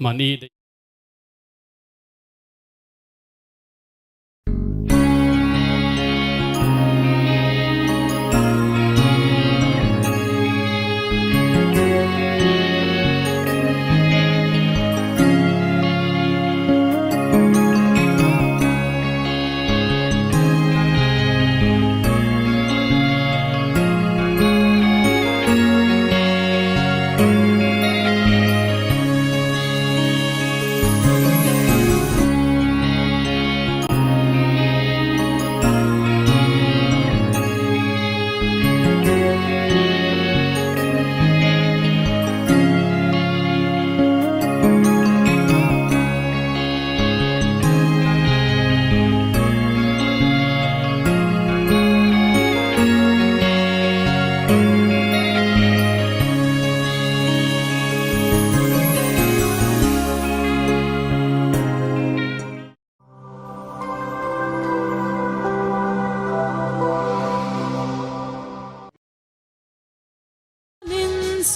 มานี่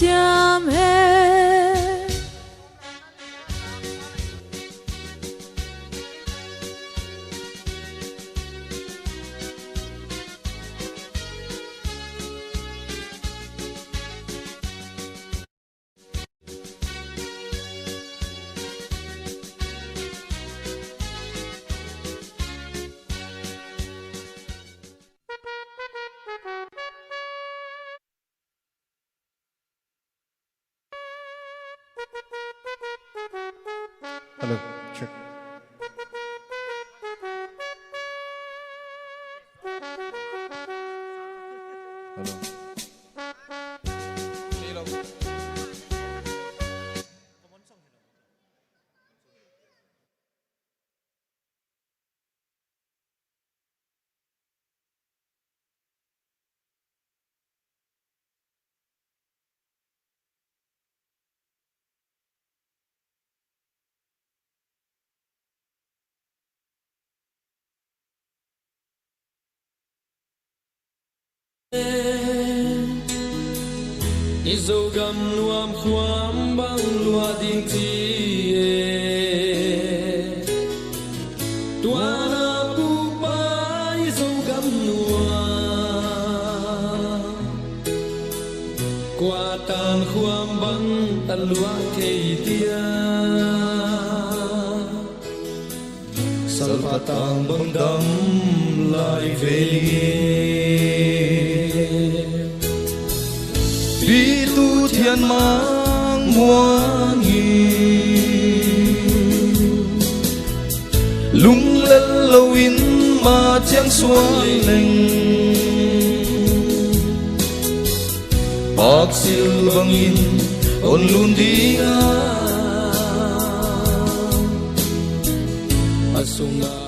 相嘿，Hello, check. Hello. Izogam nuam khuam bang lua ding ti tuana pu pa izogam nuam kuatan khuam bang tan lua kei tia salpatang bang dam lai veli Vì tu thiên mang muôn lung lên lâu in mà chẳng xuân lệnh bác siêu vang in ôn luôn đi asunga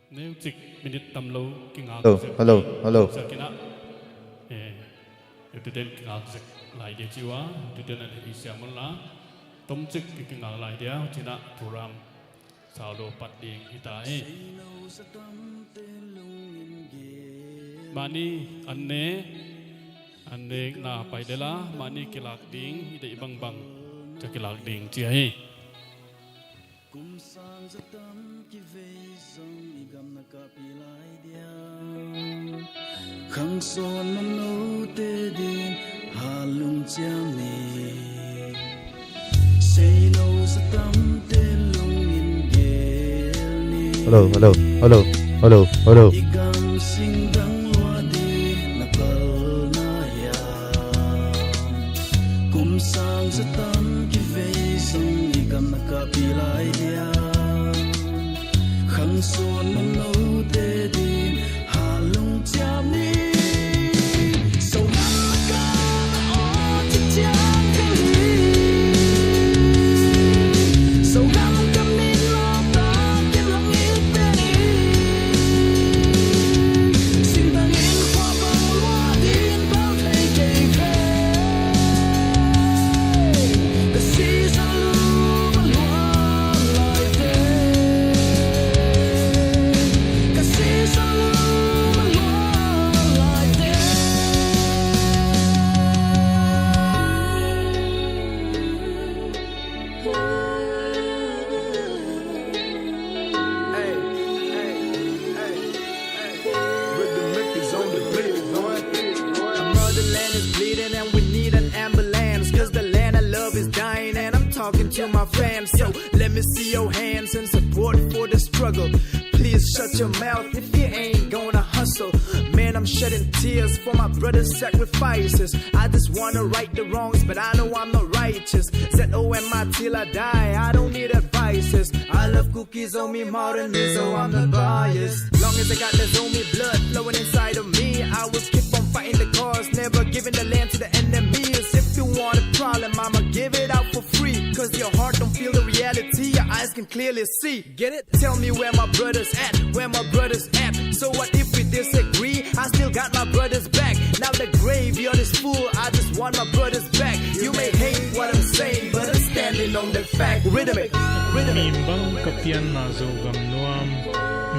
nếu dịch mình tầm lâu kinh ngạc hello cái nát từ đêm kinh ngạc dịch lại để chiếu á từ đêm này thì xem một lá tóm dịch kinh ngạc lại đéo chỉ nát thủ ram sao đồ bắt đi kita mani anh na phải đây là mani kilak ding để bang bang cho kilak ding chia khang son man no te din halung chang ni say no sa tam te lung in gel ni hello igam sing dang lua di na sa tan ki fe song i kam na ka pi lai dia khan son man lo te din ha lung cham ni so na ka o chi chang ke so gam kam ni lo ta ke lang i te ni sin bang in kwa ba wa din ba thai ke ke the season lu lo lai te the season lu lo lai te Hey, hey, hey, hey. Rhythm Mickey's on the beat, boy. Our motherland is bleeding and we need an ambulance. Cause the land I love is dying and I'm talking to my fans. So let me see your hands in support for the struggle. Please shut your mouth if you ain't gonna hustle. Man, I'm shedding tears for my brother's sacrifices. I just wanna right the wrongs, but I know I'm not righteous. ZOMI till I die, I don't need advices. I love cookies on me more than me, so I'm not biased. Long as I got the zombie blood flowing inside of me, I will keep on fighting the cause, never giving the land to the enemies. If you want a problem, I'ma give it out for free. Cause your heart don't feel the reality, your eyes can clearly see. Get it? Tell me where my brother's at, where my brother's at. So what if we disagree? I still got my brother's back. Now the graveyard is full, I just want my brother's back. You may hate what I'm saying, but I'm standing on the fact. Rhythmic, rhythmic. Mimbang kapian na zogam nuam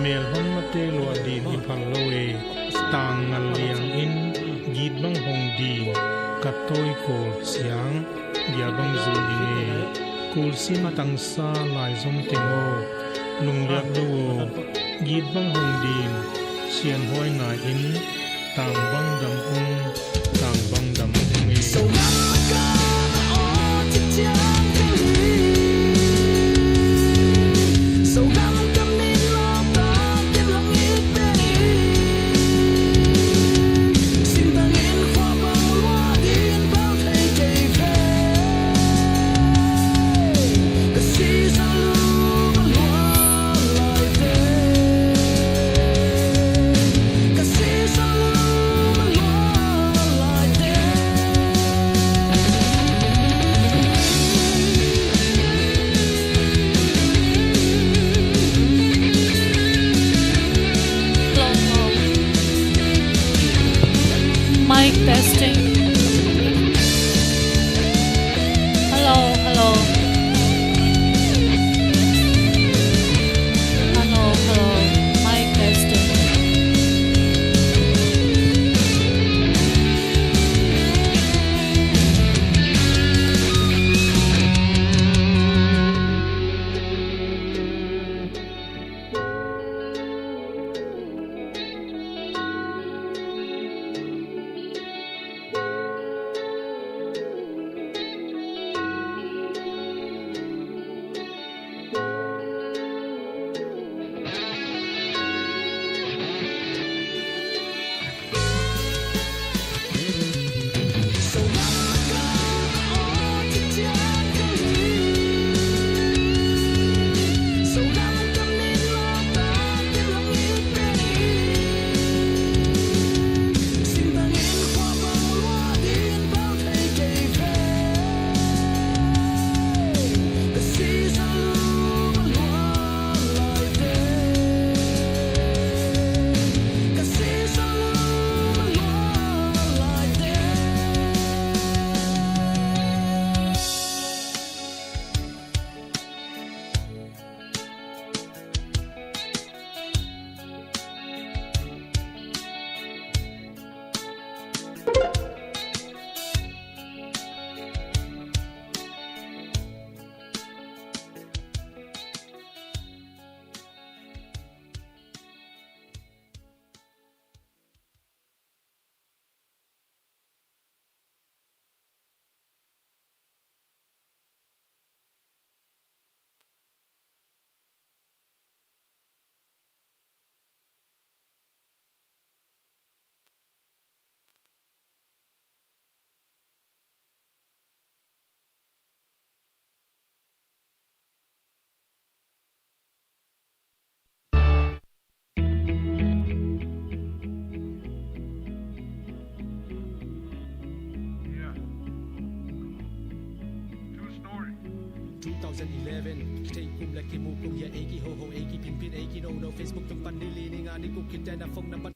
mel hon mate lo din impal loe tang ngal liang in git bang hong di katoi ko siang ya bang zolinge kul si matang sa lai zong tingo lung yak do git bang hong din sian hoi na in tang bang dam tang bang dam so na ka o chi chang ke so gam kam ni lo ta ke lang i te ni sin bang in kwa ba wa din ba thai ke ke the season lu lo lai te the season lu lo lai te Mic testing. Hello, hello. Hello, hello. Mic testing. 2011 Take kum like mu kum ya eki ho ho eki pin pin eki no Facebook tum pan nili ni nga ni ku kita na phone number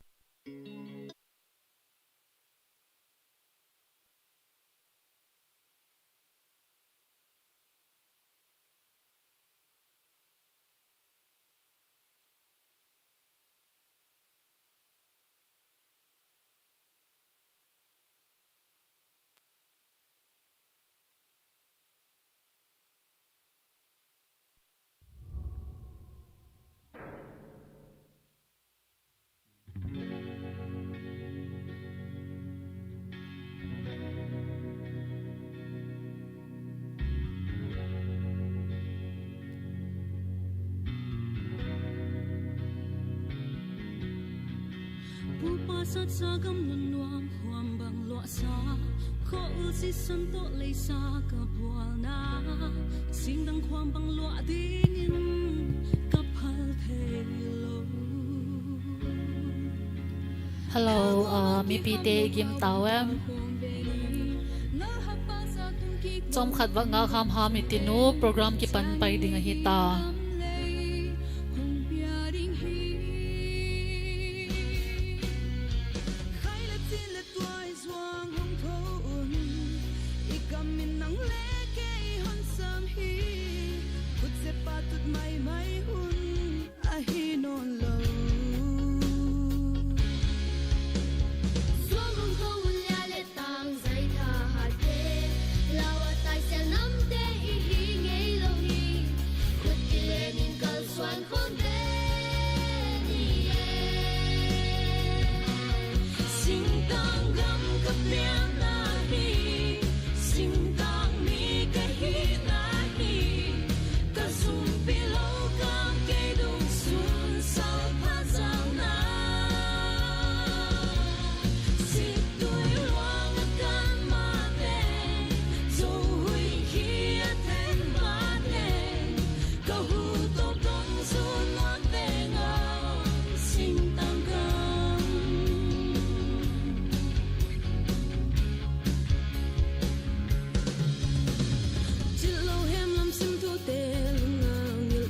Sát xa gam luân loam hoam bằng lụa xa khó ư si sân tổ lấy xa cả bùa na xin đăng hoam bằng lụa đi nhìn cặp hal thề lô Hello mi pi te gim tao em trong khát vọng ngao ham ham itinu program ki pan pai ding a hita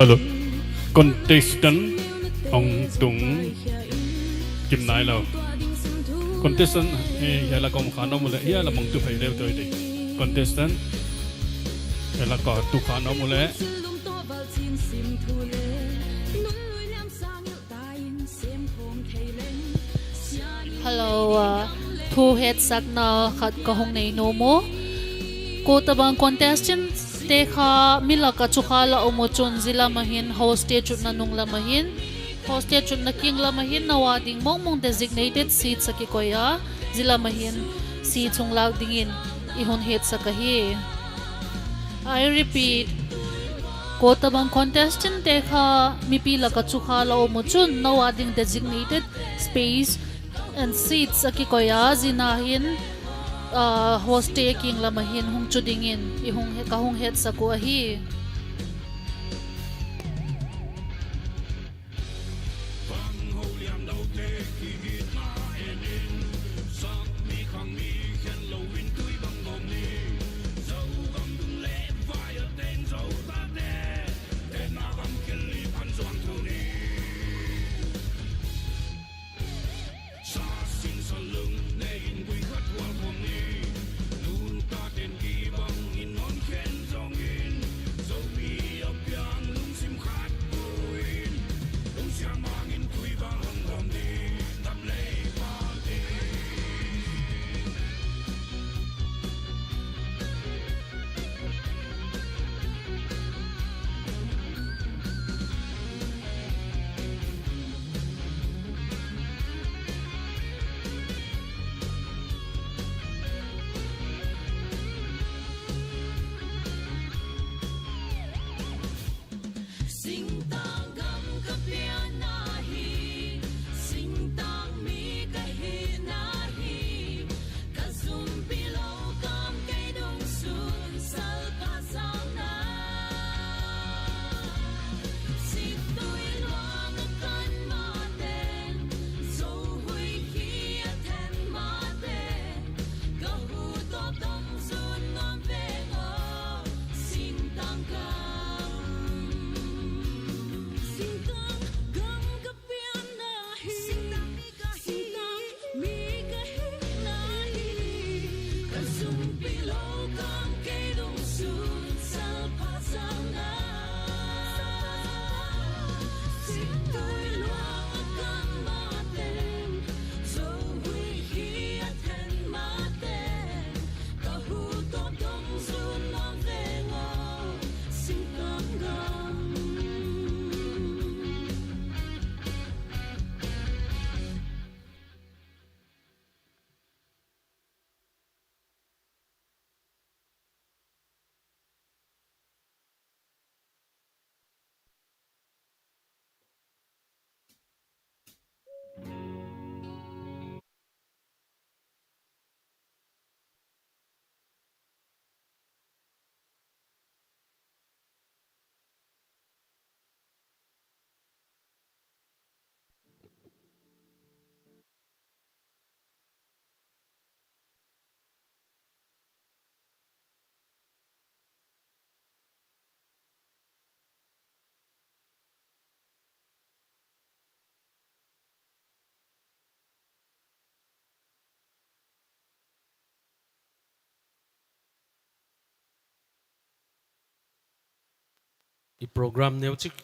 Hello, contestant ông Tung Kim Nai Lao. Contestant hay là con khán ông lại, hay là mong tu phải leo tới đi. Contestant hay là có tu khán ông lại. Hello thu head sak na khat ka hong nei no mo ko tabang contestant te kha milaka chukha la omochon zila mahin host chut na nung la mahin host chut na king la mahin nawading mong designated seat sa kikoya zila mahin si chung lag dingin ihon het sa kahi. I repeat ko tabang contestant te kha mipila ka chukha la omochon nawading designated space and seats sa kikoya zinahin host taking lamahin hung chudingin ihung kahung het sa kuahi. i program neu chik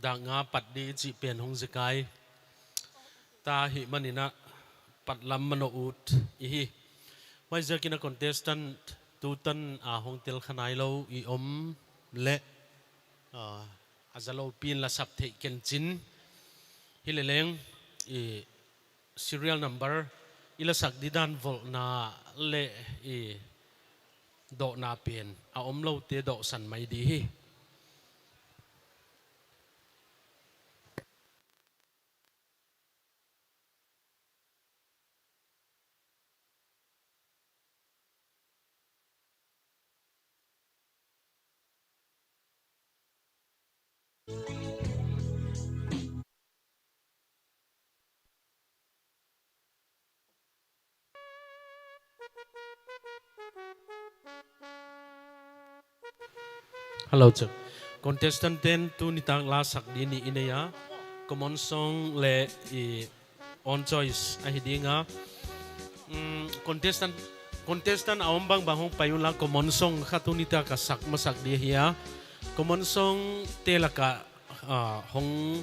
da nga pat di chi pen hong zikai ta hi manina pat lam mano ut i hi mai zakina contestant tu tan a hong tel khanai lo i om le azalo pin la sap the ken chin hi le leng i serial number ila sak di dan vol na le i do na pen a om lo te do san mai di hi hello chak contestant ten tu ni tang la sak di ni ineya common song le i on choice a hidinga contestant aom bang bang hong payun la common song khatuni ta ka sak masak di hiya common song te la ka hong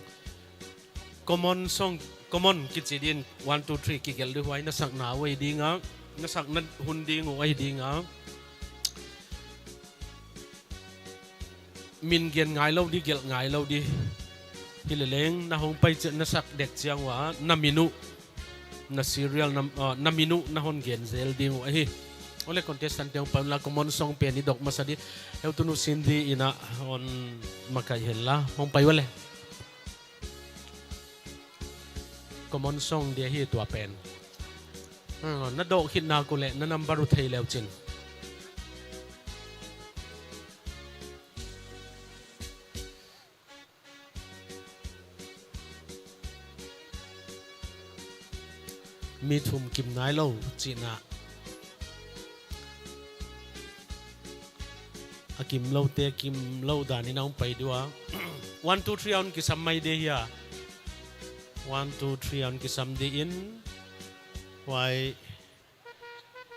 common song common kichidin 1 2 3 ki gel di huai na sak na wei dinga na sak na hun ding wei dinga min gen ngai lo di gel ngai lo di hileleng na hong pai na sak dek chiang wa na minu na serial na minu na hon gen zel ding wa hi ole contestant yang pam la common song pen ni dok masadi eu tunu sindi ina on makai hella hong pai wale common song dia hi tua pen na do khit na ko le na number u thei lew chin mi thum kim nai lo china akim lo te kim lo da ni naung pai dua 1 2 3 on ki samai de ya 1 2 3 on ki sam de in why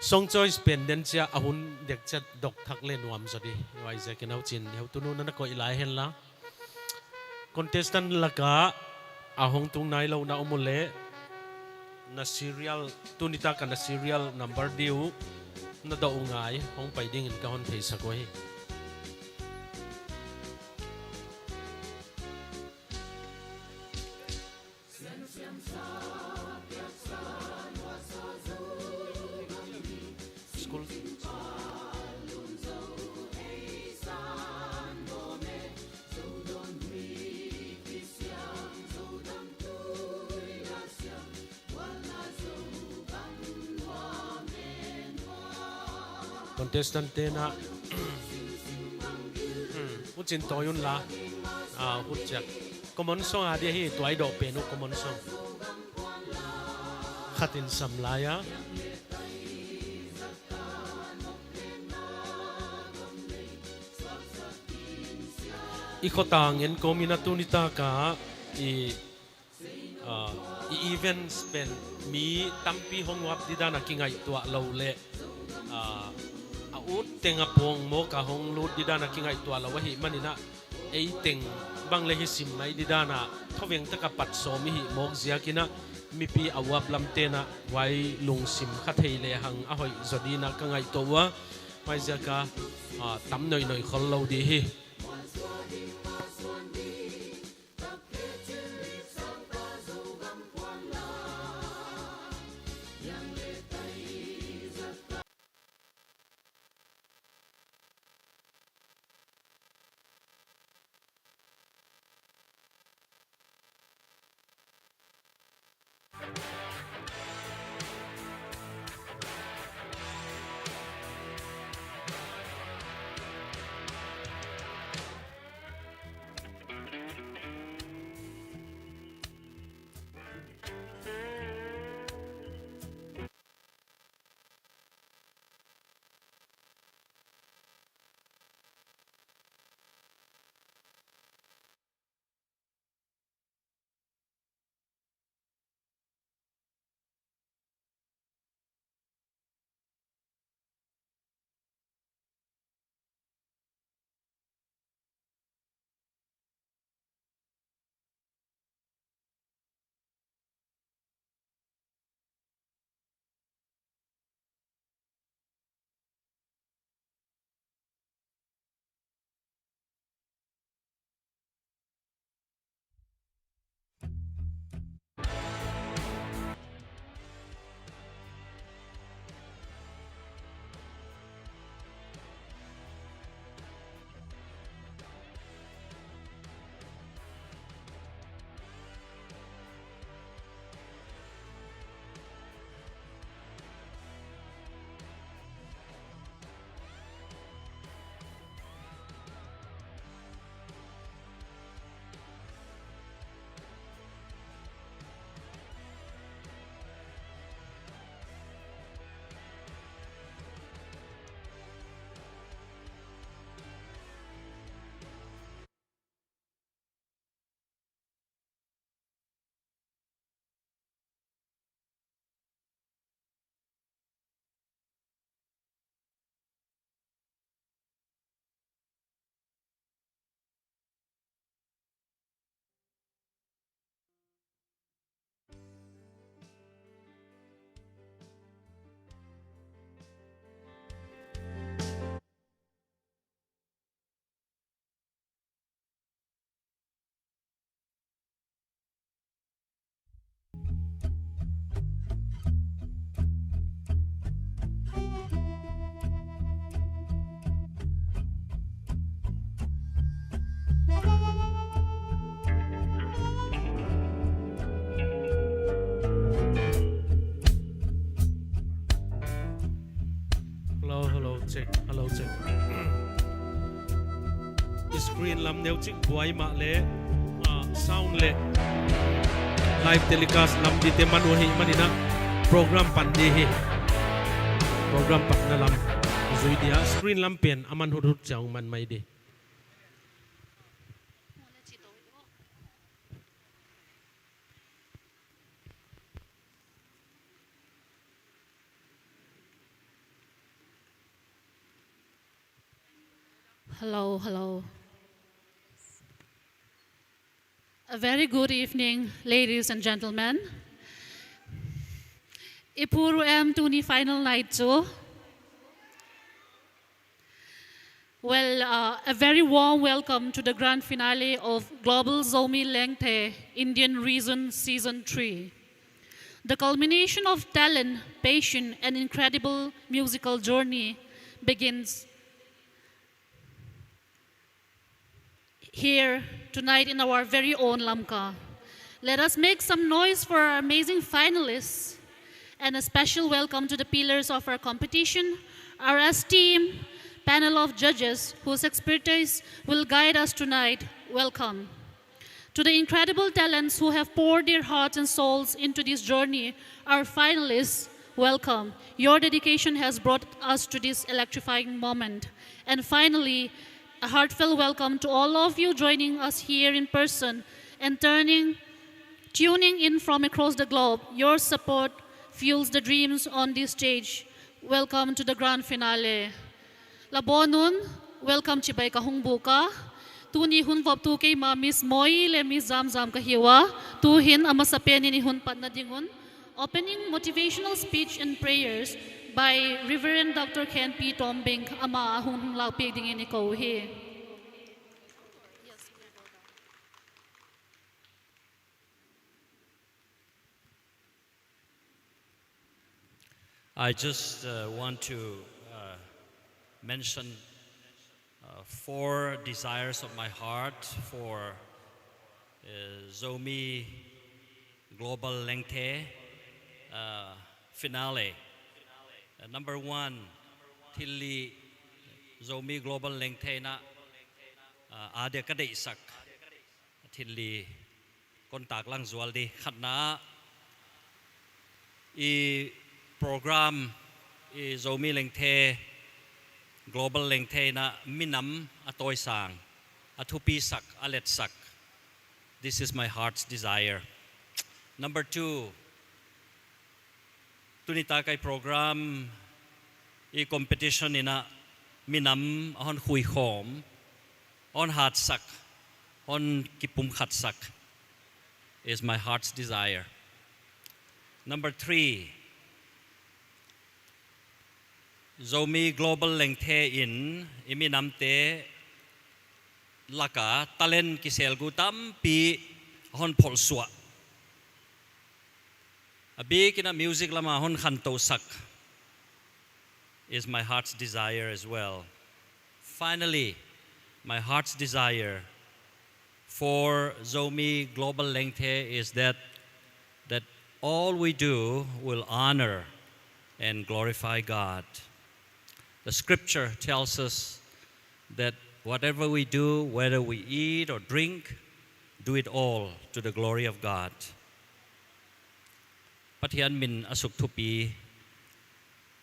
song choice pen den cha ahun dek chat dok thak le nuam so di why za ke nau chin heu tu nu na ko ilai hen la contestant laka ahong tung nai lo na umule na serial tunita ka na serial number diu na do ngai hong pai ding in ka hon thei sakoi school contestant te na uchin toyun la hutchak common song adi hi toy do penu common song khatin samlaya ikotang en kominatu nita ka i events pen mi tampi hongwap didana kingai tua lo le a ut tenga pong mo ka hong lut di dana kingai tua la wahi manina ei teng bang le hi sim mai di dana thoweng taka pat so mi hi mok zia kina mi pi awap lam te na wai lung sim kha thei le hang a hoi zodina ka ngai to wa mai zia ka tam noi noi khol lo di hi hello check screen lam neu chik buai ma le sound le live telecast lam di te manu hi manina program pan de hi program pak na lam zui dia screen lam pen aman hut hut chang man mai de Hello, hello. A very good evening, ladies and gentlemen. Ipuru M Tuni final night too. Well, a very warm welcome to the grand finale of Global Zomi Lengthe Indian Region Season 3. The culmination of talent, passion, and incredible musical journey begins here tonight in our very own Lamka. Let us make some noise for our amazing finalists and a special welcome to the pillars of our competition, our esteemed panel of judges whose expertise will guide us tonight. Welcome. To the incredible talents who have poured their hearts and souls into this journey, our finalists, welcome. Your dedication has brought us to this electrifying moment. And finally, a heartfelt welcome to all of you joining us here in person and tuning in from across the globe. Your support fuels the dreams on this stage. welcome to the grand finale. Labonun, welcome chibay kahong buka. Tu ni hun vop tu kay ma Miss Moy le Miss Zam Zam kahiwa. Tu hin amasapen ni hun pat na dingun. Opening motivational speech and prayers by Reverend Dr. Ken P. Tombing ama hun lapig dingin ni he. I just want to mention 4 desires of my heart for Zomi Global Lengte finale. Number 1, Tilli Zomi Global Lengte na Ade Kadei Sak Tilli Kontak Lang Zwaldi Khatna I program Zomi Lengte Global Lengte na minam atoy sang atupi sak alet sak. This is my heart's desire. Number 2, tunita kay program competition ina minam on hui hom on hat sak on kipum khat sak is my heart's desire. Number 3, Zomi Global Lengte in iminamte laka talen kisel gutam pi hon polswa. Abi kina music lama hon khanto sak is my heart's desire as well. Finally, my heart's desire for Zomi Global Lengte is that all we do will honor and glorify God. The scripture tells us that whatever we do, whether we eat or drink, do it all to the glory of God. Patian min asuk tupi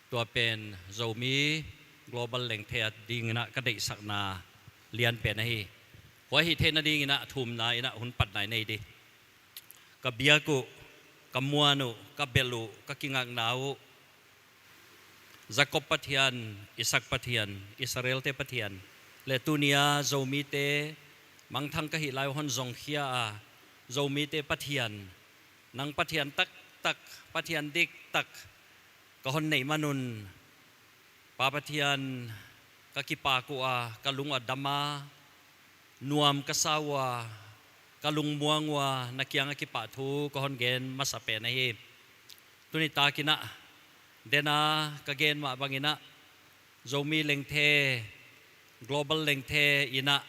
tua pen Zomi Global Lengte ding na kadai sakna lian pen hi. Wa hi the na ding na thum na ina hun pat nai nei di. Ka biaku kamuanu ka belu ka kingak nau Jacob Patian, Isaac Patian, Israel te Patian, Letunia, Zomite, Mangthang kahilay hon Zongkhia, Zomite Patian, Nang Patian tak tak, Patian dik tak, kahon nei manun, Papatian, kakipakua, kalung adama, nuam kasawa, kalung muangwa, nakiang akipatu, kahon gen masape na hi. Tunita kina, Dena kagen ma bangina Zomi Lengte Global Lengte ina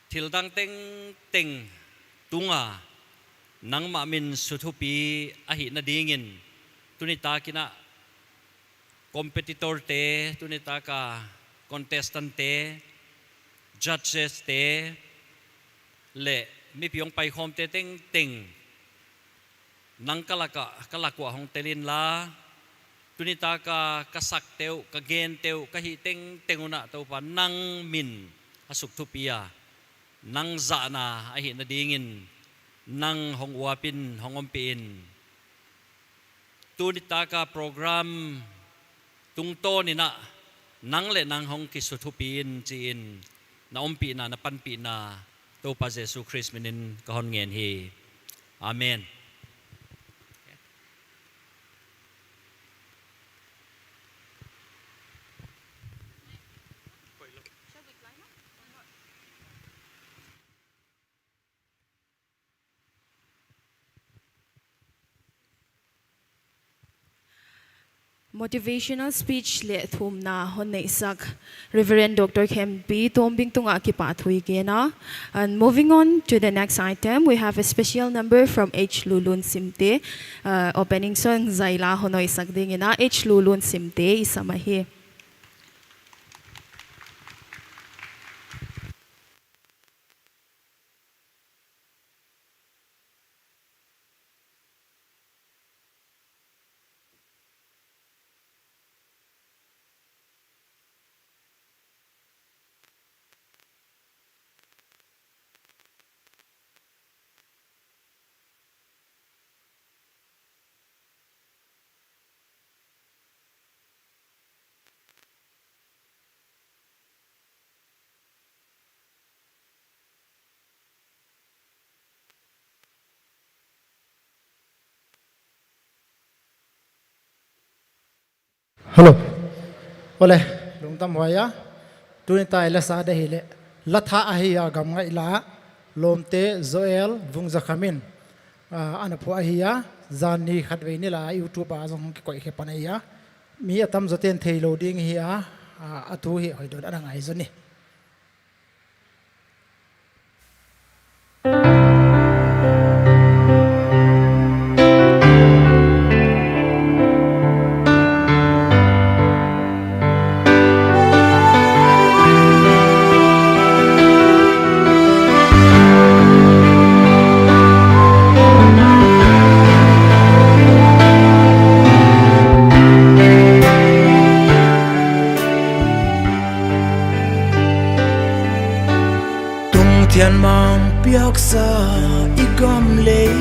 tildang teng teng tunga nang mamin sutupi ahi na dingin tunita kina competitor te tunita ka contestant te judges te le mi piong pai khom te teng teng nang kalakwa hong telin la tunita ka kasak teu kagen teu kahiteng tenguna teu pa nang min asuk tupia nang zana ahi na dingin nang hong wapin hong ompiin tunita ka program tungto ni na nang le nang hong kisutupin ciin na ompi na panpi na teu pa Jesu Christ minin kahon ngen hi. Amen. Motivational speech le thum na hon nei sak Reverend Dr. Ken P. Tombing tunga ki pathui kena. And moving on to the next item, we have a special number from H. Lulun Simte. Opening song Zaila honoi sak dingina H. Lulun Simte isamahi. Hello. Ole, lung tam hoya. Tunin tai la sa da hile. Latha ahiya gam ngai la. Lomte Zoel vung zakhamin. Ana phu ahiya zani khatwei ni la YouTube a jong ki koi khe panaya. Mi atam zoten thei loading hiya atu hi hoi don anang ai zoni. Thiên mang biếc xa y gom lấy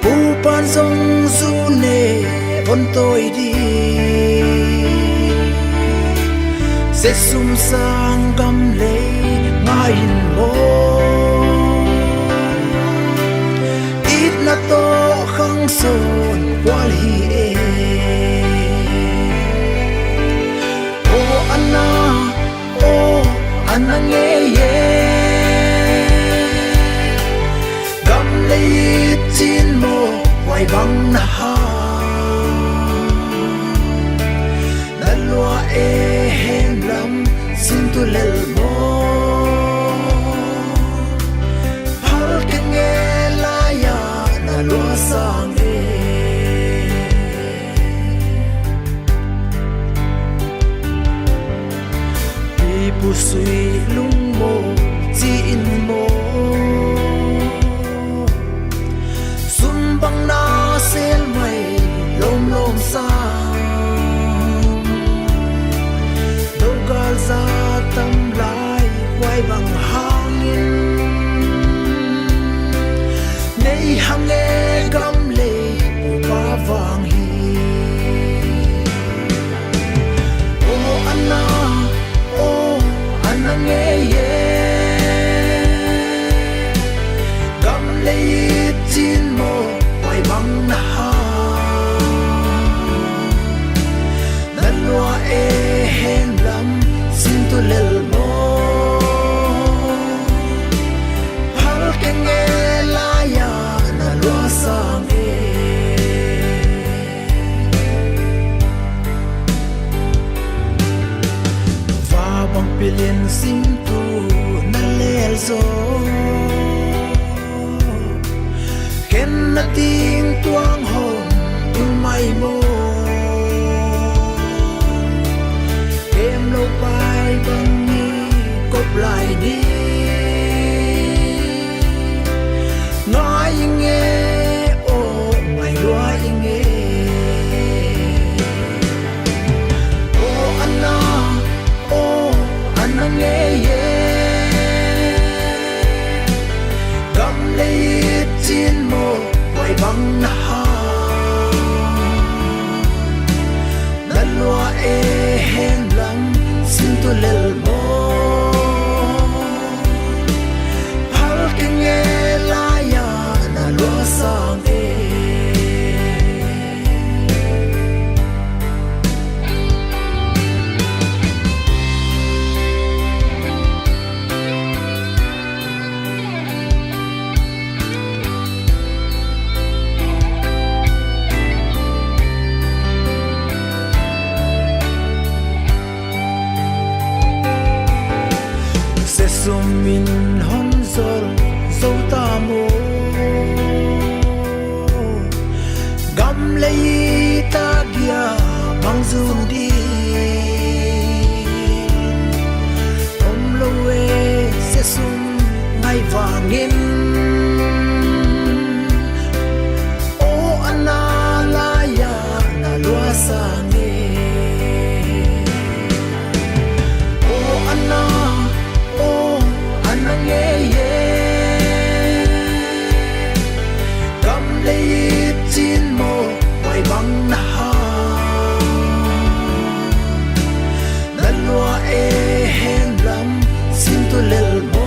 Bù ban dòng du nề vốn tôi đi Sẽ sung sang gom lấy ngay mô Ít là to khăng sôn qua lì ê Ô Anna ô anh nghe ye gam lấy chín mồ quay băng na ha na lúa e hen lắm xin tu lel mồ hal cái nghe la ya na lúa sang e bu suy lung mô chi in mô sum băng na sel mây lom lom sang đâu gal ra tâm lại quay bằng hang in nay hang nghe gam lệ bu ba vàng hi ô Anna ô Anna nghe ye gam lấy chín mồ quay băng na ha nan lúa e hen lắm xin tu lel mồ hal cái nghe la ya na lúa sang e va bang pilin sim tu na lel zo ken na ting tuang hon tung mai mo em lâu bay bang ni cop lại đi nói nghe ô mày loa nghe ô Anna ô Anna nghe ye gam lấy chín mồ quay băng na ha nan lúa e hen lắm xin tu lel mồ hal cái nghe la ya na lúa sang e sum min hon zol zo ta mo gam lấy ta gia bang zun đi om lo e se sum ngay vàng in ô Anna la ya na lúa sang e ô Anna ô Anna nghe ye gam lấy chín mồ quay băng na ha nan lúa e hen lắm xin tu lel mồ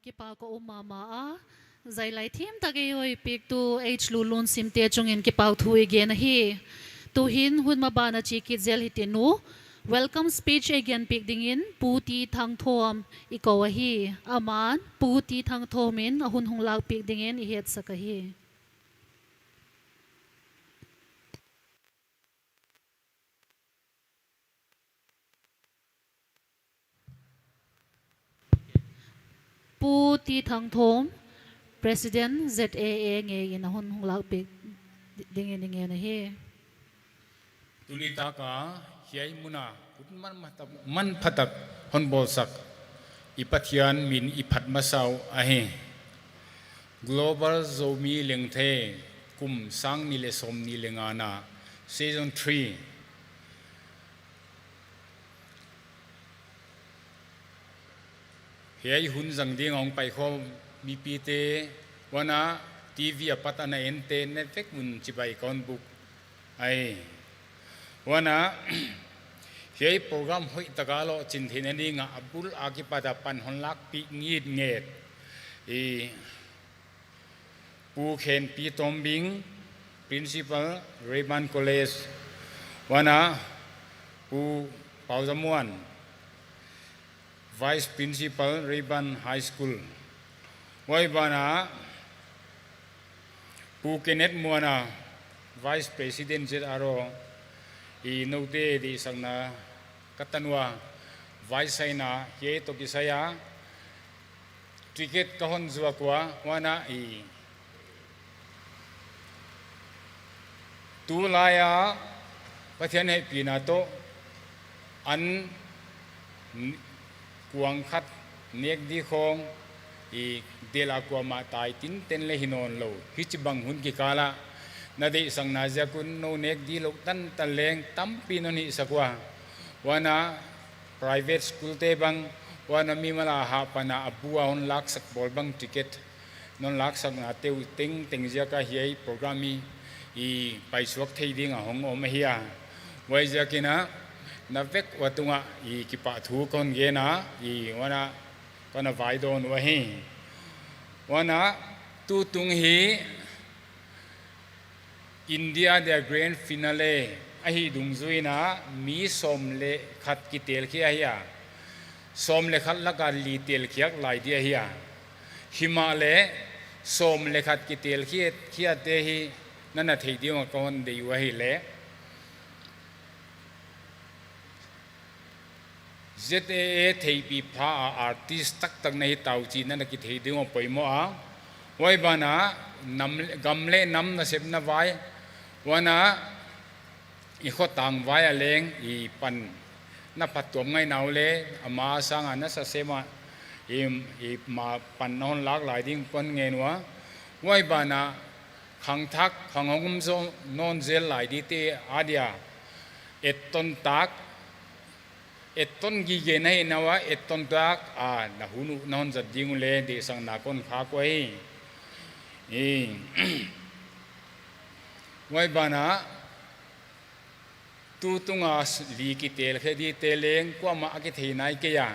ki pa ko umama a zai lai thim ta ge hoi pik tu h lulun simte chungin ki pau thui ge na hi tu hin hun ma bana chi ki zel hi te nu welcome speech again pik ding in puti thang thom i ko hi aman puti thang thomin ahun hung lak pik ding in i het saka hi puti thang thom president ZAA nge in ahun hung lak pik ding in na hi tunita ka hiai muna man phatak honbol sak ipathian min iphat masau ahe global zomi lengthe kum sang ni le som ni lengana season 3 hiai hun jang ding ong pai kho mi pi te wana tv apatana ente ne vek mun chibai kon book ai wana hiai program hoi takalo chinthin ani nga abul akipada pan honlak pi ngit nget e pu khen pi tombing principal Rayban College wana pu pauzamuan vice principal Rayban High School wai bana pu Kenneth Muana vice president ZRO i note di sangna katanwa vaisai na ye to kisaya ticket kahon zuwa kwa wana i tu laya pathian he pinato an kuang khat nek di khong i dela kwa ma tai tin ten le hinon lo hichibang hun ki kala nadi sang na jakun no nek di lo tan taleng tampi no ni sakwa wana private school te bang wana mi mala ha pana abua on lak sak bol bang ticket non lak sak na teu ting ting jaka hiai programi i paisuak thei ding a hong om hiya wai jakina na vek watunga i kipa thu kon ge na i wana kana vai don wa hi wana tu tung hi India their grand finale ahi dungzuina mi somle khat ki tel khi ahia somle khat laka li tel khiak lai dia hiya himale somle khat ki tel khia te hi nana thei diwa kon de wa hi le ZAA thei pi pha artist tak tak nei tau chi nana ki thei diwa poimo a wai bana nam gamle nam na sep na vai wana i kho tang vai aleng i pan na patom ngai naw le ama sang ana sa sema i ma pan non lak lai ding pon nge nuwa wai bana khang thak khang hongum zo non zel lai di te adia et ton tak et ton gi ge nei nawa et ton tak a na hunu non za ding le de sang na kon kha koi e wai bana tu tunga li ki tel khe di teleng kwa ma ki thei nai ke ya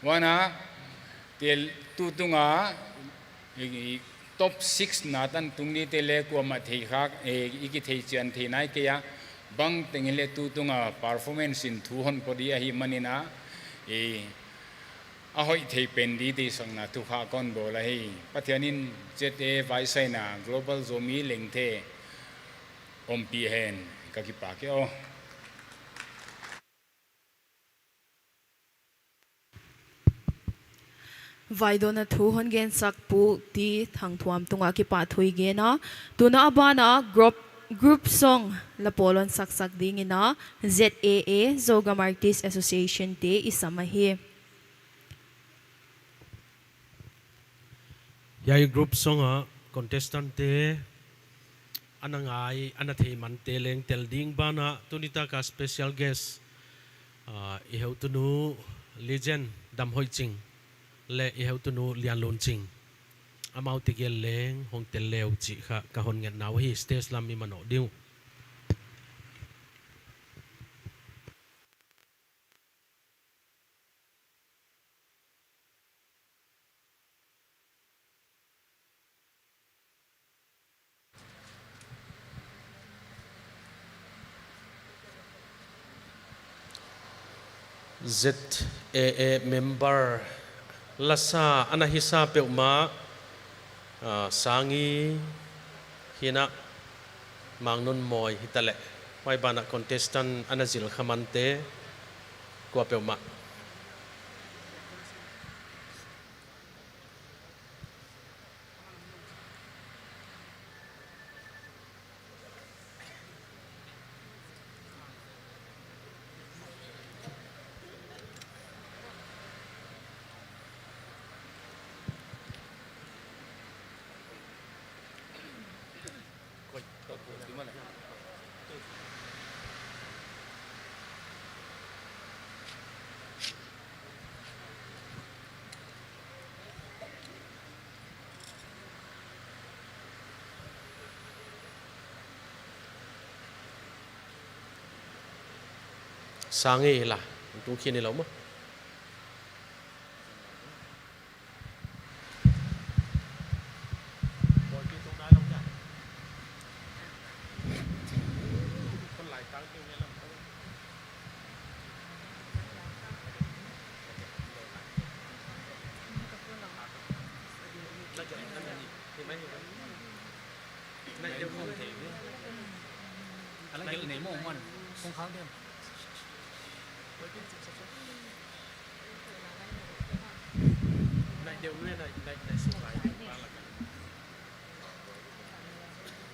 wana tel tu tunga top 6 na tan tung ni tele kwa ma thei khak e ki thei chan thei nai ke ya bang tengile tu tunga performance in thu hon podi a hi manina e a hoi thei pen di ti sang na tu kha kon bo la hi pathianin ZAA vai sai na global zomi lengthe om pi hen ka ki pa ke o vai do na thu hon gen sak pu ti thang thuam tunga ki pa thui ge na tuna abana group song la polon sak sak ding ina ZAA Zogam Artists Association te isama hi yai group song a contestant te anangai anathei man te leng tel ding bana tunita ka special guest i heu tunu legend dam hoi ching le i heu tunu lian lon ching amau te gel leng hong tel leu chi kha ka hon ngat naw hi stage lam mi mano diu ZAA member lasa anahisa peuma sangi hina mangnun moi hitale wai bana contestant anazil khamante kwa peuma sangi lah tu kini lau mo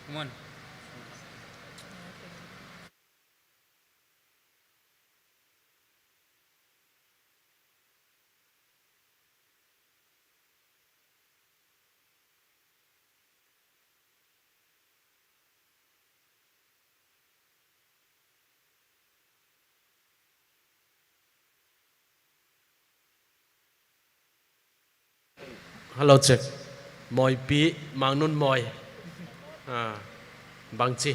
Come on. hello check moi pi mangnun moi bang chi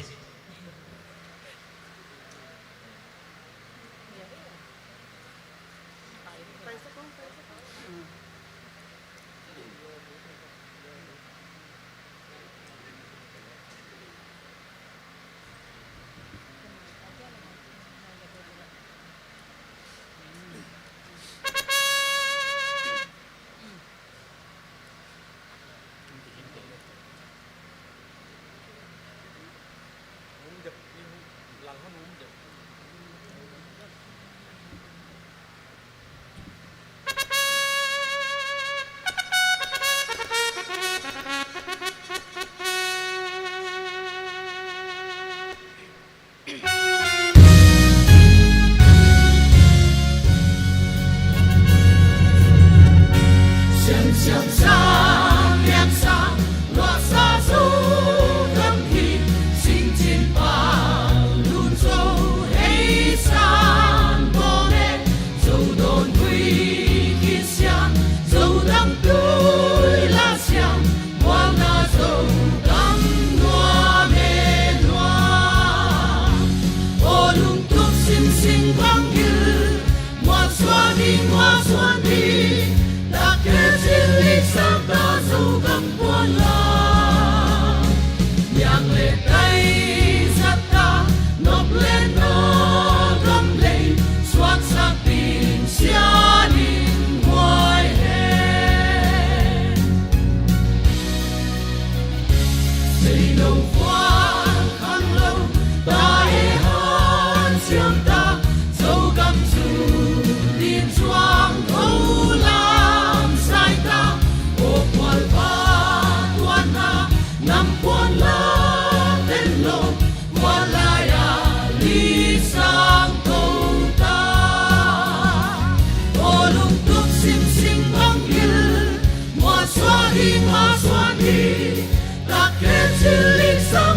Swati, ta ke chili sa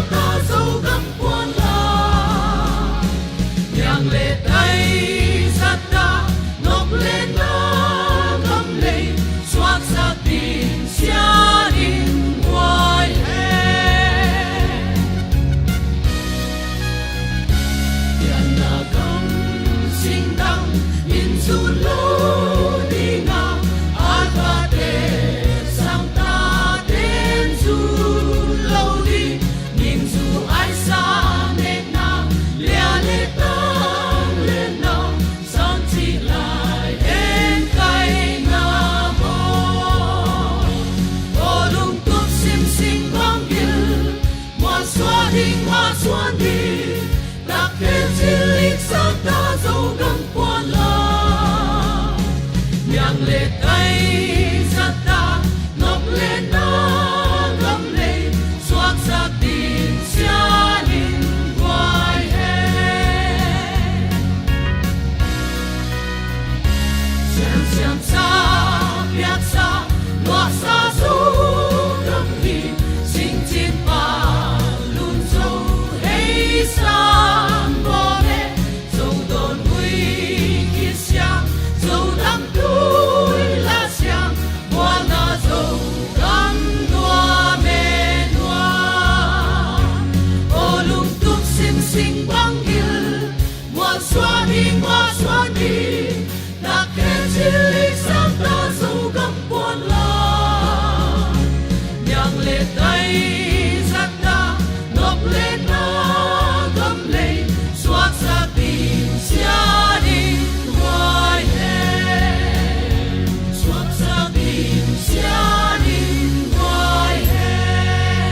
thinh hoa xuân đi đặc khen chiến lịch sắc ta dấu gấm quan la nhang lệ tay giặt ta ngọc lên na gấm lệ xoát sắc tình xa linh hoài hè xem xa biết xa loa xa du gấm hi sinh chiến pa luôn dấu hay sang bò mẹ dấu đồn huy kia xiang dấu đắm đuôi lá xiang hoa na dấu gấm đua mẹ đua ô lung tuk xinh xinh băng hill hoa xoa đi đặc khen chiến lịch sáng ta dấu gấm buồn la nhang lệ tay giặt ta ngọc lên na gấm lệ xoát ra tình gia đình hoài hè xoát ra tình gia đình hoài hè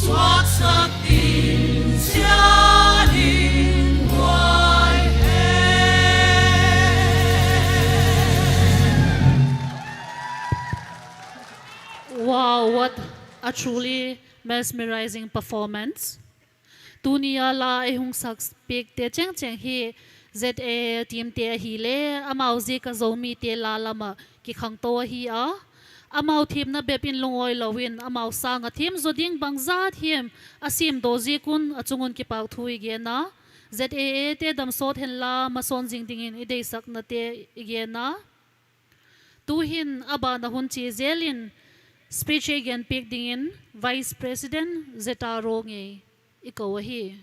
xoát ra tình gia đình hoài hè. Wow, what a truly mesmerizing performance. Tunia la ehung sak speak te cheng cheng hi ZA team te hi le amau zi ka zomi te la lama ki khang to hi a amau thim na bepin lungoi lowin amau sanga thim zoding bangza thim asim dozi kun achungun ki pak thui ge na ZA te dam sot hen la mason jing dingin idei sak na te ge na tu hin aba na hun chi zelin speech again pick dingin Vice President Zeta Ronge ikaw hi.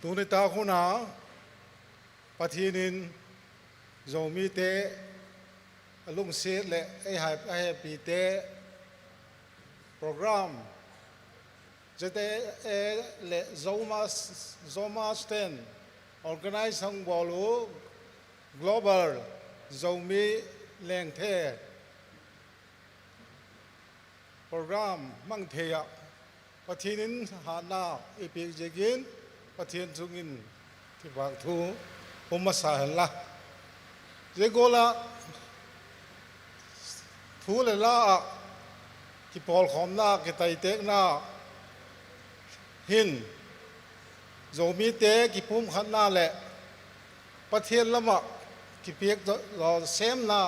Tunita ko na patinin zomi te alung sit le ai happy te program jete le zoma stand organize hang bolu global zomi leng the program mang theya patinin hana ipik jegin pathin chungin thi bang thu umasa la jegola thu le la ki pol khom na ki tai tek na hin zomi te ki pum khan na le pathian lama ki pek lo sem na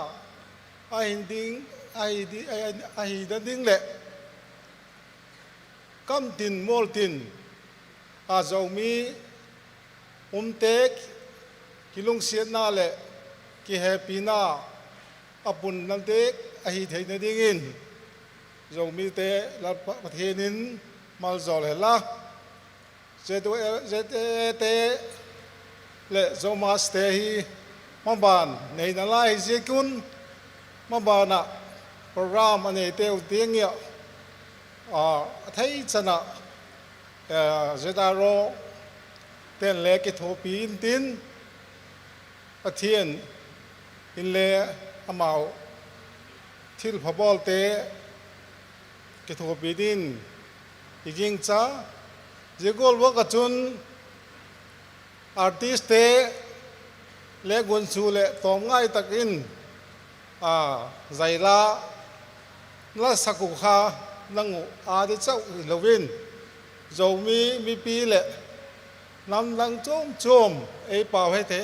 a hin ding a hi da ding le kam tin mol tin a zomi te ki lung siat na le ki happy na apun nan te a hi thei na dingin zomi te la pathianin mal zol hela te le zomas te hi maban nei na lai zikun mabana program ane te uting ya a thai chana zetaro ten le ki thopi in tin pathian in le amau thil phobol te ki thopi din iging cha jegol waka chun artist te le gun chu le tom ngai takin zaila la saku kha nangu a de chau lovin zomi mi pi le nam lang chom chom ei pau he the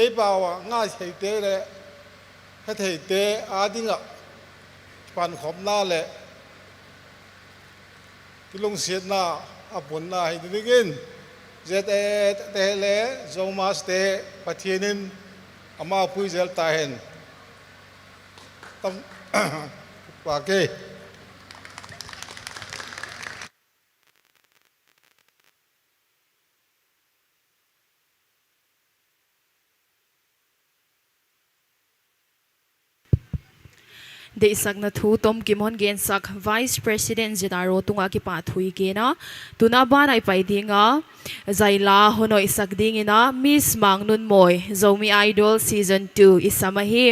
ei pau nga thei te le he thei te a dinga pan khom na le kilung siat na apun na hi digin te le zomas te pathianin ama pui zel ta hen tam pa ke de isak na thu tom kimon gen sak Vice President Zidaro tunga ki pa thui ke na tuna ba nai pai dinga zaila hono isak dingina Miss Mangnun Moy Zomi Idol Season 2 isamahi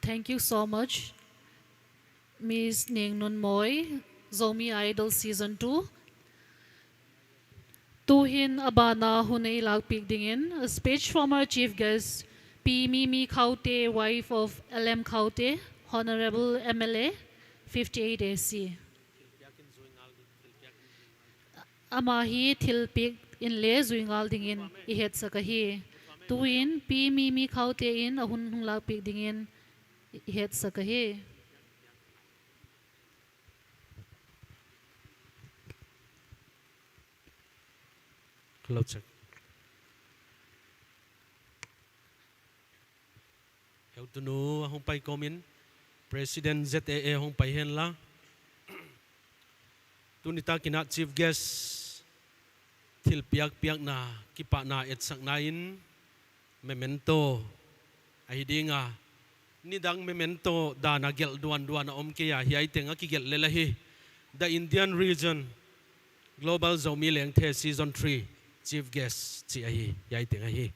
Thank you so much, Miss Ning Nun Moy, Zomi Idol Season 2. Tuhin abana hunay lagpig dingin. A speech from our chief guest, P. Mimi Kaute, wife of LM Kaute, Honorable MLA, 58 AC. Amahi tilpik in le zuingal dingin ihet sakahi. Tuin P. Mimi Kaute in ahun lagpig dingin ihet sakahi. Hello, check. Hello to know hong pai komen President ZAA hong pai hen la. Tunita kina chief guest til piak na kipa na et sak nain memento ahidinga nidang memento dana gel duan na omkeya hiai tenga ki gel lelahi the Indian region Global Zomi Lengthe Season 3 chief guest chi ahi yai teng ahi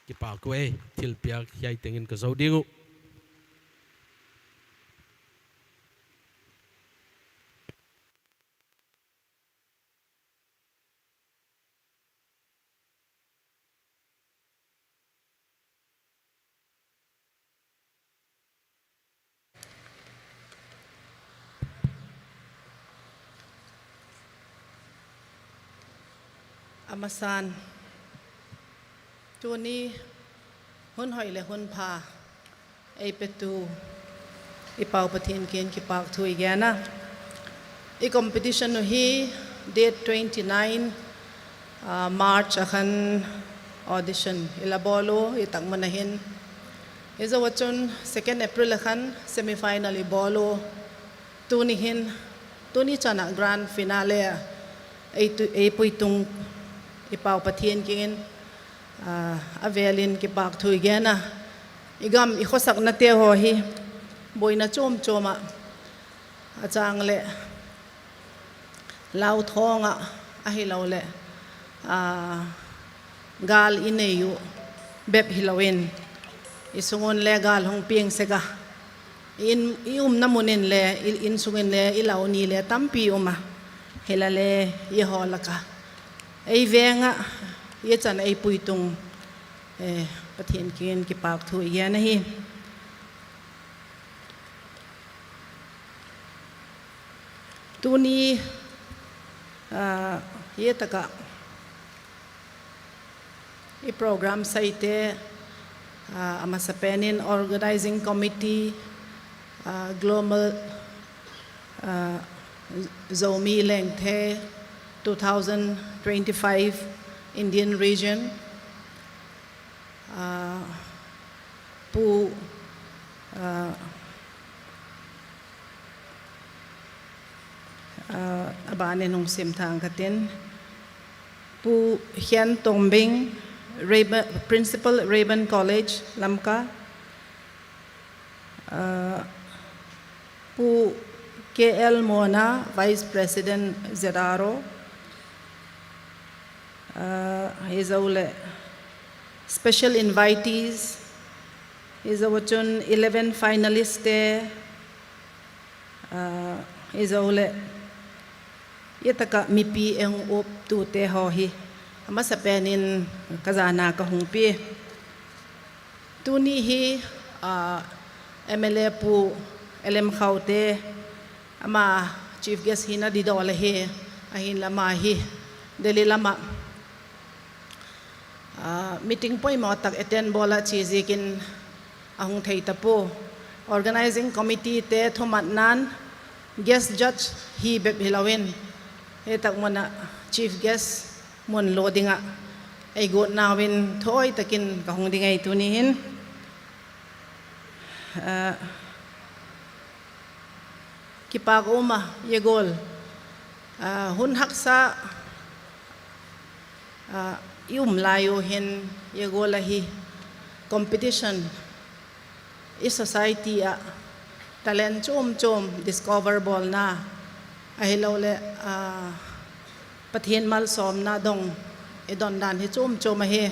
ki pa ko e til piak yai tengin ka zo dingu Amasanตัวนี้หุ่นหอยและหุ่นพาไอเป็ตูไอเป่าประเทศเกียนกีปากถุยแกนะไอคอมเพติชันนู้ฮีเดท29 March คันออดิชั่นไอลาบอลโลไอตักมันเห็นไอจะวัดจน 2 April คันเซมิไฟแนลไอบอลโลตัวนี้เห็นตัวนี้ชนะกรานด์ฟินาเล่ไอปุยตุงipaw patien kin avelin ki pak thui gena igam ikhosak na te ho hi boina chom choma achang le lau thonga ahi lau le gal ineyu bep hilawin isungon le gal hong pieng seka in namunin le in sungin le ilaw ni le tampi uma helale yeholakaไอเวงอ่ะยี่จันไอปุยตรงประเทศเกียนกีปากถุยแย่นะฮีตัวนี้ยี่ตะกะไอโปรแกรมไซต์อามาสเปนิน organizing committee global Zomi Lengthe 2025 Indian region pu abane nung simthang katin pu hian tombing principal Raven College Lamka pu KL Mona Vice President Zedaro Hizawle special invitees Hizawachun 11 finalists Hizawle yetaka mipi eng op tu te ho hi ama sapenin kazana ka hungpi tuni hi MLA pu LM Kaute ama chief guest hina di dole hi ahin lama hi Delhi lama meeting poi mo tak attend bola chizikin ahung thei tapo organizing committee te thomat nan guest judge hi beb hilawin he tak mona chief guest mon loadinga ai go nawin thoi takin kahung dingai tunihin kipak uma yegol hun haksa layo hin yegolahi competition i society a talent chom discover ball na ahilaw le pathian mal som na dong idon dan hi chom a he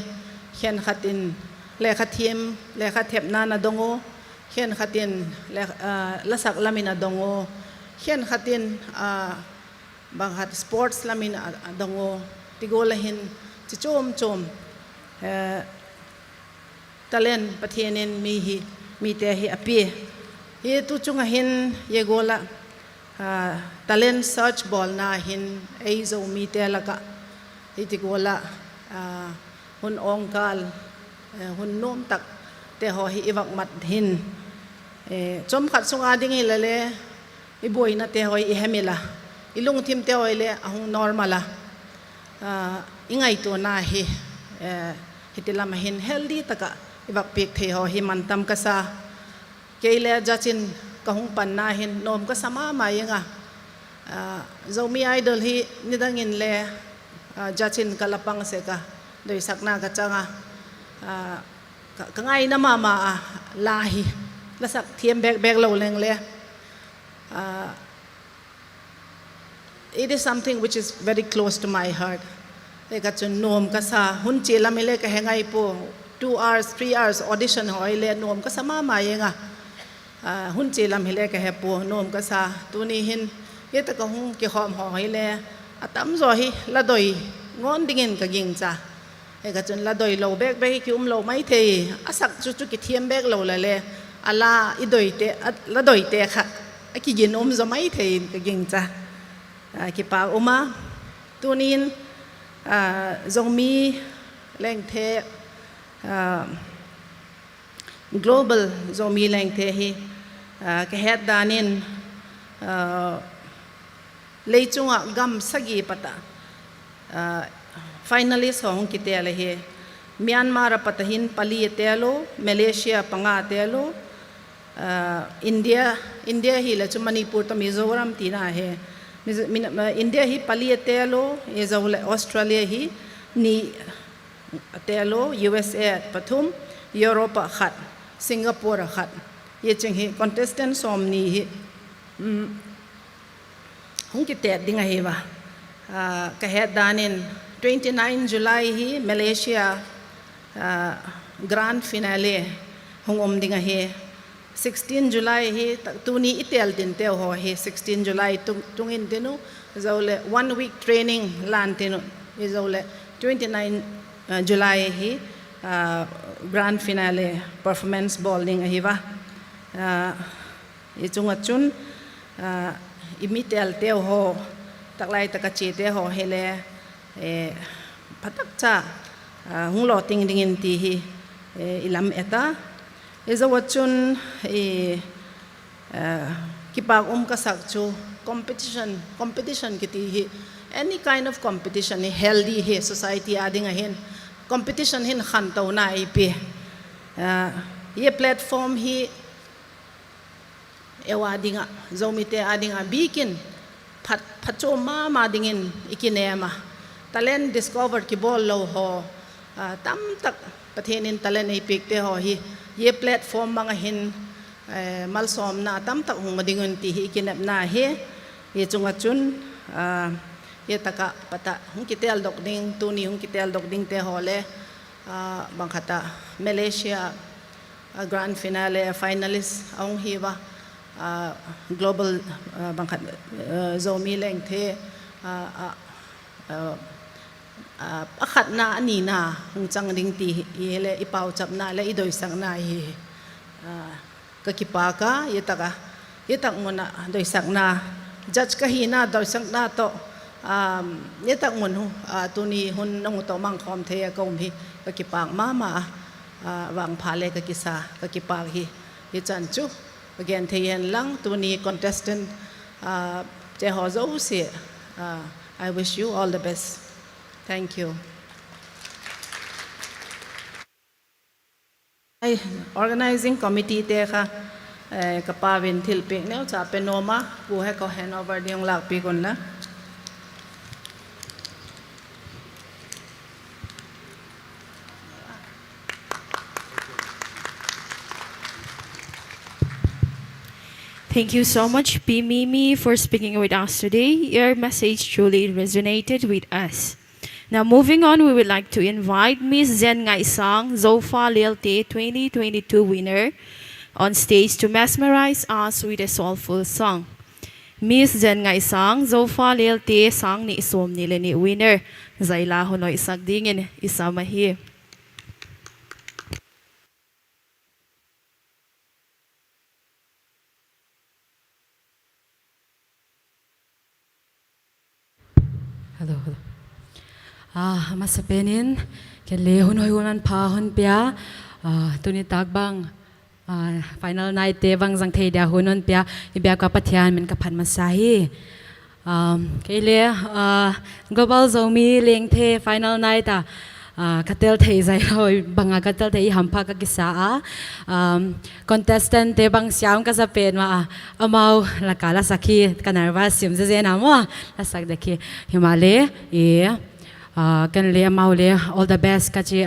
khen khatin le khathiem le khathep na dongo khen khatin le lasak lamina dongo khen khatin bang hat sports lamina dongo tigolahin chi chom talent pathianin mi te hi api hi tu chunga hin yegola talent search ball na hin eizo mi te laka hi tigola hun ongkal hun nom tak te ho hi iwak mat hin chom khat sunga ding hi lale i boina te hoi i hemila ilung thim te hoi le ahung normala ingai to na hi hitila mahin healthy taka ibak pek the ho hi mantam kasa keile jachin kahung pan na hin nom ka sama mayenga zomi idol hi nidangin le jachin kalapang se ka doi sakna ka changa kangai na mama lahi lasak thiem bek lo leng le it is something which is very close to my heart eka chun nom ka sa hun chela mele ka hengai po 2 hours 3 hours audition hoi le nom ka sama mayenga hun chela mele ka he po nom ka sa tuni hin yeta ka hung ki khom hoi le atam zo hi la doi ngon dingin ka ging cha eka chun la doi lo bek ki lo mai thei asak chu ki thiem bek lo la le ala I doi te la doi te kha ki gin zo mai thei ka ging cha ki pa uma tunin zomi leng the global zomi leng the hi ka het danin leichunga gam sagi pata finalist hong ki te le he Myanmar patahin pali telo Malaysia panga telo India hi la chu Manipur to Mizoram tina he India hi pali telo ezole Australia hi ni telo USA pathum Europe khat Singapore khat ye ching hi contestant som ni hi hung ki te dinga hi wa ka het danin 29 July hi Malaysia grand finale hung dinga hi 16 July hi tuni itel din te ho hi 16 July tungin dinu zole 1 week training lan tinu zole 29 July hi grand finale performance bowling hi wa ichunga chun imitel te ho taklai takachi te ho hele patak cha hunglo ting dingin ti hi ilam eta is a wachun kipak kasak chu competition kiti hi any kind of competition hi healthy hi society ading ahin competition hin khan to na ipi ye platform hi ewa dinga zomite adinga bikin phacho ma dingin ikinema talent discover ki bol lo ho tam tak pathenin talent ipik te ho hi ye platform mga hin malsom na tam tak hung madingun ti hi kinap na he ye chunga chun ye taka pata hung kitel dok ding tuni hung kitel dok ding te hole bangkhata Malaysia grand finale finalist aung hiwa global bangkhat zomi leng the akhat na ani na hung chang ding ti yele ipau chap na le idoi sang na hi ka kipa ka yetak mona doi sang na judge ka hi na doi sang na to เนี่ยตักมุนหูตัวนี้หุ่นน้องตัวมังคอมเทียกงพี่ก็กิปางมาวางพาเลกกิสาก็กิปางฮิจันจู again เทียนลังตัวนี้ contestant เจ้าหัวเจ้าเสีย I wish you all the best thank you organizing committee เตะค่ะกับป้าวินทิลปิกเนี่ยจะเป็นโนมาผู้ให้เขา hand over เดียงหลักปีก่อนละ Thank you so much, P. Mimi, for speaking with us today. Your message truly resonated with us. Now, moving on, we would like to invite Miss Zen Ngai Sang, Zofa Lealty 2022 winner, on stage to mesmerize us with a soulful song. Miss Zen Ngai Sang, Zofa Lealty Sang ni Som nila ni winner. Zaila Honoy Sagdingin, isama here. Hello. Masapenin, kelehon hoyunan pahon pia, tuni tagbang final night te bang zang thei dia hunon pia ibya ka pathian min ka phan masahi. Kele global zomi leng the final night katel thei zai hoi banga katel thei hampa ka kisa contestant te bang siam ka sa pen ma amau la kala sakhi kanarwa sim je na mo la sak dekhi himale kan le amau le all the best ka chi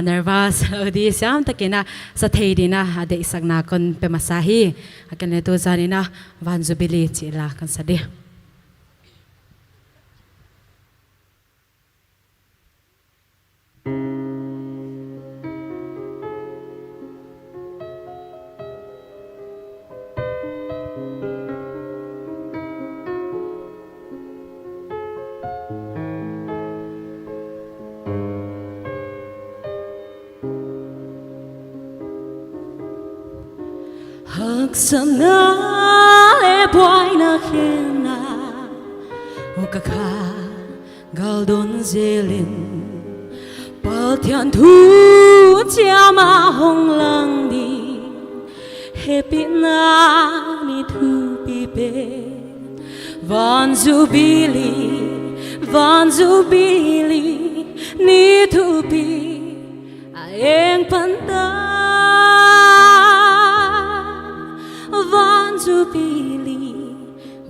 nervous di siam takina sa thei dina ade isak na kon pe masahi kan le to zanina vanzubili chi la kan sadi Sana le boy na khena ukaka galdon zelin pathian thu chama hong lang di happy na ni thu pi pe van zubili ni thu pi aeng panta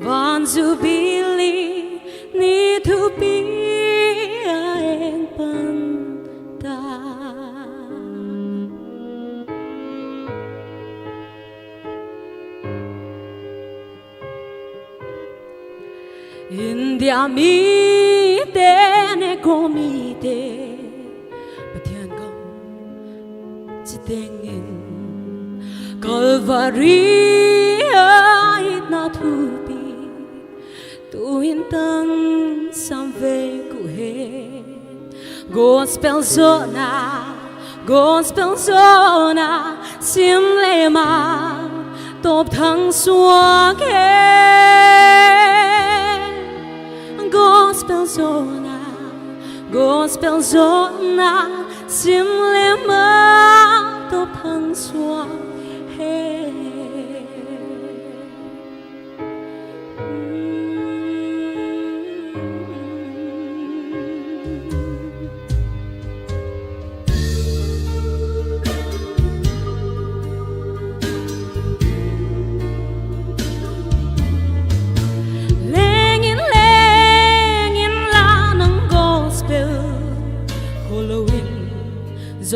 Van zubili ni thu pi aeng panta India mi te ne komi te pathian kom chitengin Calvary na thupi tu intang samve ku he gospel zona simlema top thang suwa ke gospel zona simlema top thang suwa he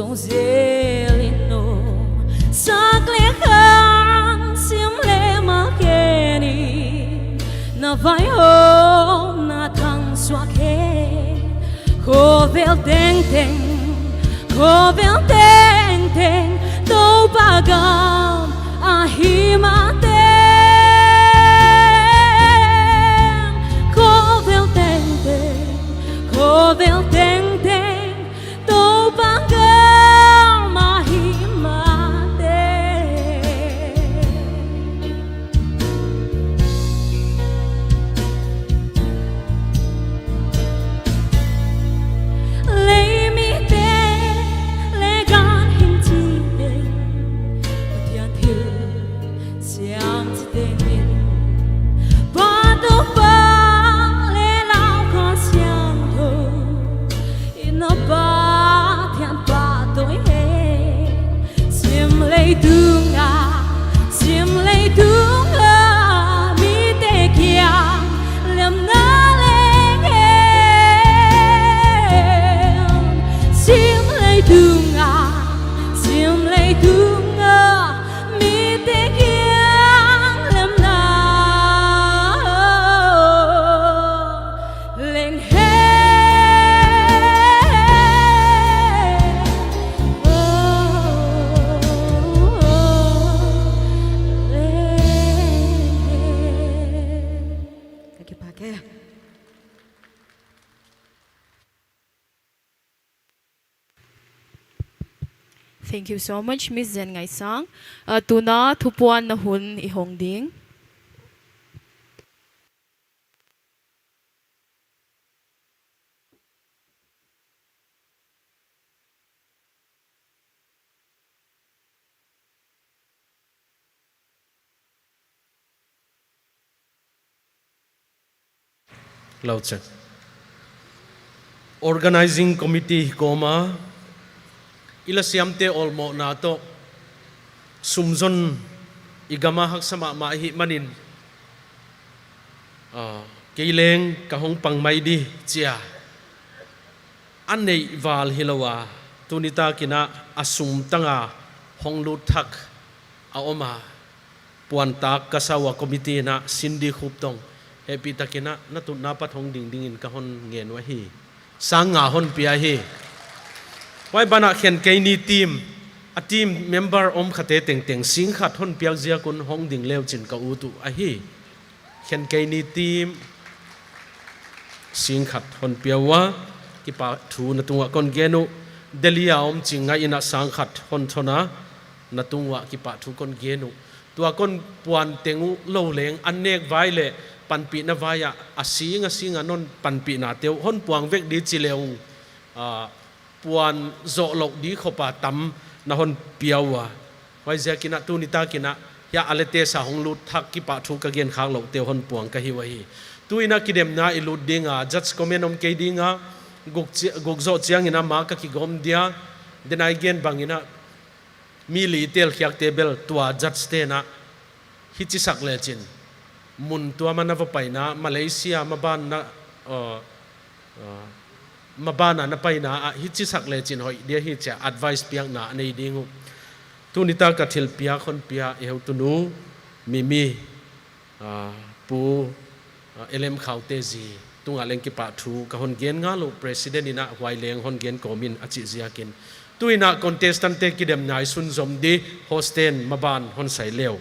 Dòng zelino sakle khang sim le ma keni na vai ho na thang xóa khe ko vel teng teng tô ba gam a hi ma teng ko vel teng teng tô ba gam Thank you so much, Miss Zen Ngai Sang. Tuna thupuan na hun I hong ding. Lauche organizing committee koma ila siamte olmo na to sumzon igama hak sama ma hi manin keileng kahong pangmai di chia anei wal hilawa tunita kina asum tanga honglu thak aoma puantak kasawa committee na sindi khuptong happy takina natun napat hong ding dingin kahon ngen wa hi sanga hon pia hi wai bana khen kaini team a team member om khate teng teng sing khat hon piak zia kun hong ding leo chin ka u tu a hi khen kaini team sing khat hon piawa ki pa thu na tunga kon genu delia om chinga ina sang khat hon thona na tungwa ki pa thu kon genu tua kon puan tengu lo leng anek vai le panpi na vaya asinga non panpi na teu hon puang vek di chileung puan zo lok di khopa tam na hon piawa wai zia kina tu nita kina ya alete sa hong lut thak ki pa thu ka gen khang lok teu hon puang ka hi wa hi tu ina kidem na ilut dinga judge comment om ke dinga guk zo chiang ina ma ka ki gom dia denai gen bangina mi li tel khyak tebel tua judge te na hi chi sak le chin mun tua mana va paina Malaysia mabana na paina hi chi sak le chin hoi dia hi cha advice piang na nei dingu tunita ka thil pia khon pia e hu tunu mimi pu elem khaute ji tunga leng ki pa thu ka hon gen nga lo president ina hwai leng hon gen komin achi ziakin tuina contestant te ki dem nai sun zom di hostel maban hon sai leo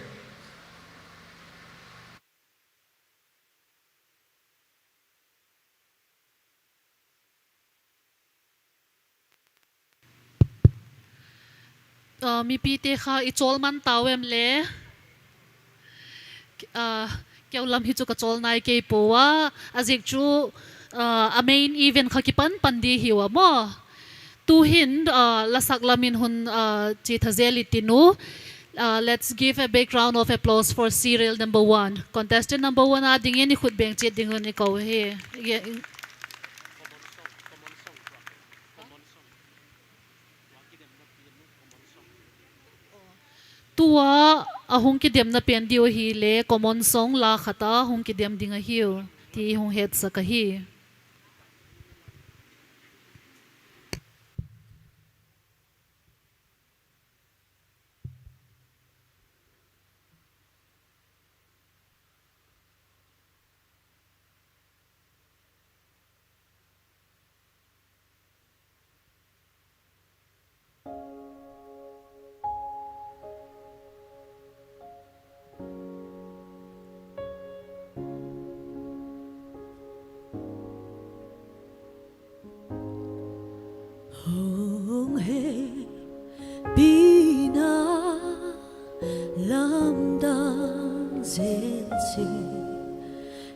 mi pi te kha I chol man tawem le keu lam hi chu ka chol nai ke powa azik chu a main event kha ki pan di hiwa mo tu hin lasak lamin hun chi thazeli tinu let's give a big round of applause for serial number 1 contestant number 1 a ding ni khut beng che ding ni ko he tua ahung ki dem na pen dio hi le common song la khata hung ki dem dinga hiu ti hung het sa ka hi hong he bina lam dang zen si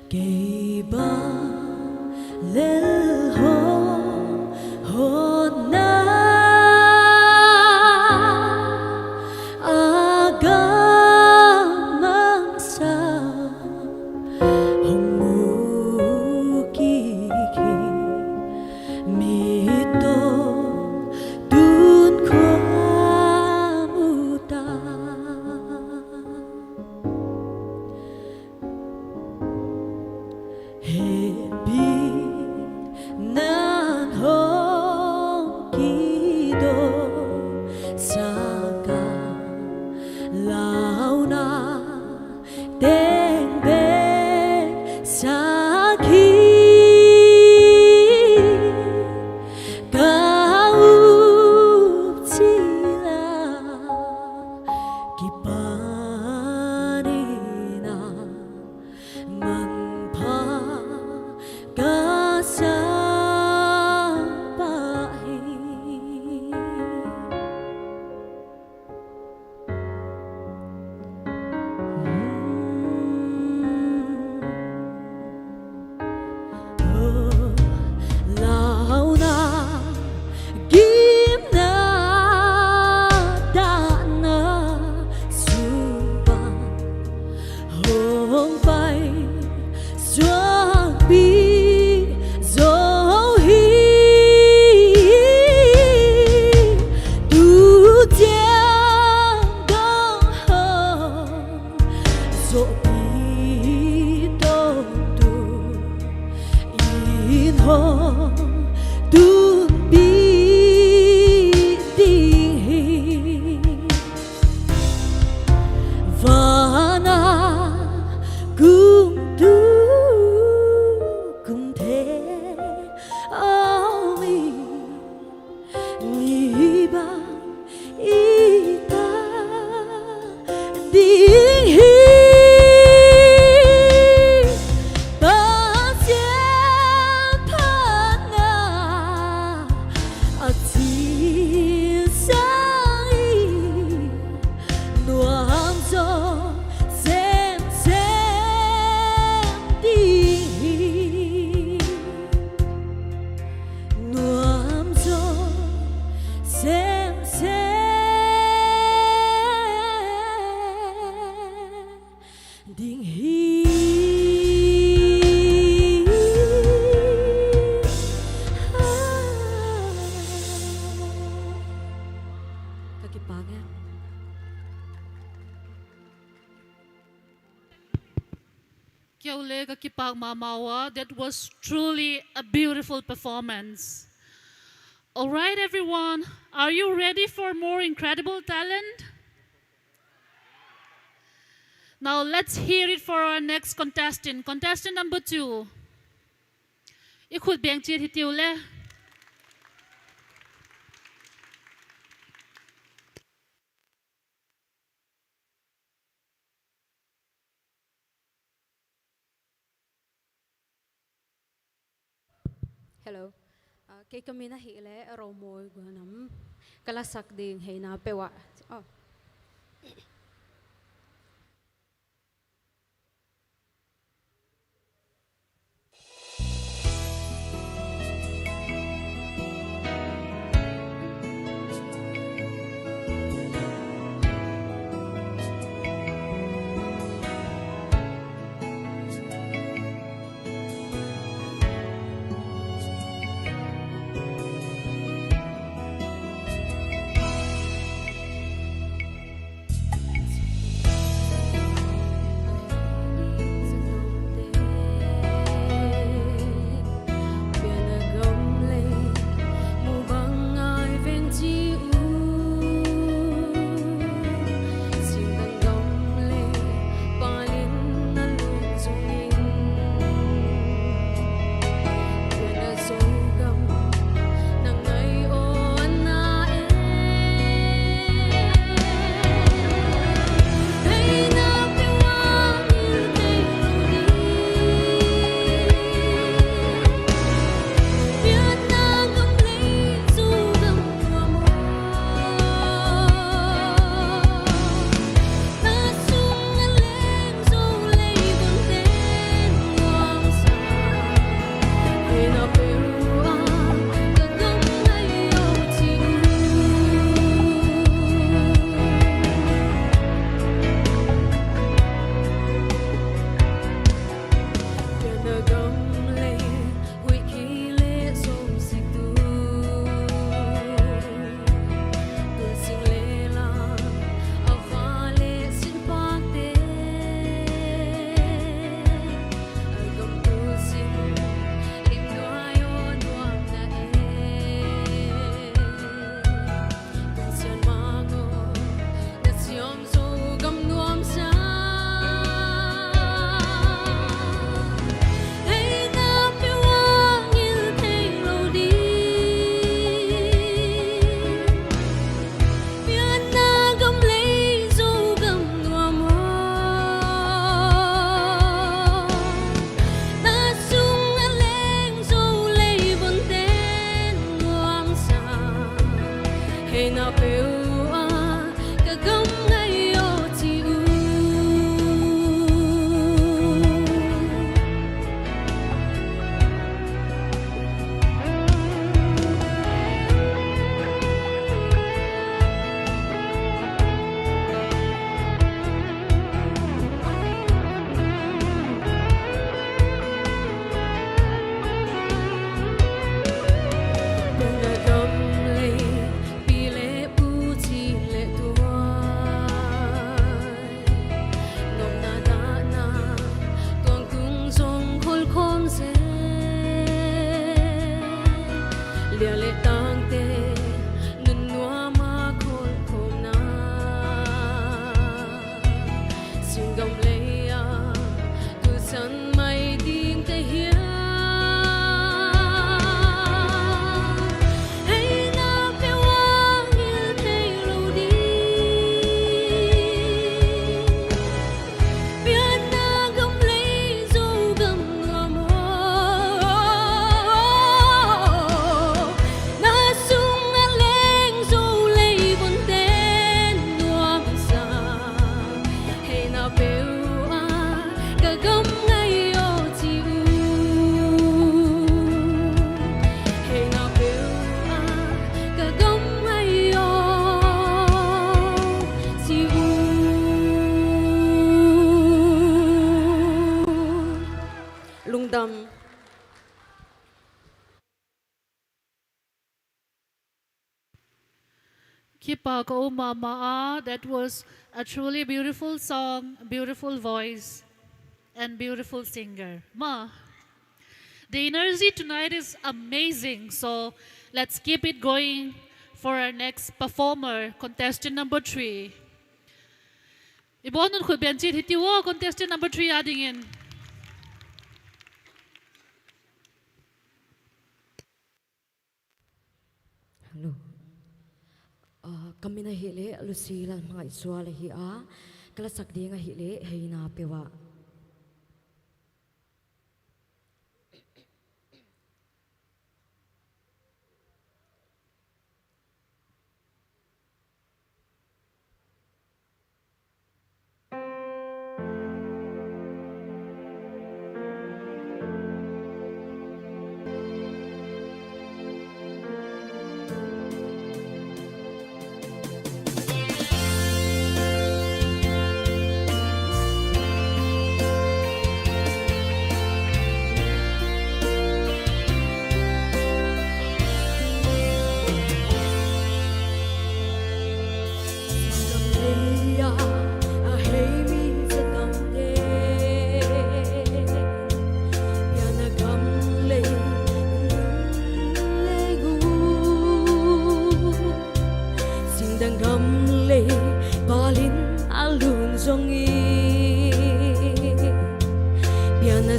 gay ba lel ho ho na agamang sa hong mu ki mi to 定义把肩盘啊，天上意暖中渐渐地，暖中渐渐。定义。Kiaule ka kipag mamawa. That was truly a beautiful performance. All right, everyone, are you ready for more incredible talent? Now let's hear it for our next contestant. Contestant number 2. Ikut biang chia hitiu le. Hello. Kay kami na hile romoy ganam kalasak ding hay na pewa. Oh. Kipa ko mama, that was a truly beautiful song, beautiful voice, and beautiful singer. Ma, the energy tonight is amazing, so let's keep it going for our next performer, contestant number 3. Ibon nun ko benchit hitiwo, contestant number 3 adding in. Hello. Kami na hili Lucila mga iswala hiya kalasak di nga hili hayna pewa.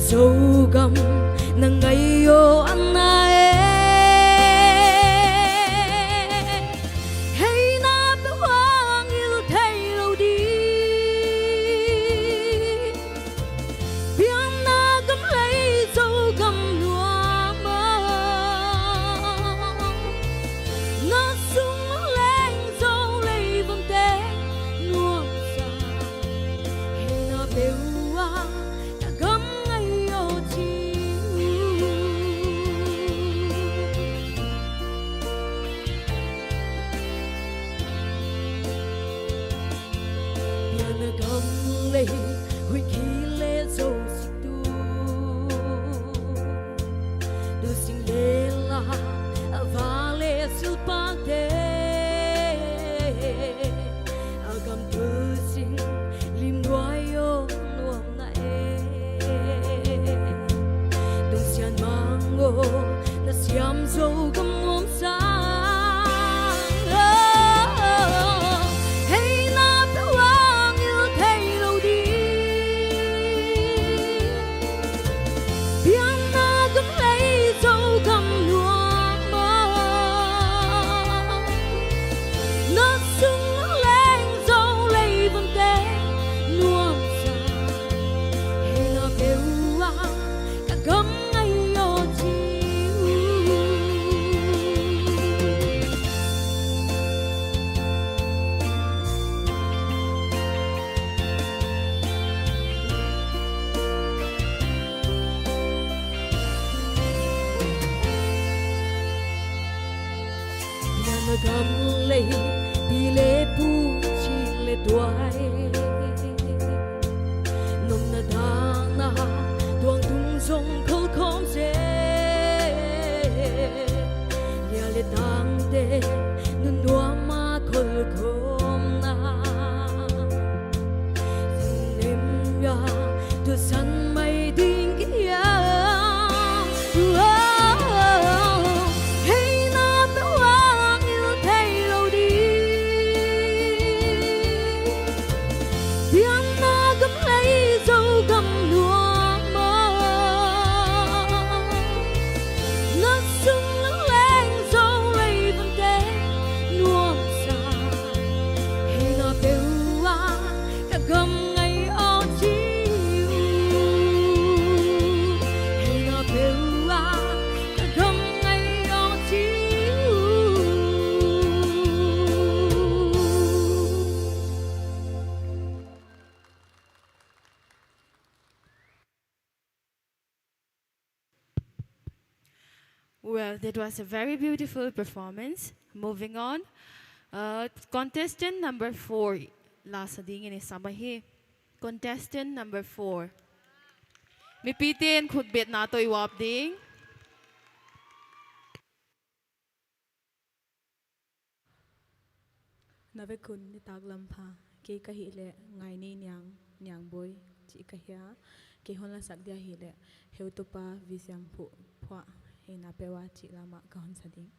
Sogam ng ngayon na hey na bewang il tayo di biang na gamlay sogam nuama na sung leng so lay vang te nuam sa hey na bewang hui khi lê dâu xích tu du sinh lê la và lê siêu bang thế agam tu sinh lim đoai yo nuam na dung xian mang ngô na xiam dâu gam nuam sa gam lê pi lê pu chi lê tuai nom na dang na tuang tung song khol khom se lia lê dang te nun dua ma khol khom na sin nem ya tu san mai ding kia Well, that was a very beautiful performance. Moving on, contestant number 4. Last ding ini samahi. Contestant number 4. Mipitin khutbet nato iwap ding. na ve kun ni tak lam pha ke ka hi le ngai ni nyang boy chi ka hia ke hon la sak dia hi le heu to pa visyang phu phwa he na pewa chi lama ka hon sa ding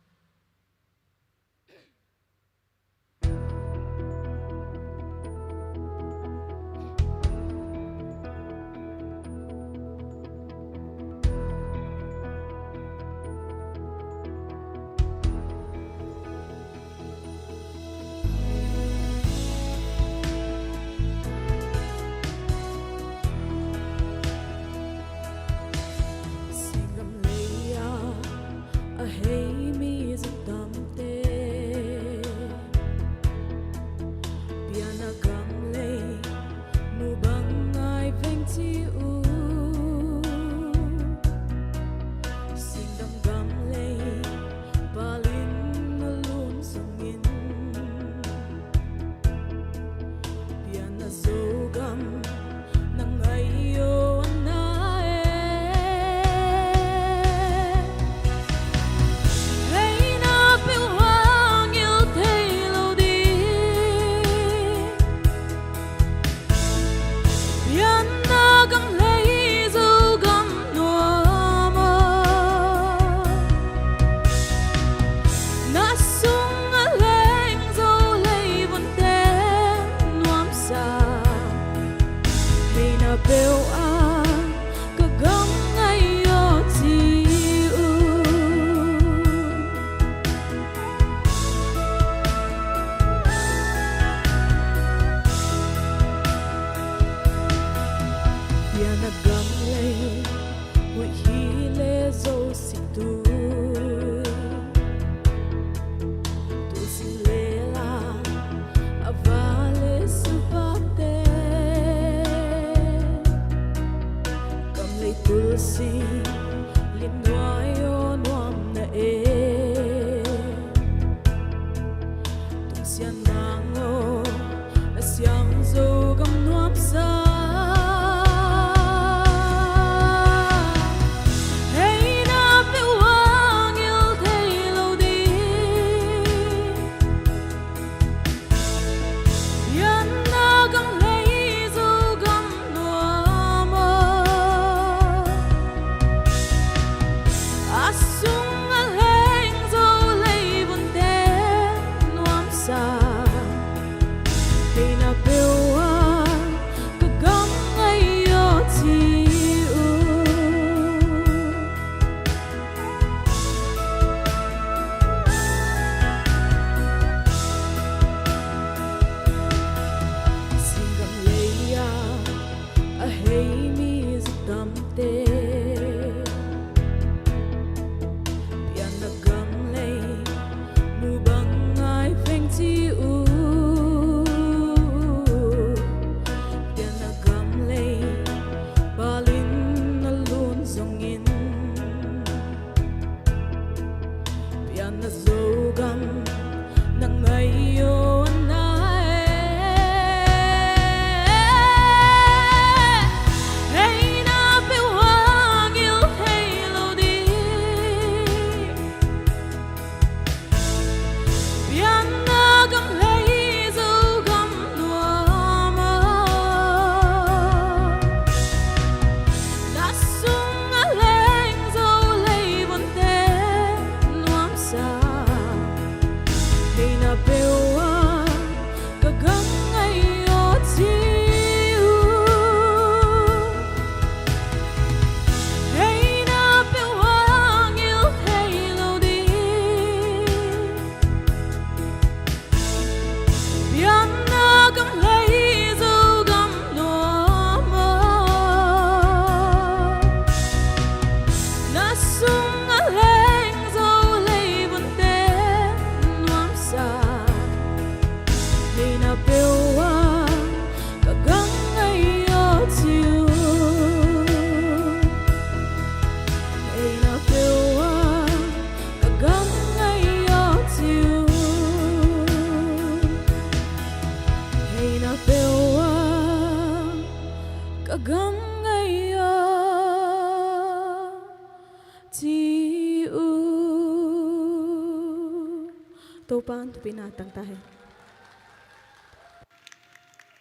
Topan tu pinatang tahe.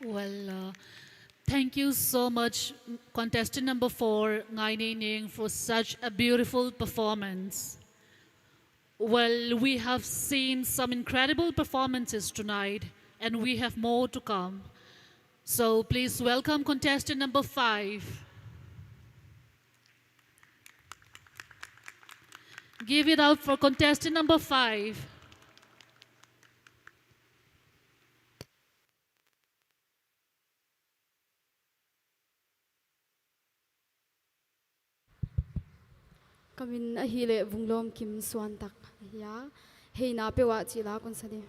Well, thank you so much, contestant number 4, Ngai Nei Ning, for such a beautiful performance. Well, we have seen some incredible performances tonight, and we have more to come. So please welcome contestant number 5. Give it up for contestant number 5. Kamin ahile vunglom kim swan tak ya hei na pe wa chi la kon sadi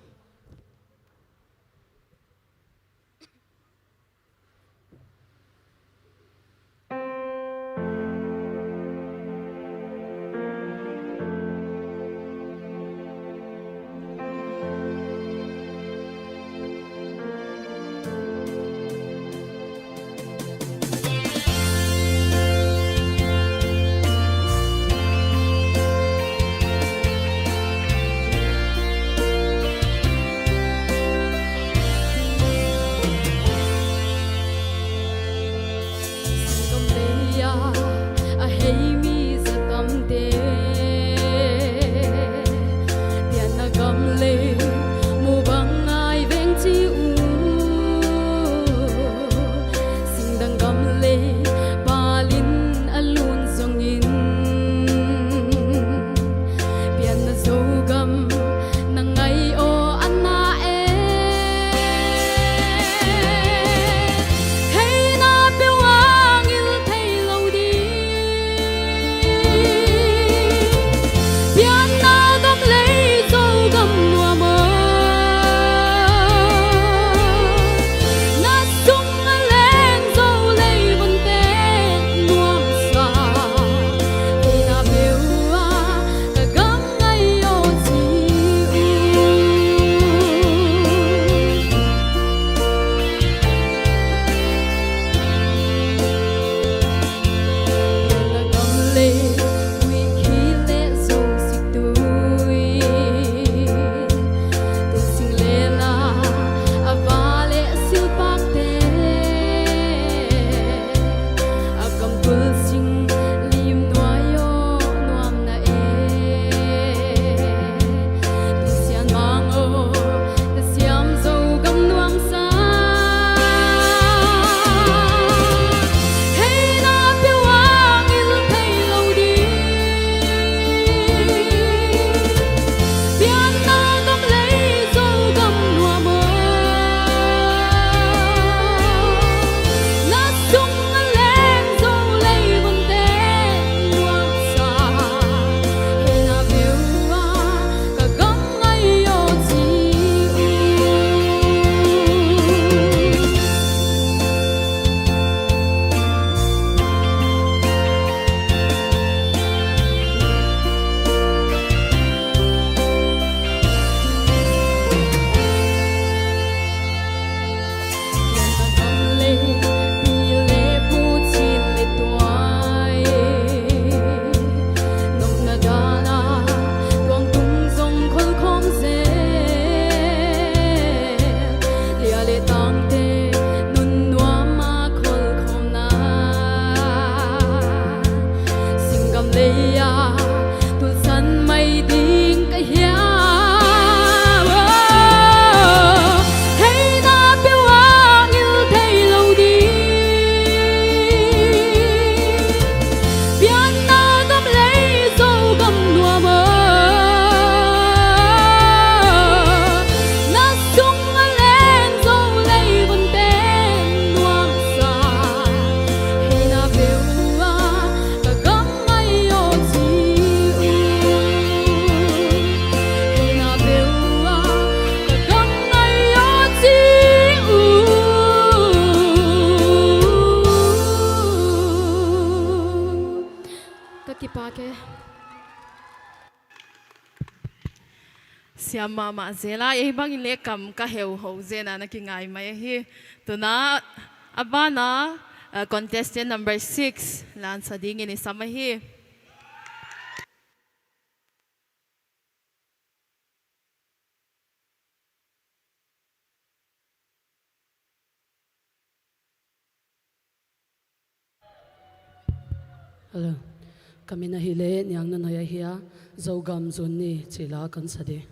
Mama zela e bang le kam ka heu ho zena na ki ngai mai hi tuna abana contestant number 6 lan sa ding ni samahi Hello. Kami na hili niyang nanaya hiya zogam zunni chila kan sade.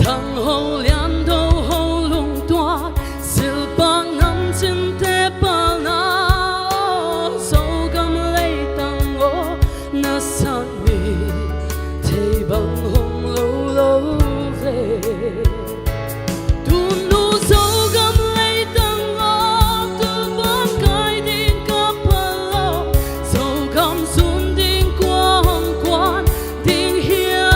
Thằng hậu lian đâu hậu lung toa sil bang năm chân te pa na so gam lay tang o na san mi te bang hong lo lo ve tu nu so gam lay tang o tu bang kai din ka pa lo so gam sun din quang quan din hia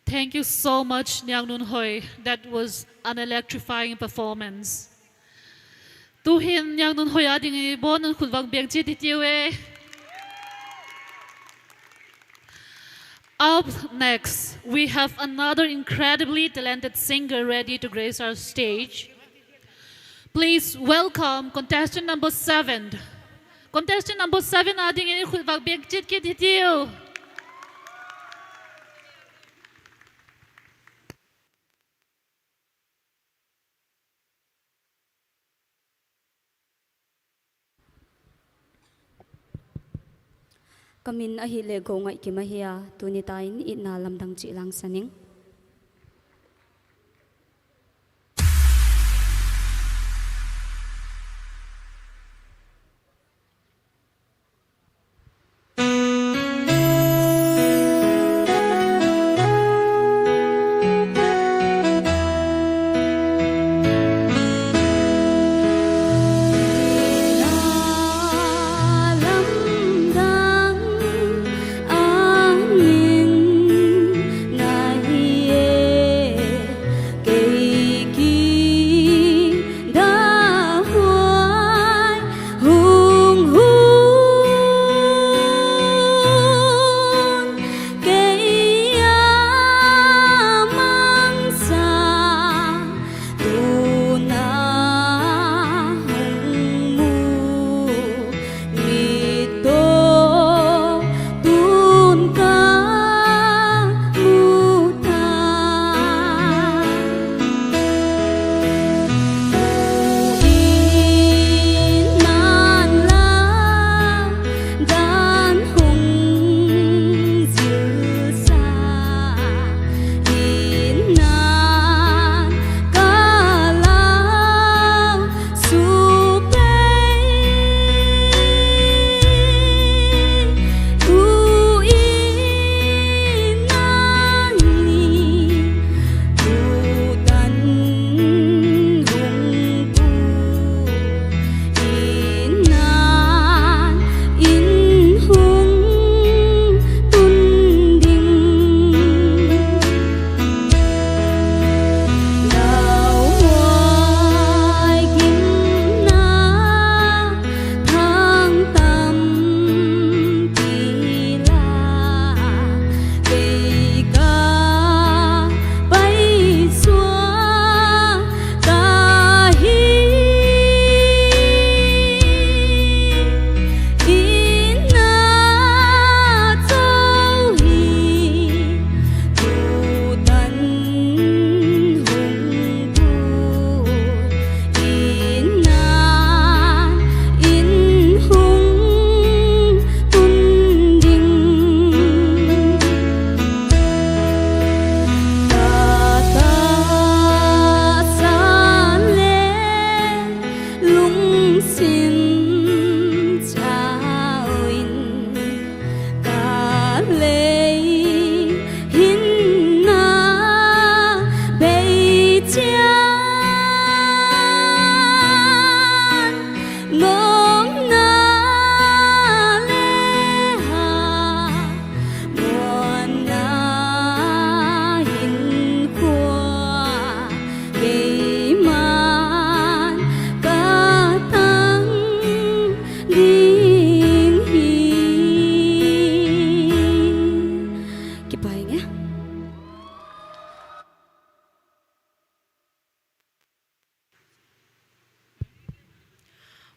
Thank you so much, Nyang Nun Hoi. That was an electrifying performance. Tu hin Nyang Nun Hoi ading I bon an khulwang biang chi titiwe. Up next, we have another incredibly talented singer ready to grace our stage. Please welcome contestant number 7. Contestant number 7 ading I khulwang biang chi titiwe. Kamin ahi le go ngai ki mahia tunitain itna lamdang chi lang saning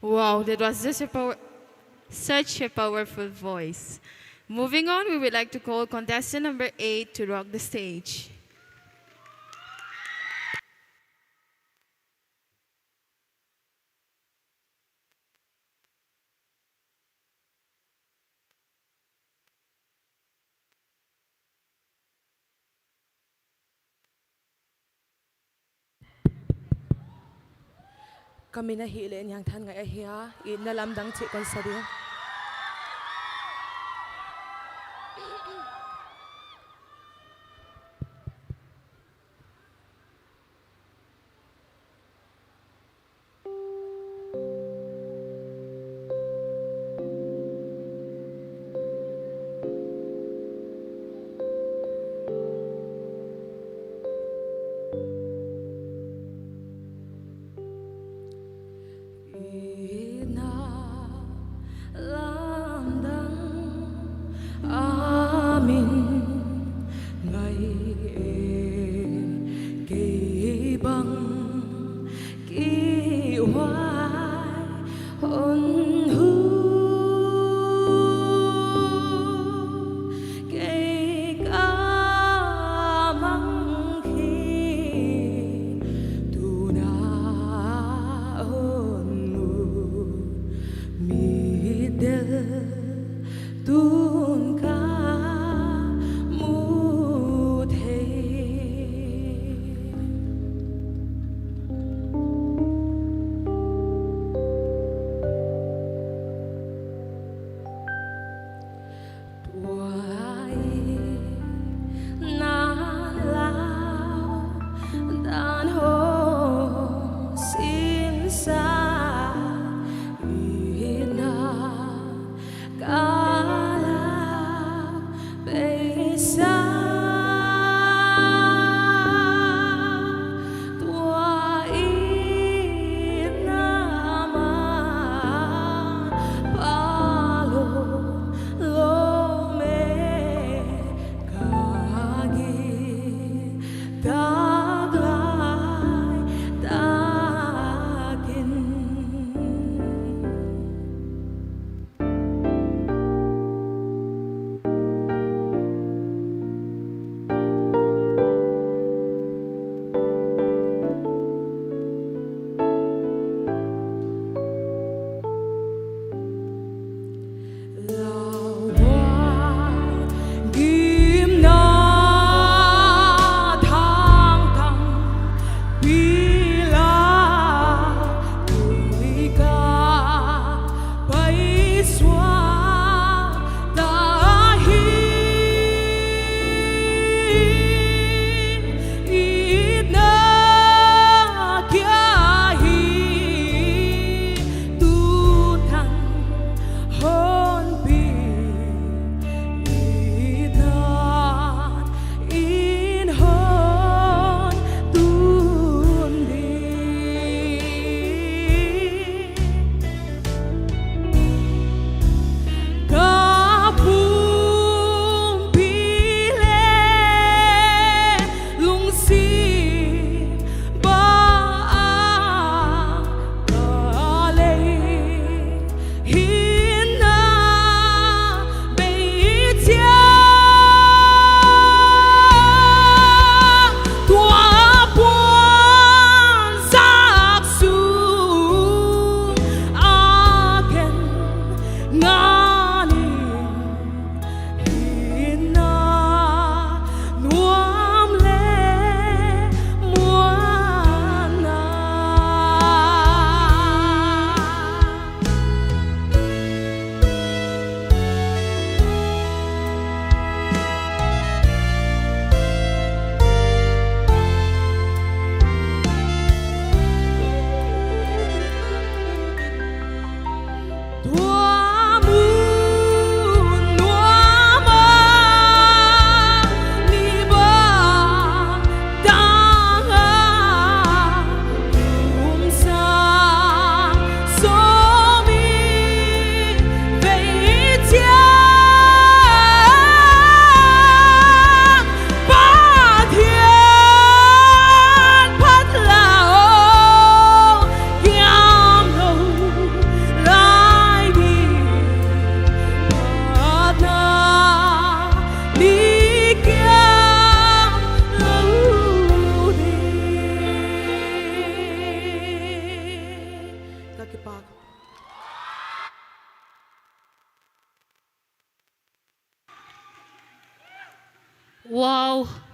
Wow, that was such a powerful voice. Moving on, we would like to call contestant number 8 to rock the stage. Kami na hili niyang tan nga ahia inalamdang chi kon sa dia.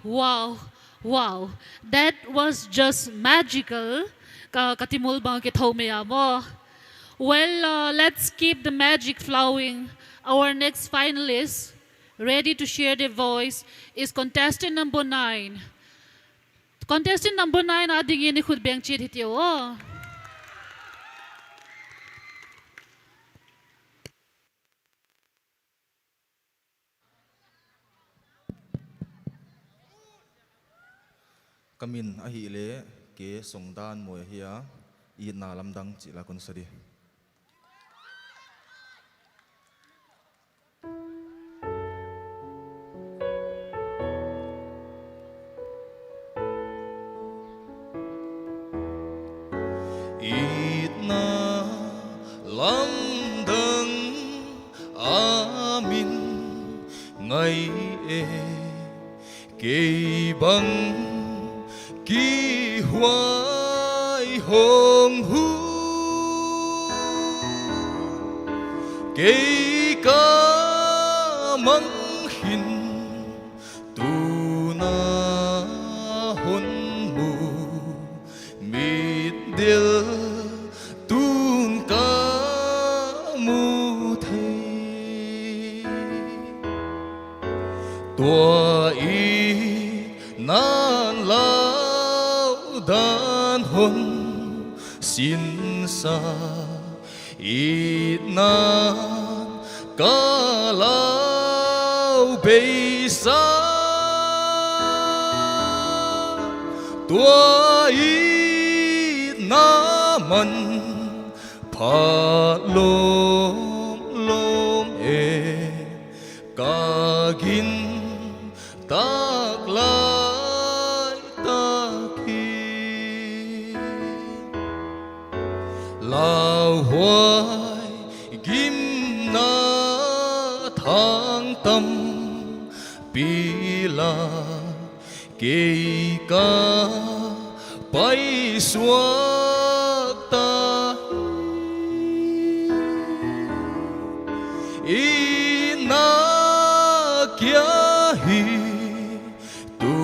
wow, wow. That was just magical. Katimul bang kithaumaya mo. Well, let's keep the magic flowing. Our next finalist, ready to share their voice, is contestant number 9. Contestant number 9, ading yun ni Khudbeng Chit Hityo. Kamin ahi le ke songdan mo hiya I na lamdang chila kun sadi. Itna lamdang amin ngay kê băng kỳ hoài hồng hu kê ca măng hin tu na hôn mù mịt điêu tun ca mu thầy tua y nan lao dan hôn xin sa ít nan ca lao bê sa tua ít na man pha lom lom ca gin tak lai tak hi lao hoài kim na thang tâm pi la kê ca bay suốt ta ina kia hi tu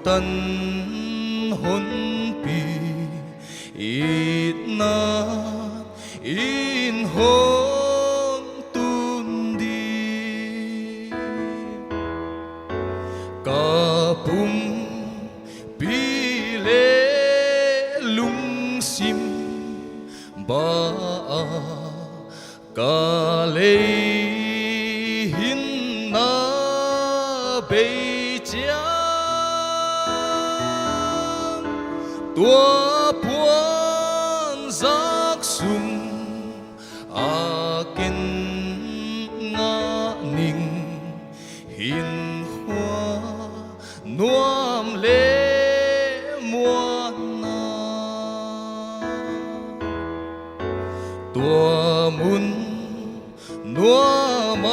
tân hôn pi ít na in hôn tun đi ca pum pi lê lung sim ba ca lê hin na bê cha tua puan giác sum a ken nga ning hin hoa nuam lê muan na tua mun nuam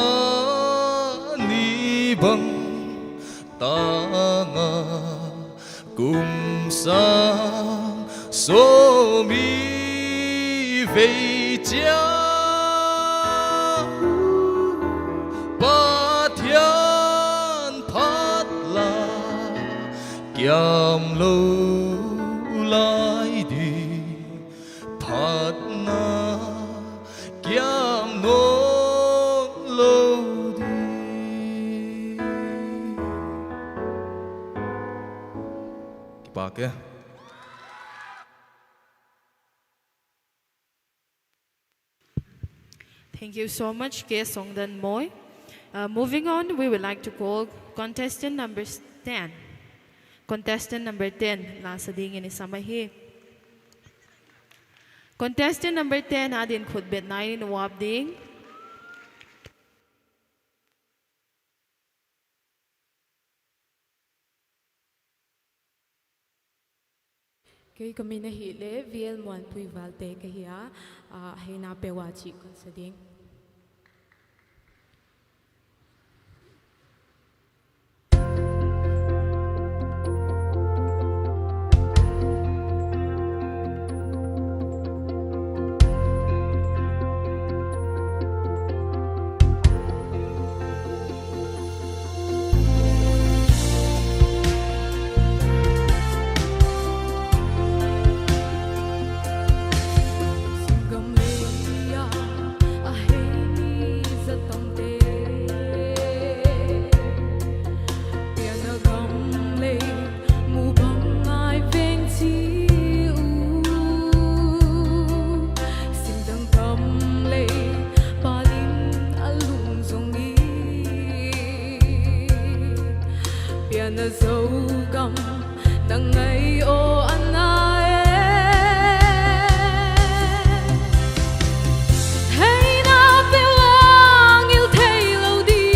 ni bang ta nga kum sang so mi về cha ba thiên phát la kiam lâu lai đi phát na kiam non lâu đi ba cái Thank you so much, K. Songdan Moy. Moving on, we would like to call contestant number 10. Contestant number 10, nasa dingin ni Samahi. Contestant number 10, adin khudbet 9 wabding. Kay kami nahili, VL Muan Pui Valte kahiya, hina pewachi konsading. dấu gầm nắng ngày ô anh ai hay na phiêu ang yêu thay lâu đi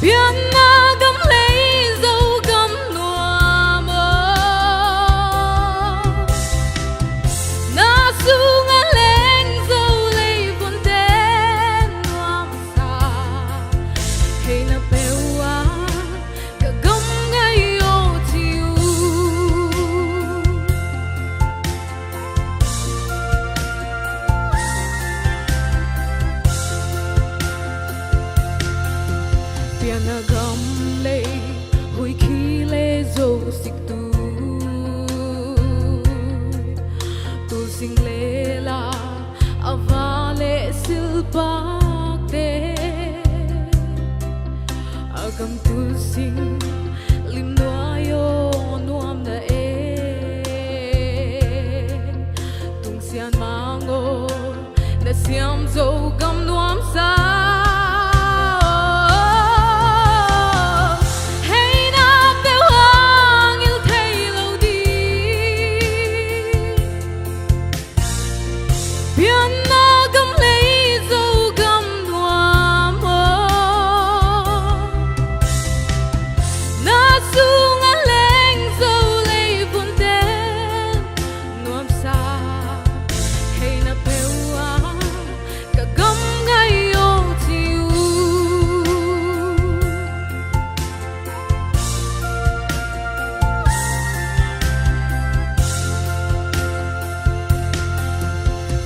biến na gấm lấy dấu gấm nua mơ na su ngã lên dấu lấy vốn tên nua xa hay na bèo á cả gấm ngay ô chiều biển na gấm lấy hồi khi lê dấu xích tu sinh lê la ava lê silpak te agam tu sinh lim noayo nuam na tung sian mango na siam dấu gam nuam sa hay na bèo ang yêu thay lâu đi biến na gấm lấy dấu gấm hoa mơ na su ngã lên dấu lấy vốn tên nuam xa hay na bèo ang cả gấm ngay ô chiều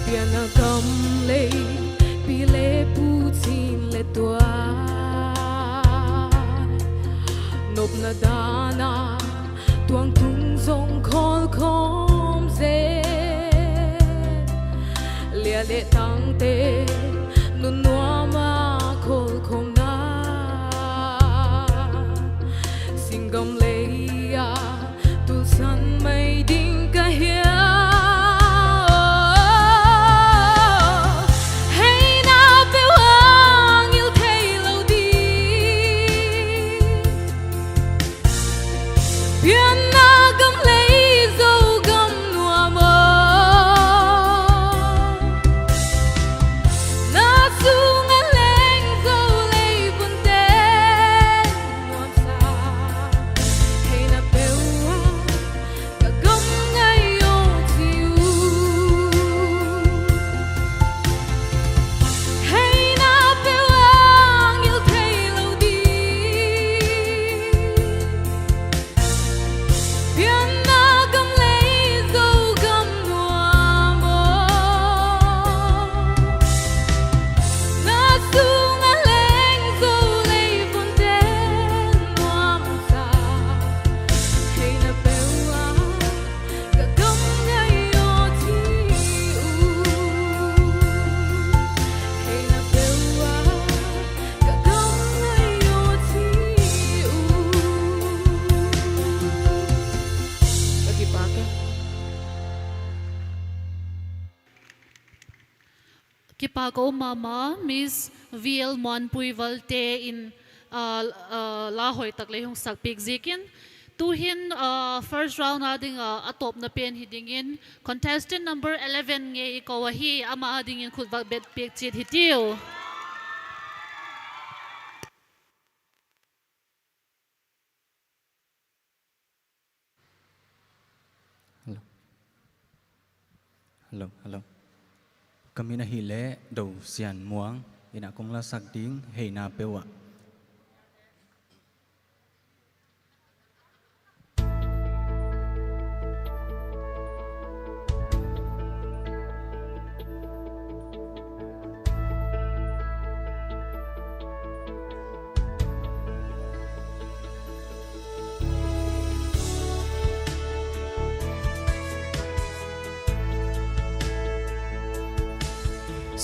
biển na gấm lấy pi lê pu chin lê tua nộp na dana tuang tung zong khol khom dê lia lệ tăng tê nun noa ma khol khom na sing gam lấy ya tu san mai ding ka hiya hay na bèo ang yêu thay lâu đi biến na gấm lấy dấu gấm nua mơ na su ngã lên dấu lấy vốn tên nuam xa hay na bèo ang cả gấm ngay ô chiều hay na bèo ang yêu thay lâu đi biến na gấm lấy dấu gấm nua mơ na su ngã lên dấu lấy vốn tên nuam xa hay na bèo ang cả gấm ngay ô chiều hay na bèo ang cả gấm ngay ô chiều lagi pakai Kipago mama Miss VL Monpui Valte in La Hoi taklay hong sakpik zikin tuhin first round ading atop na pen hidingin contestant number 11 nge ikawahi ama adingin khutbak bet pik chit hitiu Hello. Kami na hile do sian muang ina kong la sakding hey na pewa.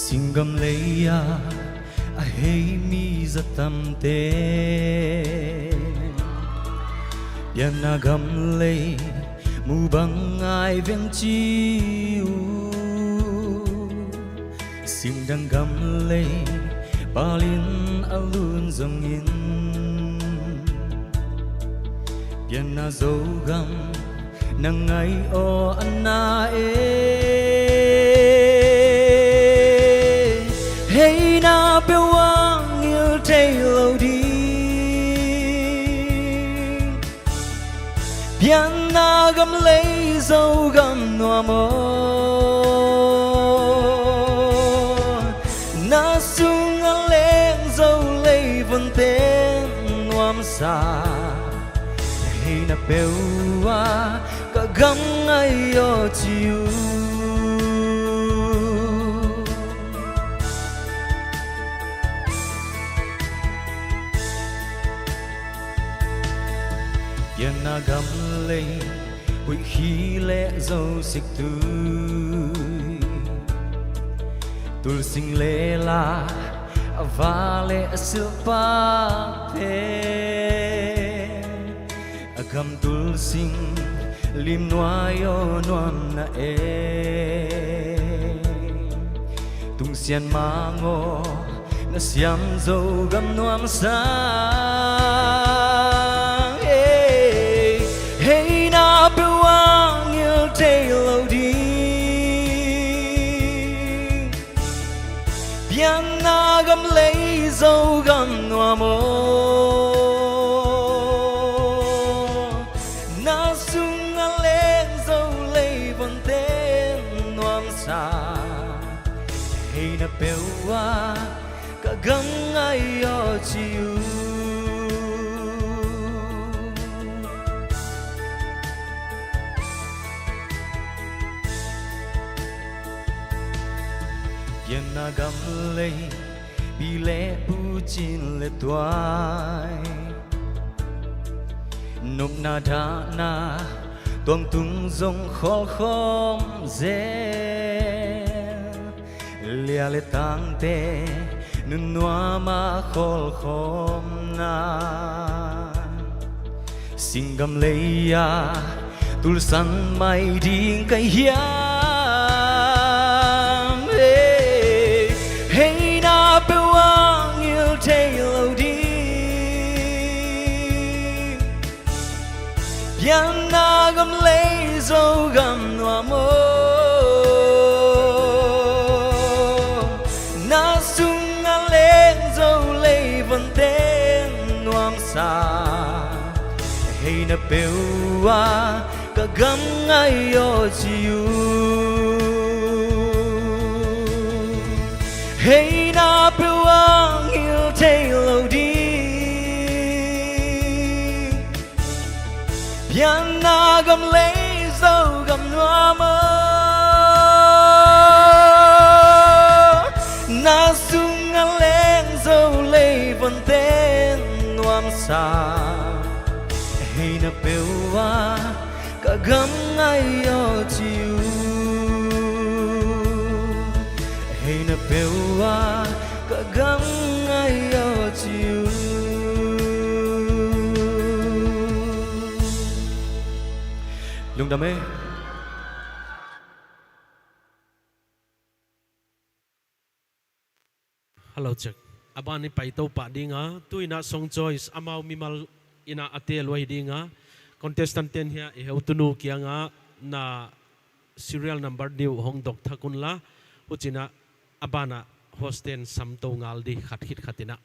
Singam leya a hey mi zatam te Yana gam lay mu bang ai veng chiu Sing dang gam lay Palin alun dòng in Biên na dấu găm nang ngày o anna Hey na bewang yêu thay lâu đi Biên na găm lấy dấu găm noa mơ Na sung a lên dấu lấy vần tên noam xa Hey na bewa ka gam ai yo chiu Yên na gam lấy hủy khí lẽ dâu xích tươi Tul sinh lẽ la và lẽ sữa pa thế Agam tul sing lim noa yo noam na Tung xian ma ngo na siam dâu gam noam sa Hey na bewang yêu thay lâu đi Bian na gam lấy dâu gam noa mô Na sung a lên dâu lấy vần tên noam sa Hey na bewa ka gam ai yo chiu Yên na gam lấy bi lẽ bu chin lệ toai Nộp na đa na tuang tung dòng khol khom dê Lia lệ tang te nun noa ma khol khom na Sing gam lấy ya tul san mai ding kai hiam Hey na bewang yêu thay lâu đi Bian na gam lấy dâu gam noa mô Na sung a lên dâu lấy vần tên noam sa Hey na bewa ka gam ai yo chiu Hey na bewang yêu thay lâu đi Bian na gam lấy dâu gam noa mơ Na sung a lên dâu lấy vần tên noam sa Hey na bewa ka gam ai yo chiu Hey na bewa ka gam ai yo chiu Lung đam mê Hello check abani pai to pa dinga tuina song choice amau mimal ina ate loi dinga contestant ten hia e heutunu kianga na serial number diu hong dok thakun la uchina abana hosten samto ngaldi khat hit khatina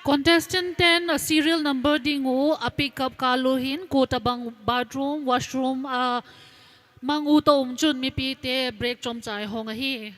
Contestant 10 serial number dingu a pick up kaluhin ko tabang bathroom washroom mangu to chun mi pi te break chom chai hong a hi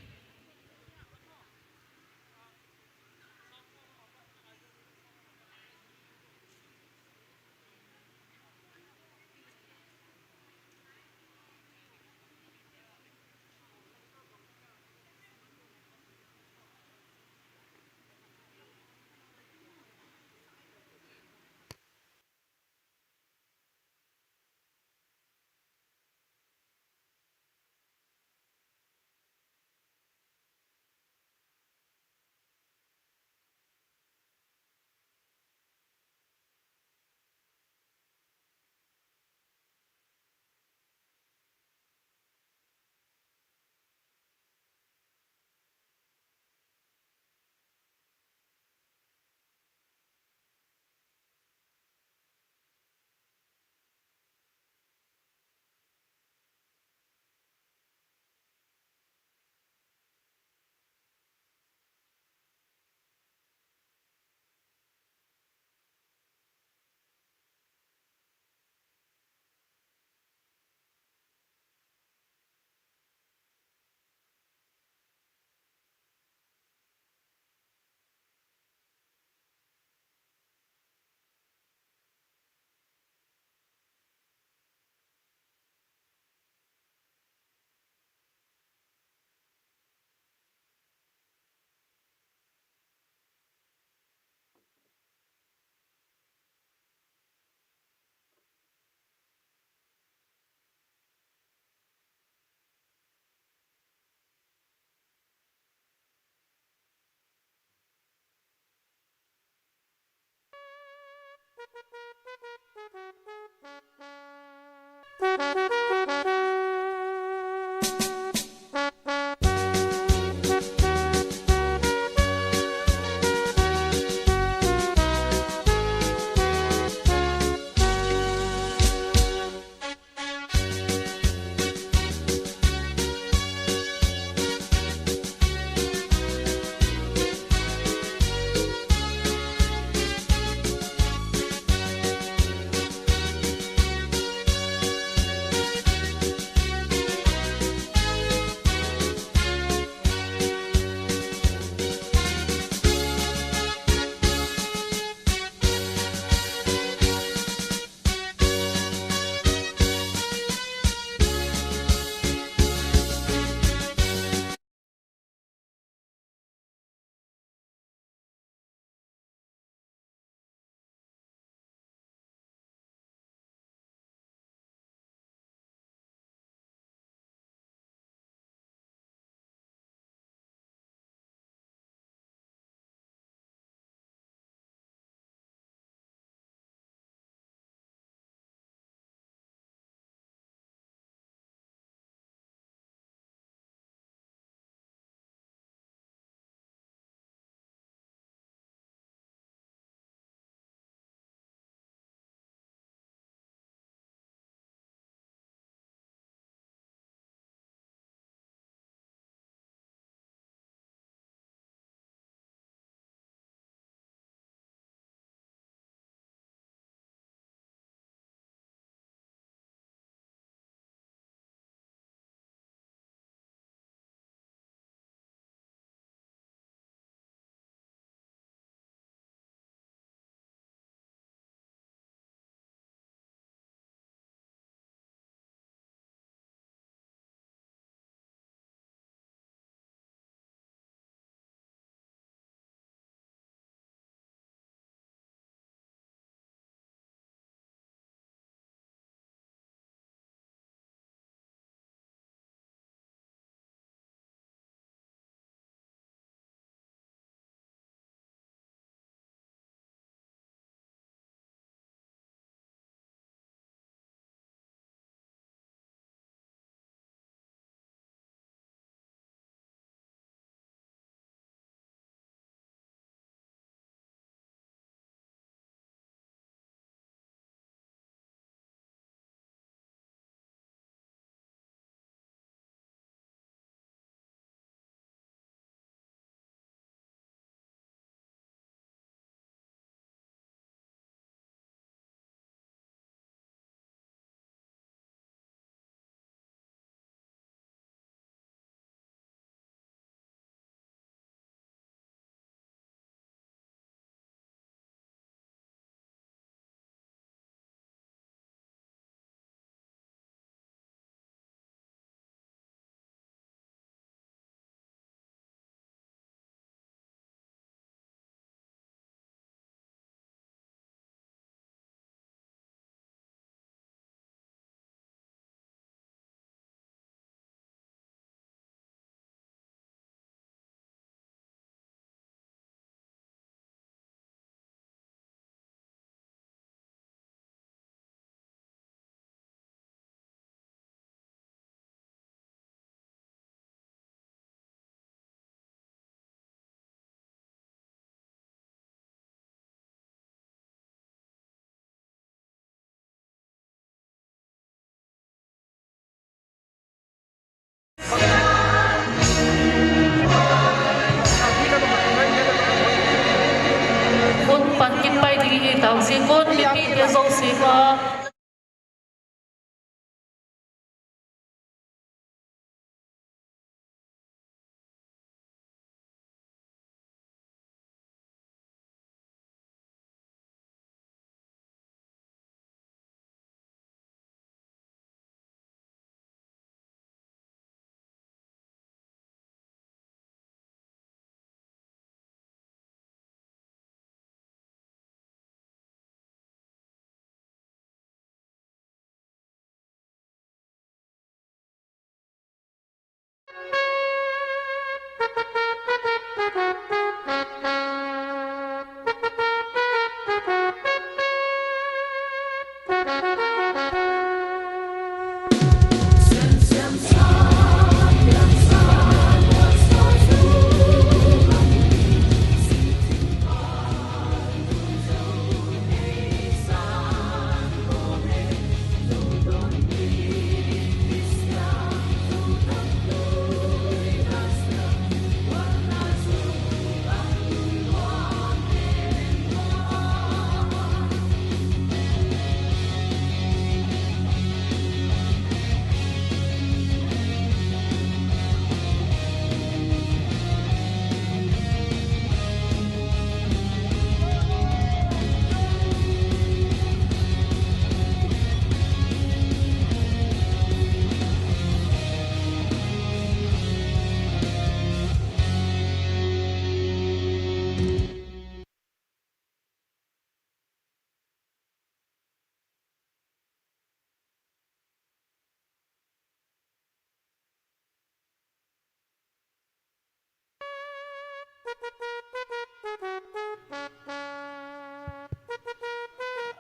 Kun pan kin pai di tang si kun mi pi ke zo si ka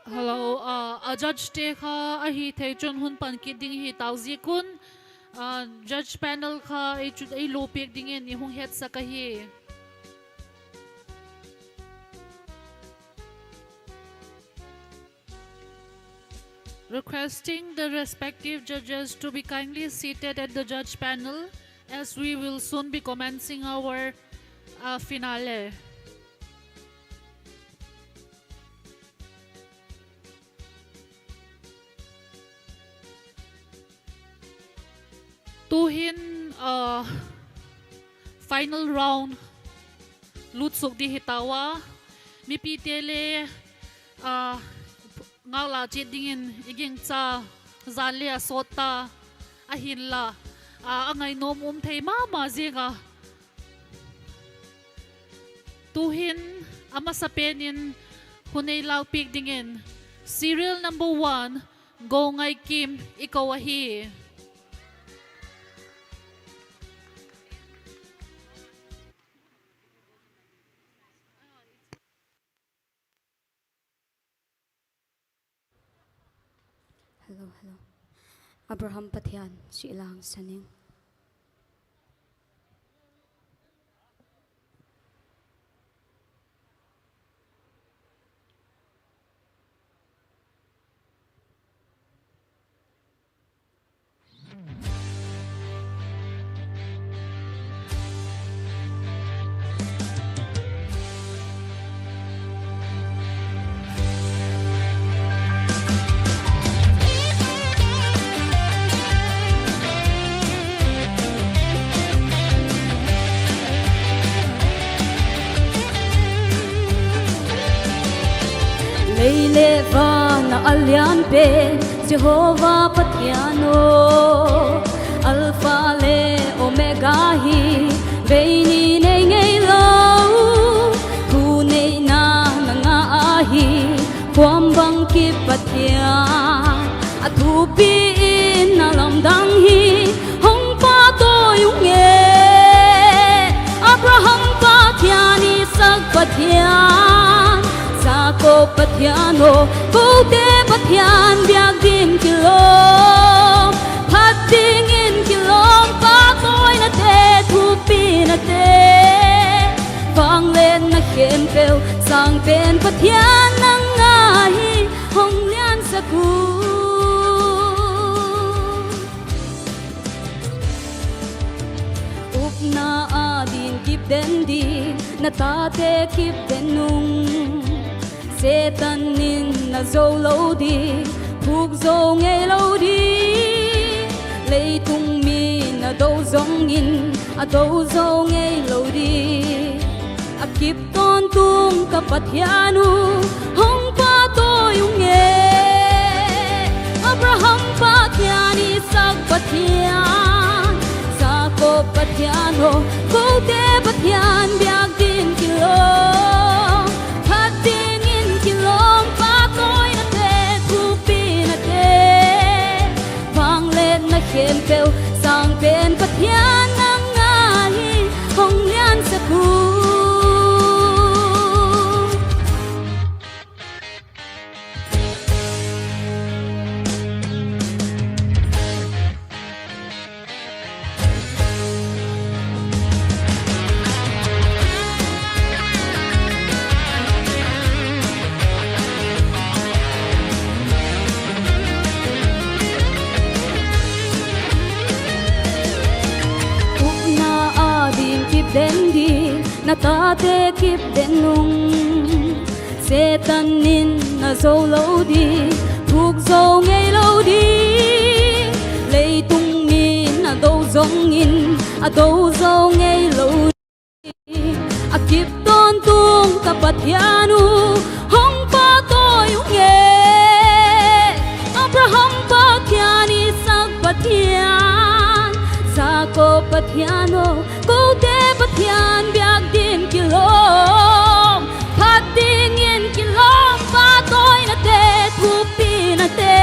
Hello, judge te kha a hi thei chun hun pan ki ding hi tauzi kun judge panel kha ai chu ai lo pek ding en ni hung het sa ka hi. Requesting the respective judges to be kindly seated at the judge panel as we will soon be commencing our finale. Tuhin final round lutsuk di hitawa mi pitele ngala chedingin iging cha zanle asota ahinla angay nom thei ma zenga tuhin ama sapenin hunay law pik dingin serial number 1 go ngay Kim ikaw ahi. Hello. Abraham Pathian, Silang Saning. Leile na alyan pe Jehovah Pathiano Alpha le Omega hi Veini nei ngay lâu Ku nei na nga ahi Kwam bang ki Pathian Athu pi in na lam dang hi Hong pa to yung nghe Abraham Pathian Isaac Pathian Ko Pathiano, ko te Pathian biag dim kilom, pat dingin kilom, patoy na te, tupi na te, vang lên na khen pel, sang pen Pathian nang ngahi, hong lian sa ku. Up na adin kip den di, na tate kip den nung. Setan nin na zo lâu đi, thuộc zo nghe lâu đi, lấy tung mi na đâu giống in, đâu zo nghe lâu đi, kịp con tung ka Pathianu, hong pa to yung nghe, Abraham Pathian Isaac Pathian, sa ko Pathiano, ko te Pathian biag din kilo. Khen pel sang pen Pathian nang ngahi hong lian sa ku. Den di na tate kip den nung Setan nin na zo lâu đi thuộc zo ngay lâu đi lấy tung min na đâu giống in đâu zo ngay lâu đi kip ton tung ka Pathianu hong pa to yung nghe Abraham Pathian Isaac Pathian sa ko Pathiano ko te Pathian biag dim kilom pat dingin kilom patoy na te tupi na te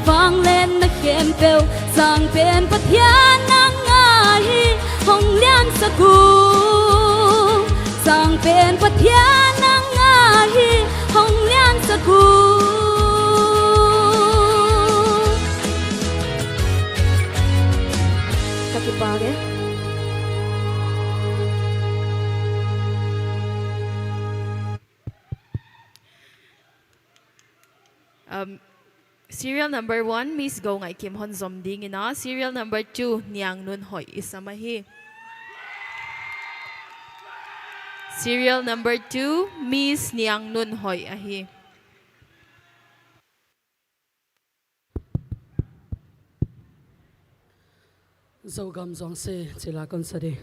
vang lên na khem pel sang pen Pathian nang ngahi hong lian sa ku เป็นปัทยานางงาฮีห้องเลี้ยนสกูKakipage. Serial number 1, Miss Go Ngai Kim Hon Zom Ding ina. Serial number 2, Niang Nun Hoi Isamahi. Serial number 2, Miss Niang Nun Hoi Ahi. Zogam zong se chila kon sadi.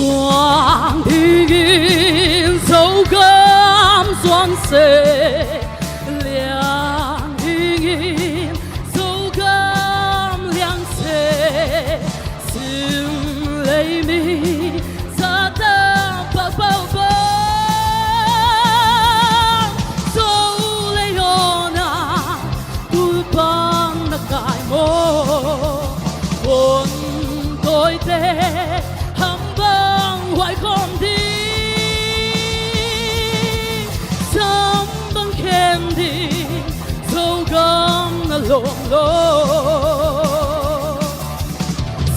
Doang ingin sogam suan se liang ingin sogam liang se sim lei mi sa ta pa pa pa so le ona tu pan na kai mo con tôi te hoài không đi sớm bằng khen đi dấu gom là lộn lô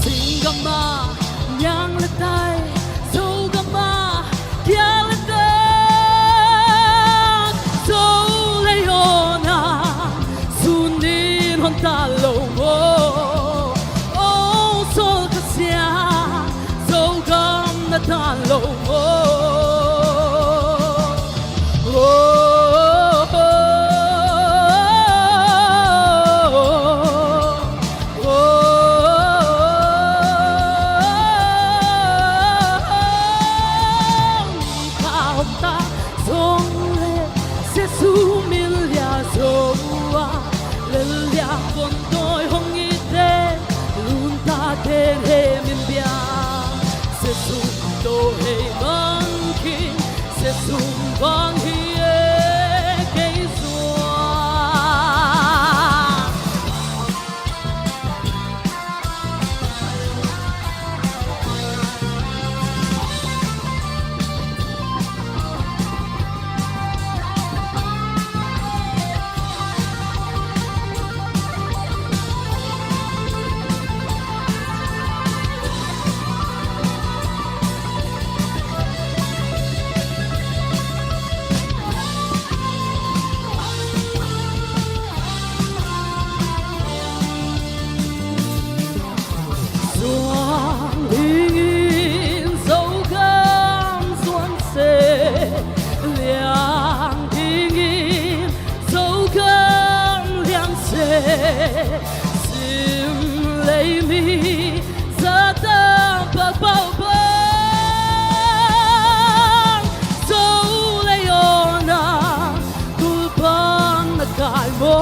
xin gom ma nhang lên tay dấu gom ma kia lên tay dấu lấy hồn à xuân đi hồn ta lâu mô ô sol cả xia dấu gom ta lâu ta song le se su mil ya zoa le ya con tôi hong ite luôn ta đến he min bia se su do he mang king se su vang hie cây xoa sim lấy mi ra ta ba bao ba dấu lấy ona tu ban na kai mo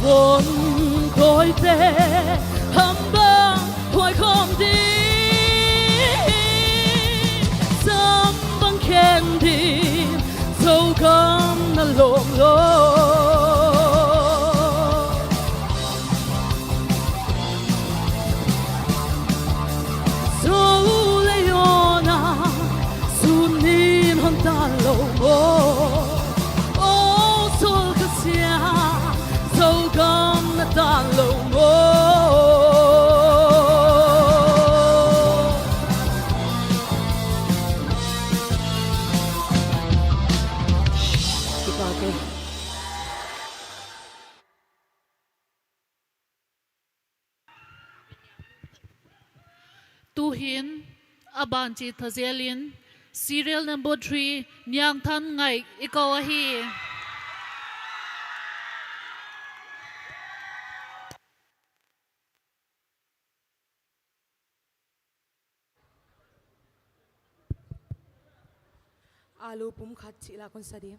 vốn tôi te hâm bang hoài không đi sớm băng khen đi dấu gom na lộn lộn ô sol ka sia dấu gom na ta lâu mô Tu hin aban chi thazelin serial number 3 Nyang Than Ngai ikaw ahi alu pum khat chila kon sadi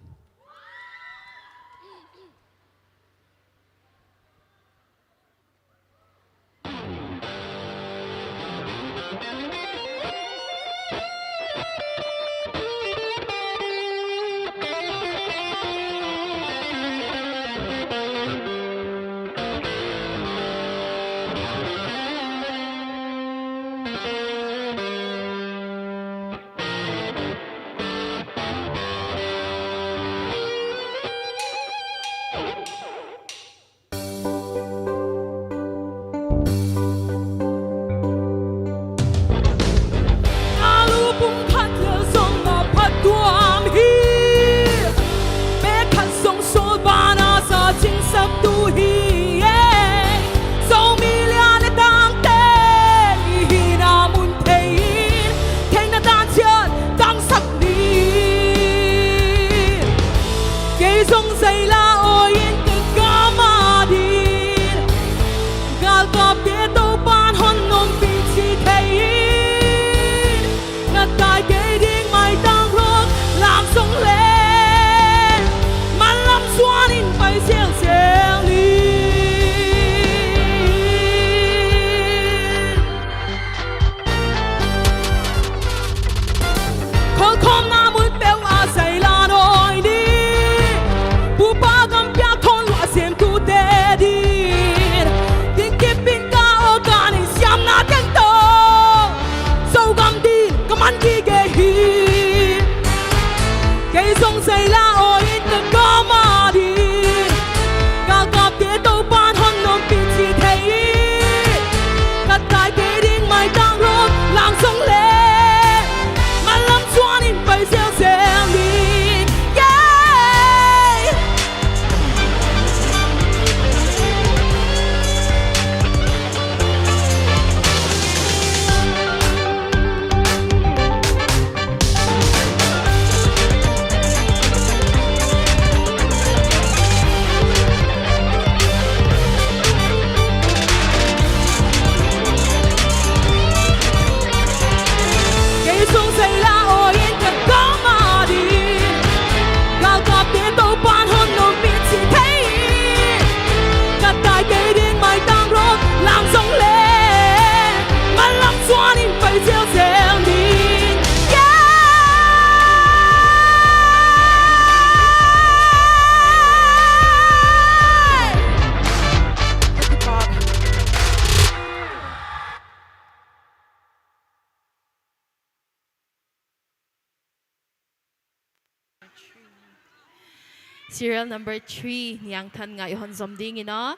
Serial number 3 niyang tan nga ihon zomding ina.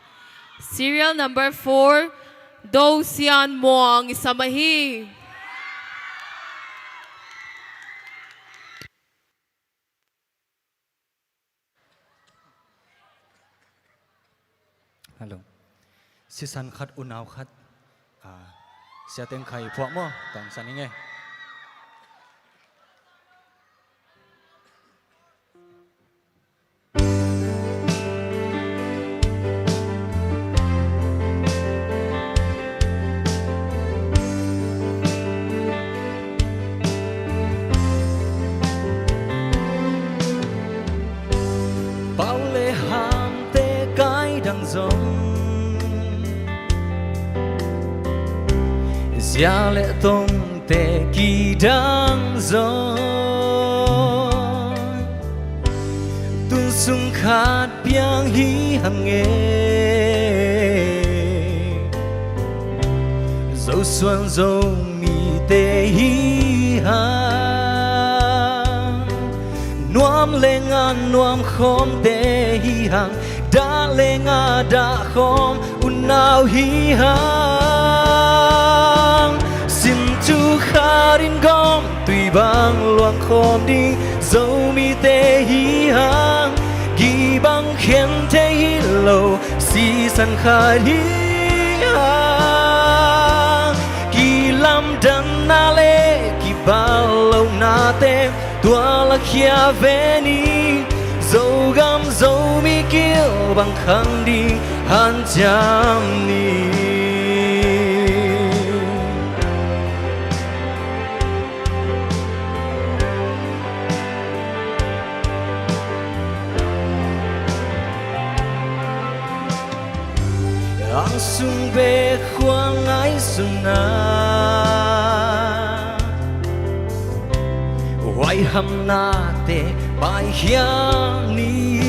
Serial number 4 Do Sian Moang Isamahi. Hello. Sisan khat unaw khat. Sia teng khai phok mo tang san nge. Gia lệ tông tệ kỳ đang rồi tuôn sung khát biang hi hằng nghề dấu xuân dấu mi tê hi hàng nuam lê ngan nuam khom tê hi hàng đã lê nga đã khom unao hi hàng xin chú kharin gom tùy bang loang khom đi dấu mi tê hi hàng ghi bang khen thế hi lâu si san khai hi hàng ghi lam đan na lê ghi bao lâu na tem tua là khia về ni dấu gam dấu mi kiêu bằng khăn đi han cham ni sung về khoang ái sung na hoài hầm na te bài hiang ni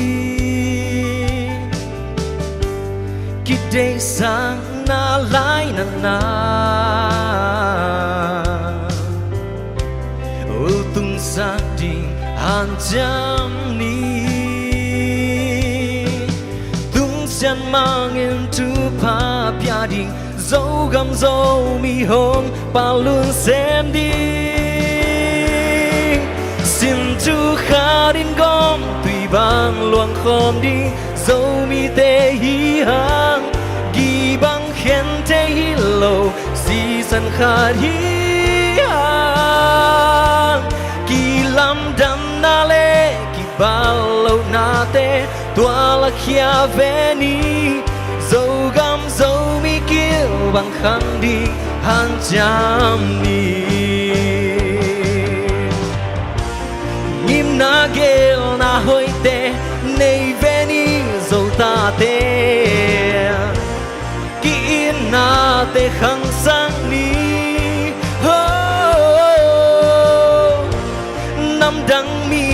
kite sang na lai na na tung sang ding han jam ni chân mang in tu pa pia ding dấu gam dấu mi hồng pa luôn xem đi xin tu kha din gom tùy bang luang khom đi dấu mi te hi hang gi bang khen te hi lo si san kha hi hang ki lam dam na le ki ba lo na te tua là khia về ni dấu gam dấu mi kêu bằng khăn đi han cham ni nim na gel na hoi te nei về ni dấu ta te ki in na te khang sang ni nam dang mi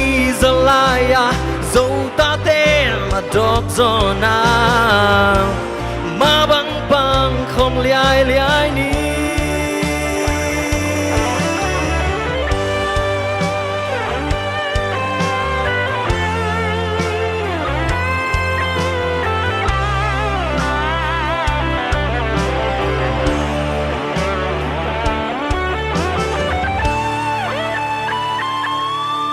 zalaya dấu ta te mà đọc gió nào mà băng băng không liai liai ni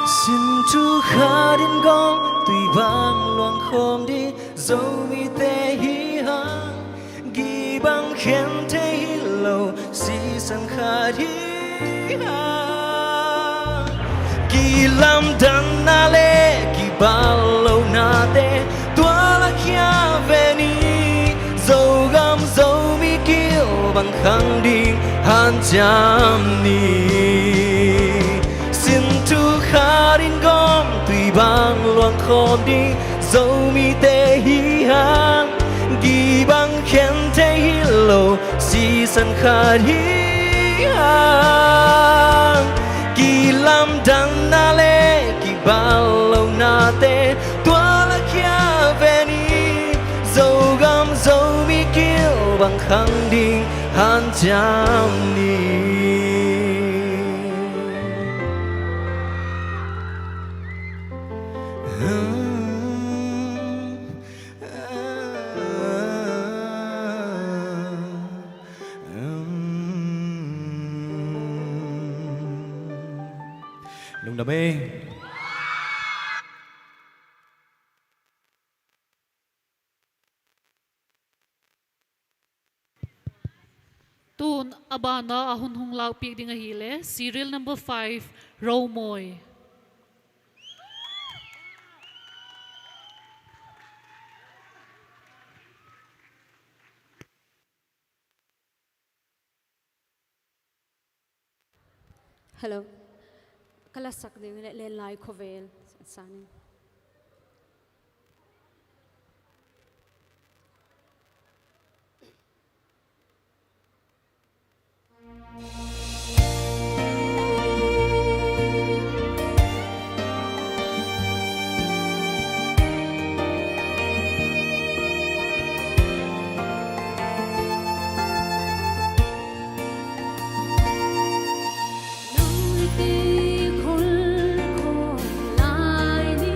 xin chú khá đến gom tùy vang loang khom đi dấu mi te hi hang gi bang khen te hi lo si san kha hi hang gi lam dan na le gi ba lo na te tua la khia về ni dấu gam dấu mi kêu bằng khang đi han cham ni xin tu kha din gom tùy bang loang khom đi dấu mi te hi hang gi bang khen te hi lo si san kha hi hang gi lam dan na le gi ba lo na te tua la khia về ni dấu gam dấu mi kêu bằng khang đi han cham ni lung đam mê tun abana ahun hung lau pik dinga hile serial number 5 row moi Hello. Kala sak ding le lai khovel sanin. Ti khôn khôn lai ni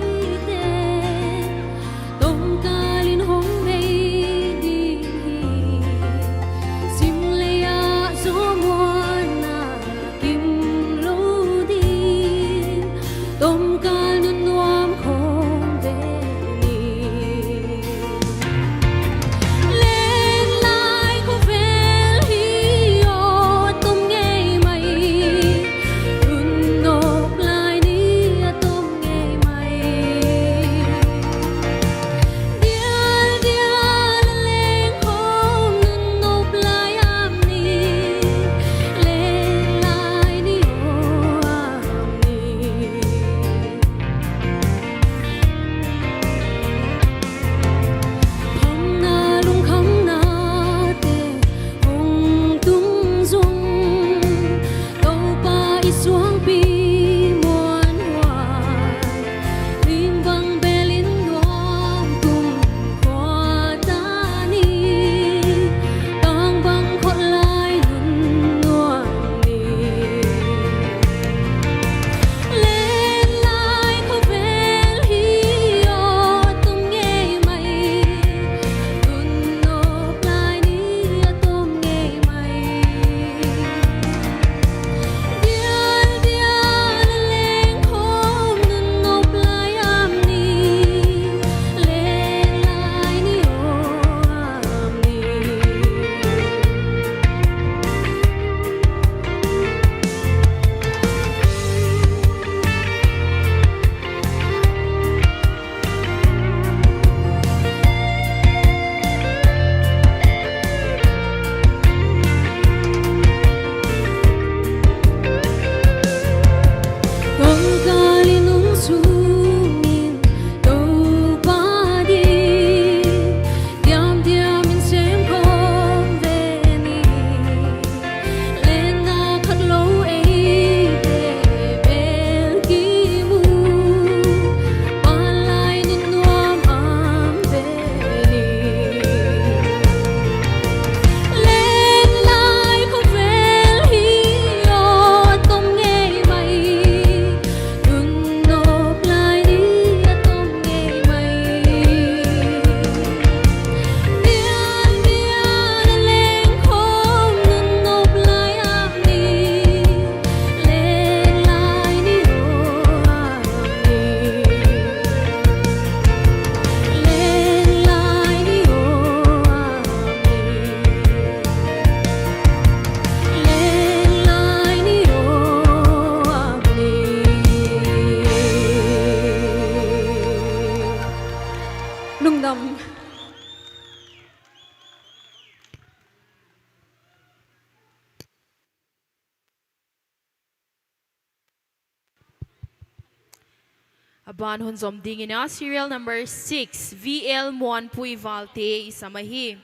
Aban hun zomding ina serial number 6 VL Muan Pui Valte isamahi.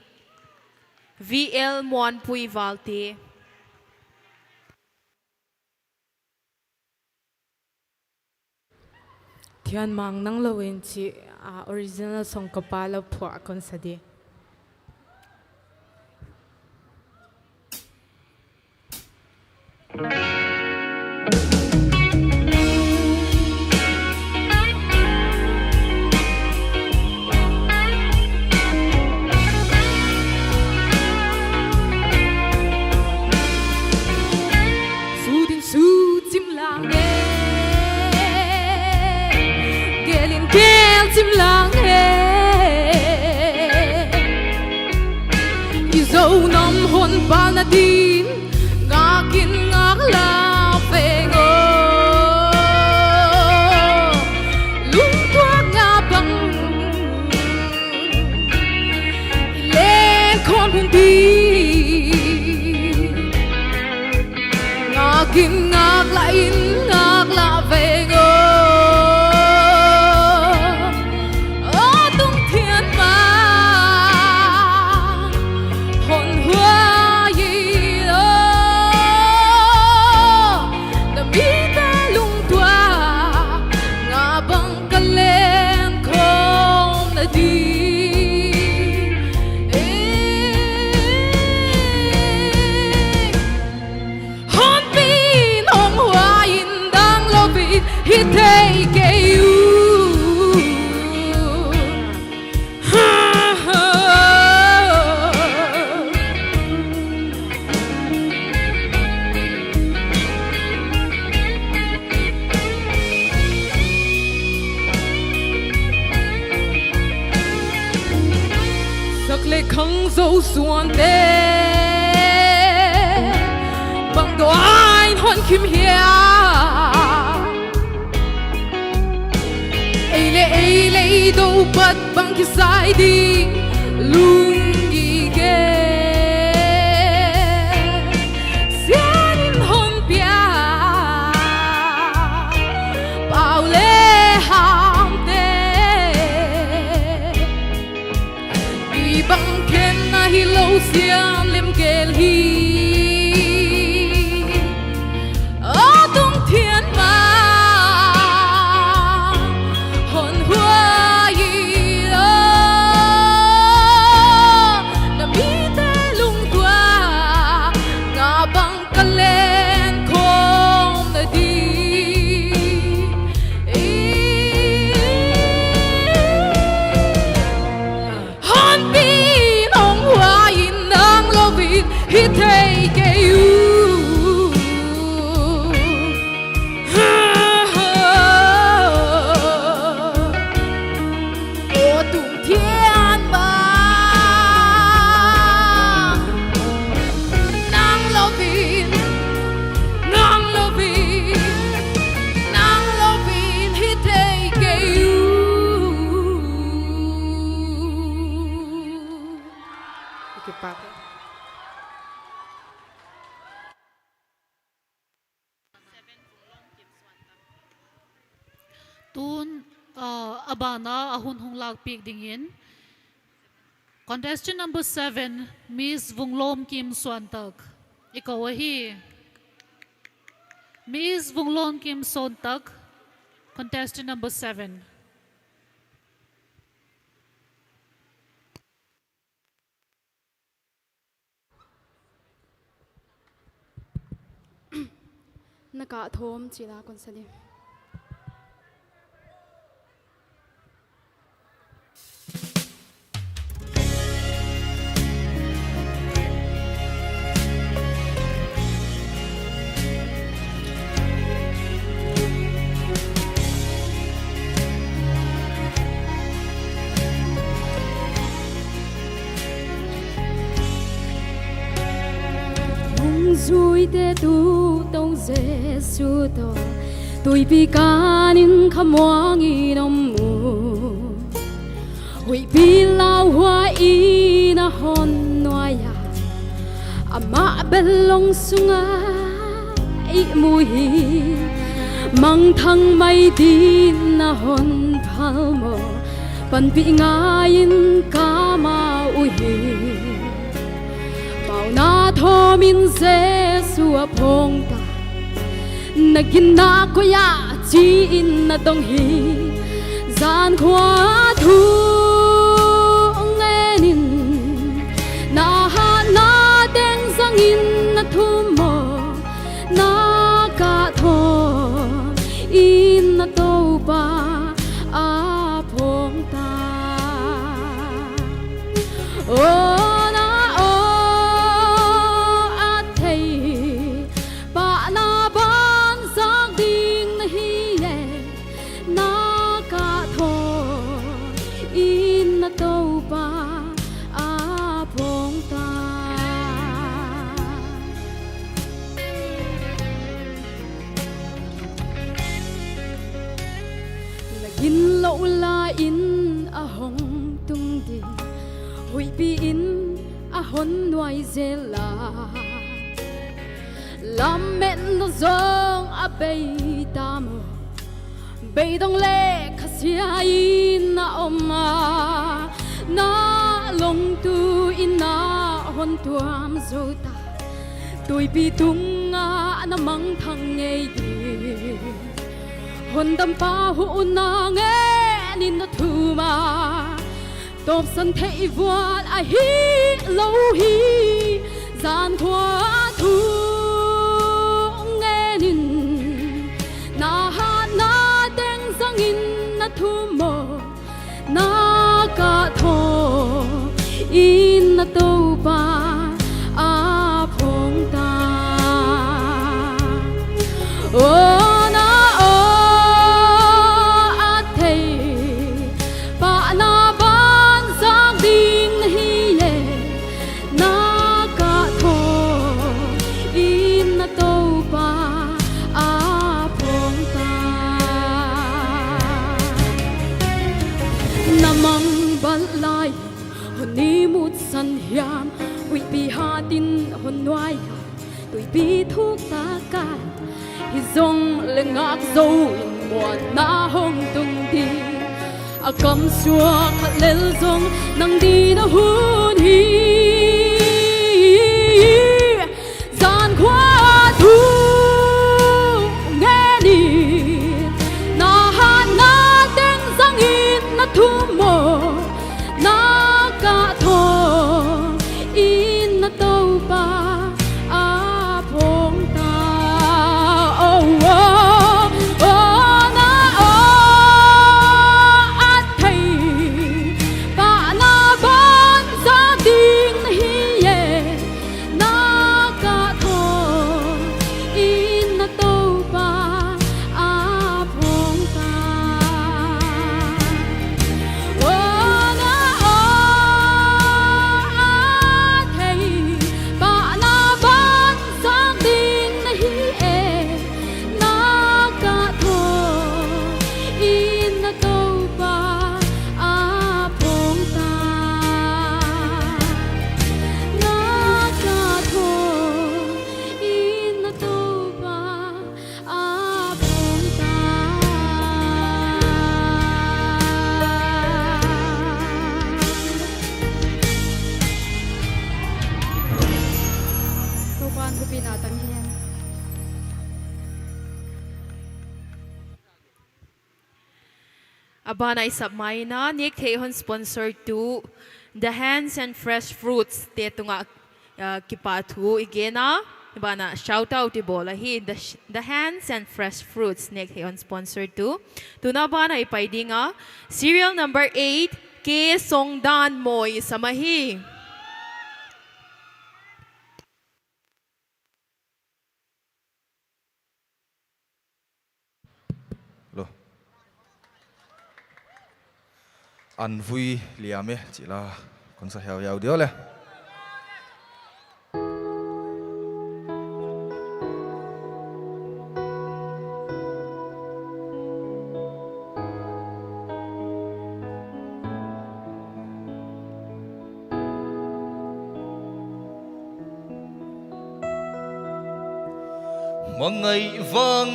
VL Muan Pui Valte. Thian mang nang lawin chi original song kapala phwa kon sadi. Chim lang dâu năm hôn ba na din ngã kin ngã la về ngô lung thoát ngã bằng lê con hôn đi ngã kin ngã lại ngã la về ngô He take you. Sắc lệ khăng dấu xuân tê bằng đồ anh hôn kim hiền Eile do bat bang kisai di lungi ge sianin hon pia paule hamte di bang ken na hilo sian lem gel hi atung thiên ma He take you. Oh, tung thiên ba nang lovin, nang lovin, nang lovin. He take you. Okay, Papa. Tun abana ahun hong lag pik dingin. Contestant number 7, Miss Vunglom Kim Swantak. Ikaw ahi. Miss Vunglom Kim Swantak, contestant number 7. Naka thom chila kon sadi. Rồi te tu tông Giêsu to tôi bị canin khăm wangi nam mu hui bi lao hoa i na hon noya ama belong sunga i mu hi mang thăng mây đi na hon phal mo pan pi ngain ka ma uhi bao na tho min Giêsu phong ta nagin na ko ya chi in na dong hi gian khoa thu nghe nin na ha na đen sang in na thu mo na ka tho in na tô ba a phong ta na a thầy ba na ban sang ding na hi ye na ka tho in na tô ba a phong ta in lâu la in a hong tung đi hui bi in a hon nuai zela lam men no zong a bay tam bay dong le khasia in na oma na long tu in na hon tuam zota tui bi tung a na mang thang ngei đi hôn đâm pa hu na nghe nín na thu ma top san thei vuan a hi lâu hi gian khoa thu nghe nín na ha na đeng sang in na thu mo na ka tho in na tô ba a phong ta ni mut san hiam ui pi ha tin hon noai tui pi thuk ta ka hi zong le ngak zo in muan na hong tung đi a kam suwa khat lel zong nang đi na hun hi gian khoa thu nghe đi na ha na đeng sang in na thu mo na ka tho in na tô ba a phong ta na a thầy ba na ban sa ding na hi ye na ka tho in na tô ba a phong ta Abana isap mai na Nick Hon sponsor to the Hands and Fresh Fruits te tunga kipatu igena Abana shout out ibola hi the Hands and Fresh Fruits Nick Hon sponsor to tuna bana ipaidinga serial number 8 K Songdan Moy Samahi an vui liame chỉ là con sa heo heo điều le một ngày vàng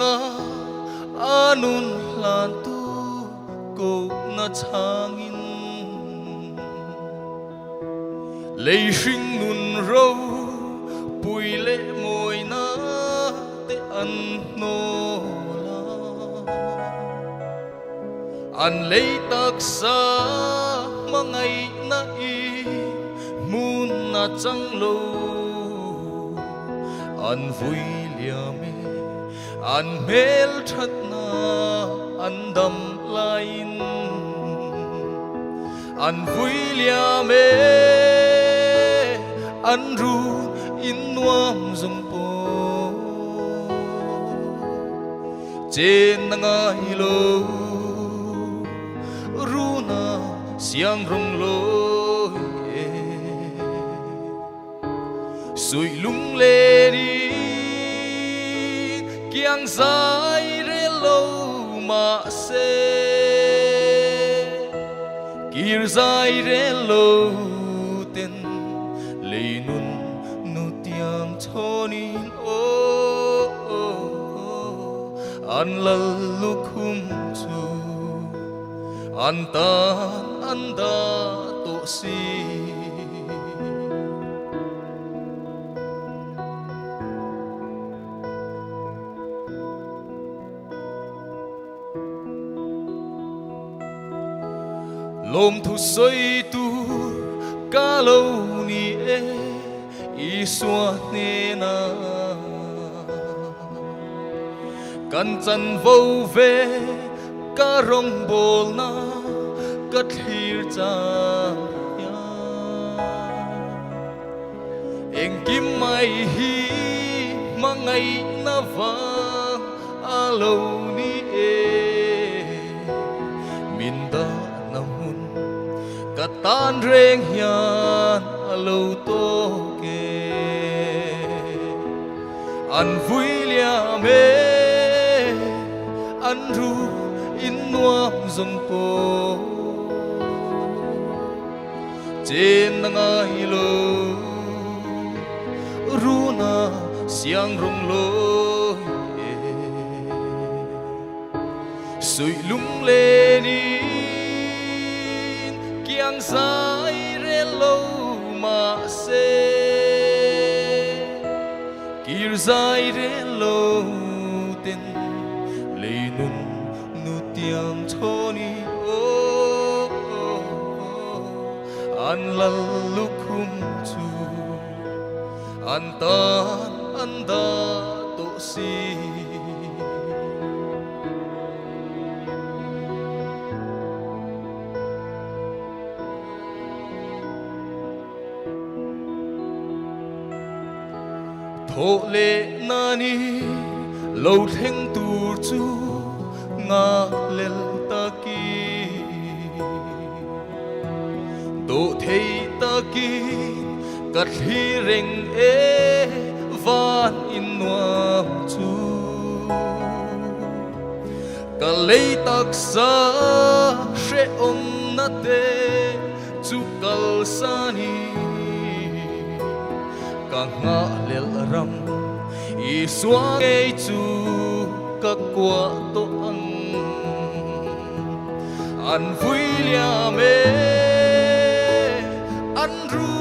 anun lan tu ko na changin lei hring nun ro pui le moi na te an no la an lei tak sa mangai na i mun na chang lo an vui liame an mel that na an dam lain an vui liame an ru in nuam zung po trên ngai lo ru na siang rong lo sui lung le đi kiang sai re lo ma se kir sai re lo ten le nun nu tiang chonin o an lal lu khum chu an tan an da to si lom thu soi tu ca lâu ni e i xua ne na kan chan vô ve ca rong bol na ka thir cha ya eng kim mai hi mangai na va a lâu ni e min da tan reng hian alo to ke an vui lia me an ru in nuam zong po trên ngai lo ru na siang rong lo sui lung le ni kiang sai re lo ma se kir sai re lo ten le nun nu tiang choni o an lal lu khum chu an tan an da to si thô lệ nani lâu theng tu chu nga lel ta ki do thei ta ki kat hi reng e van in nuam chu ka lei tak sa she om na te chu kal sani ka nga lel ram i xóa ngay chu các qua to an vui lia me an ru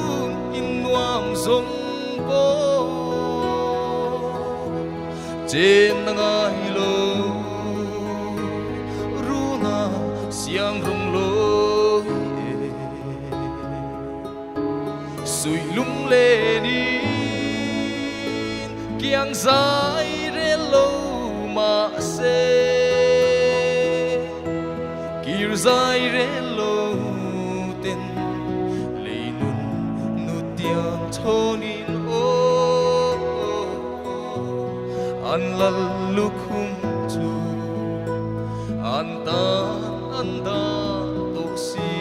in nuam zong po trên ngai lo ru na siang rong lo sui lung le đi kiang sai re lo ma se kir sai re lo ten le nun nu tiang chonin o an lal lu khum chu an da to si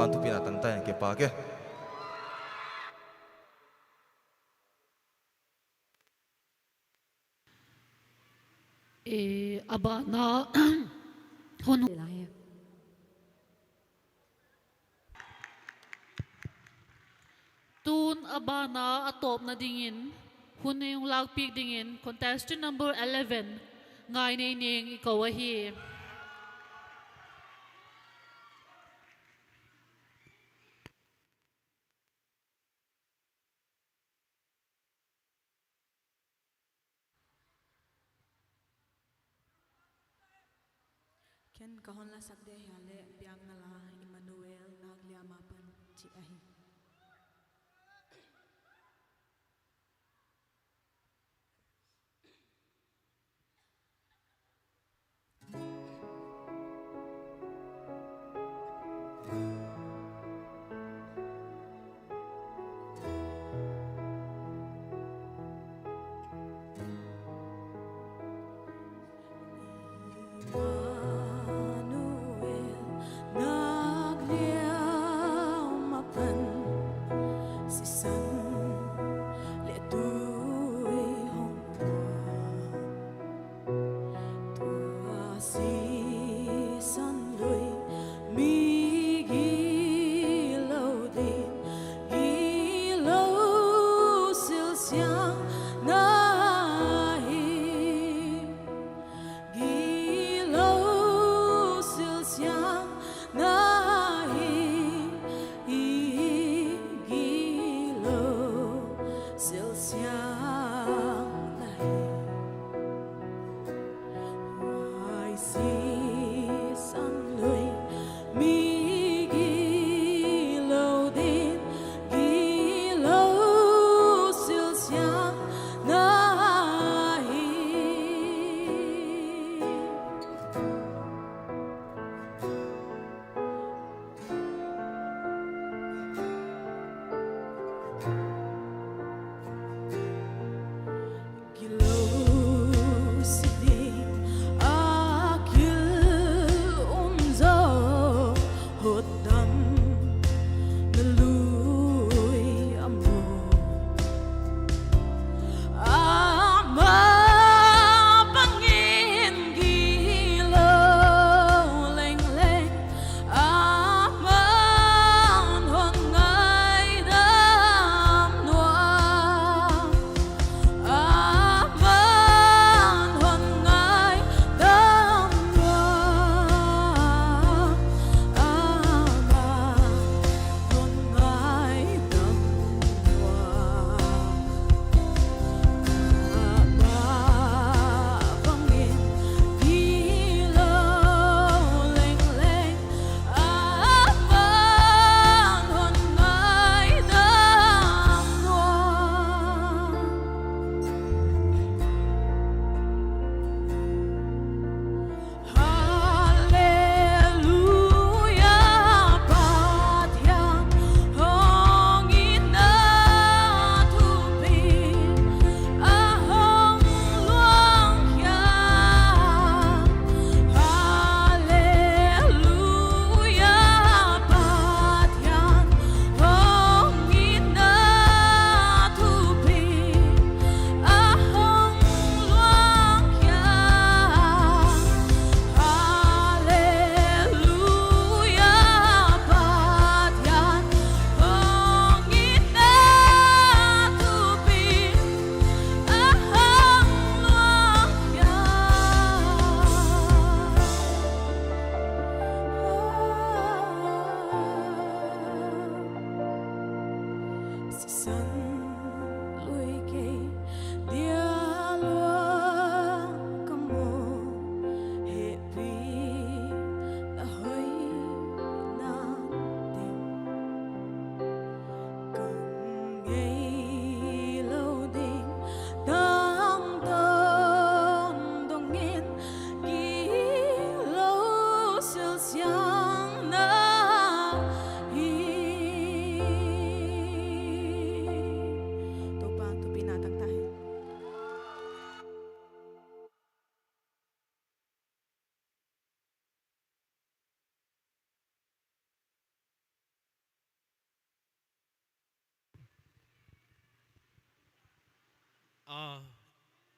tu pinatang tayo ke pake aba na hun tun abana atop na dingin hun na yung lagpik dingin contestant number 11 ngay na ining ikaw ahi Ken kahon la sakde hale biang nala Emmanuel naglia mapan ci ahi.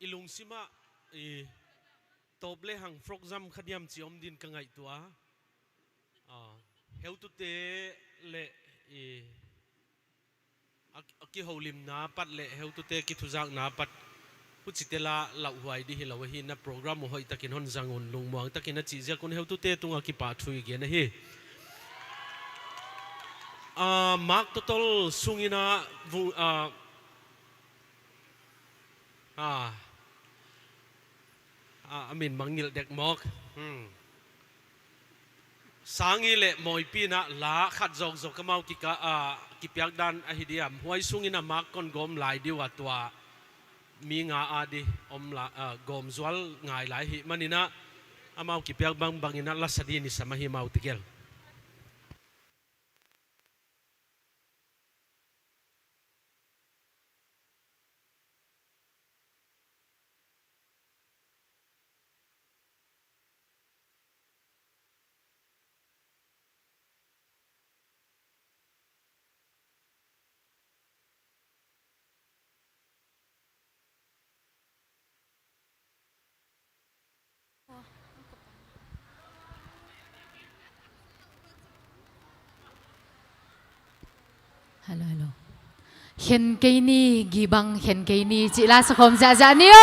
ilung sima ตบเลยหังฟรกจำขดยำจีอมดินกังไงตัวเฮลตุเตเละกิฮาวลิมนาปัดเละเฮลตุเตกิทุจักนาปัดพุทธิเตลาเหล่าหวยดีเหล่าหินนะโปรแกรมหอยตะกินฮอนจังอุนลุงมองตะกินนะจีเจ้าคนเฮลตุเตตุงอากิปาทุยเกียนะมาร์กตัวตลสุงินะวุอามินมังงิลเด็กมอกสางิเละมอยปีนะลาขัดจอกกมากิกะกิปยักดันอหิดียมหวยสุงินะมาร์กคนกอมหลายดีว่าตัวมีงาอาดีอมละกอมจวลง่ายหลายหิมันนี่นะอามากิปยักบางอินะลัสดีนิสมาหิมาอุติเกลฮัลโหลฮัลโหลเห็นเกนี่กีบังเห็นเกนี่จิลาสคมจ้าเนี่ย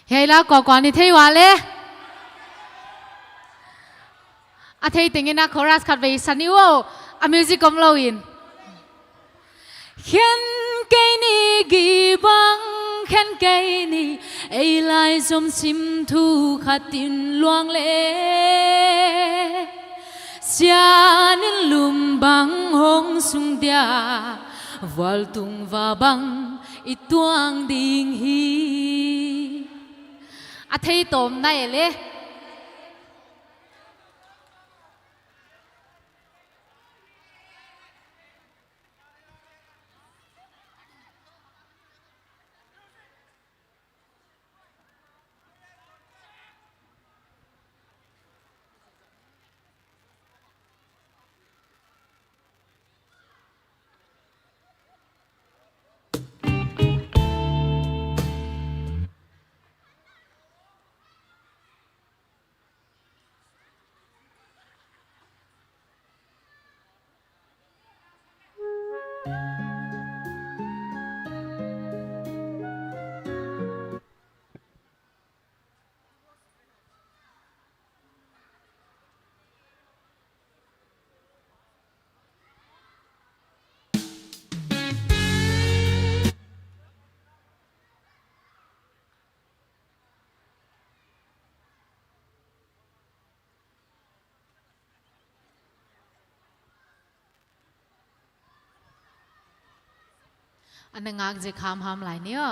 เฮ้ยแล้วก่อนนี่เที่ยวเลยอาเที่ยติงนะคอรัสขัดไปสันนิวอามิวสิกกำลังอินเห็นเกนี่กีบังเห็นเกนี่ไอ้ลายสมสิมทูขัดตินลวงเล่เสียนินลุมบังหงสุงเดียวอลตุงวาบังอีตวงดิ่งฮีอาเทยตมได้เลย อันนั้นงานจะคำหามหลายเนี่ย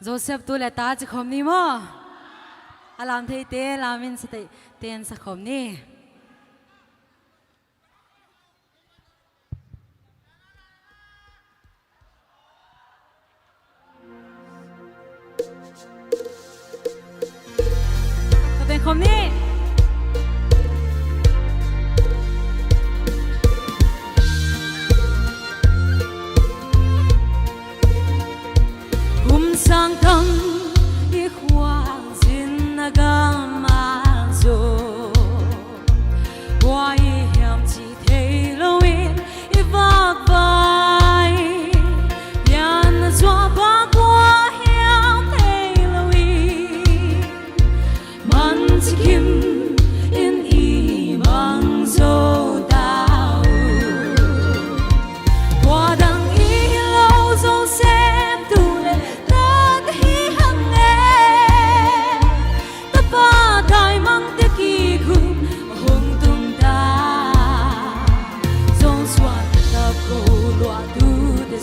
Joseph tu le ta chi khom ni mo alam thei te lamin sa ten sa khom ni ta ten khom ni sang thâm y khoang xin gam mà zo qua y hiểm chỉ thấy lâu yên y vác vai yan xóa qua qua hiểm thấy lâu yên man chỉ kim yên y bằng dâu đào qua đằng y lâu dâu xem tu lệ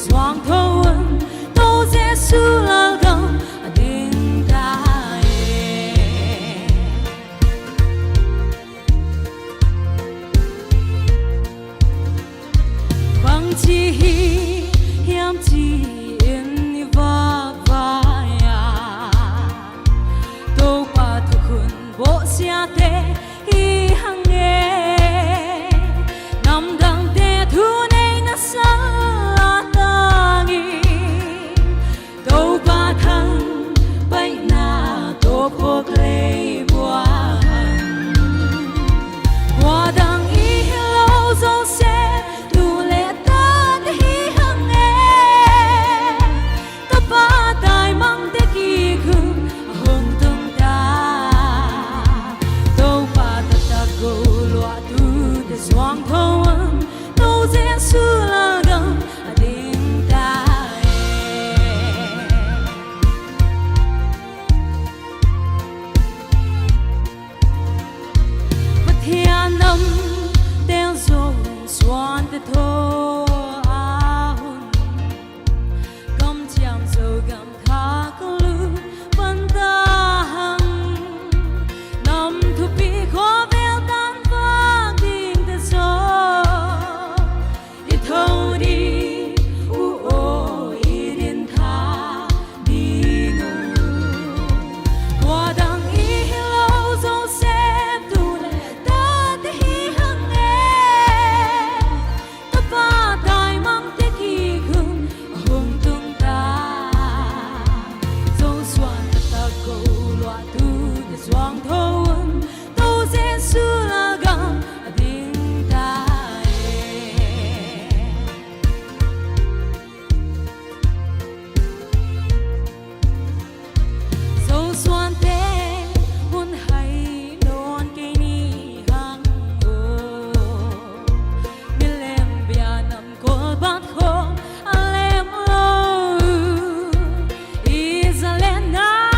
Swang thôn tô Giêsu là gam đinh tai bằng chi hiểm chi in va ya tô qua thu khun bộ xia te hi hang nghe nằm đằng te thu này na sa cô lấy bùa hoa đằng y lâu dâu xe đủ lệ ta đi hằng nghe ta ba tài mang te kỳ khung hồng tung ta đâu ba ta ta go loa tu để xoang thâu đâu dễ xưa là gam đinh ta năm đeo dòng xoan te thô ahun cầm chạm dầu gam tha câu lưu vẫn ta hằng năm thu pi khó véo tan vang đình te gió ít thâu đi ô ít đến tha đi ngủ qua đằng y lâu dâu xem tu lệ Swang thôn tô Giêsu là gam đinh tai dâu xoan te hun hay non cây ni hang ô mi lem bia nằm cô bát khô alem lo Isalena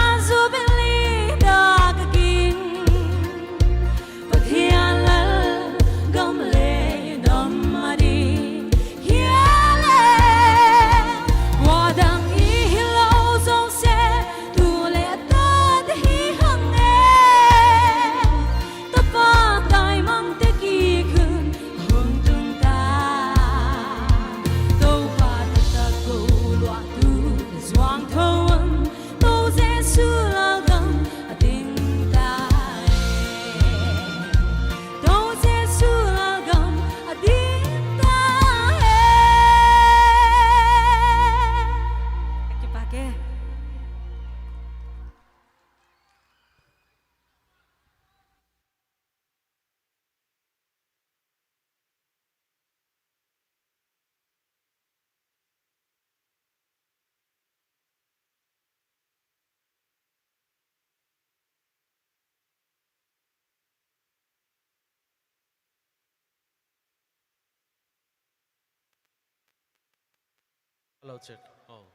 Hello check. Oh,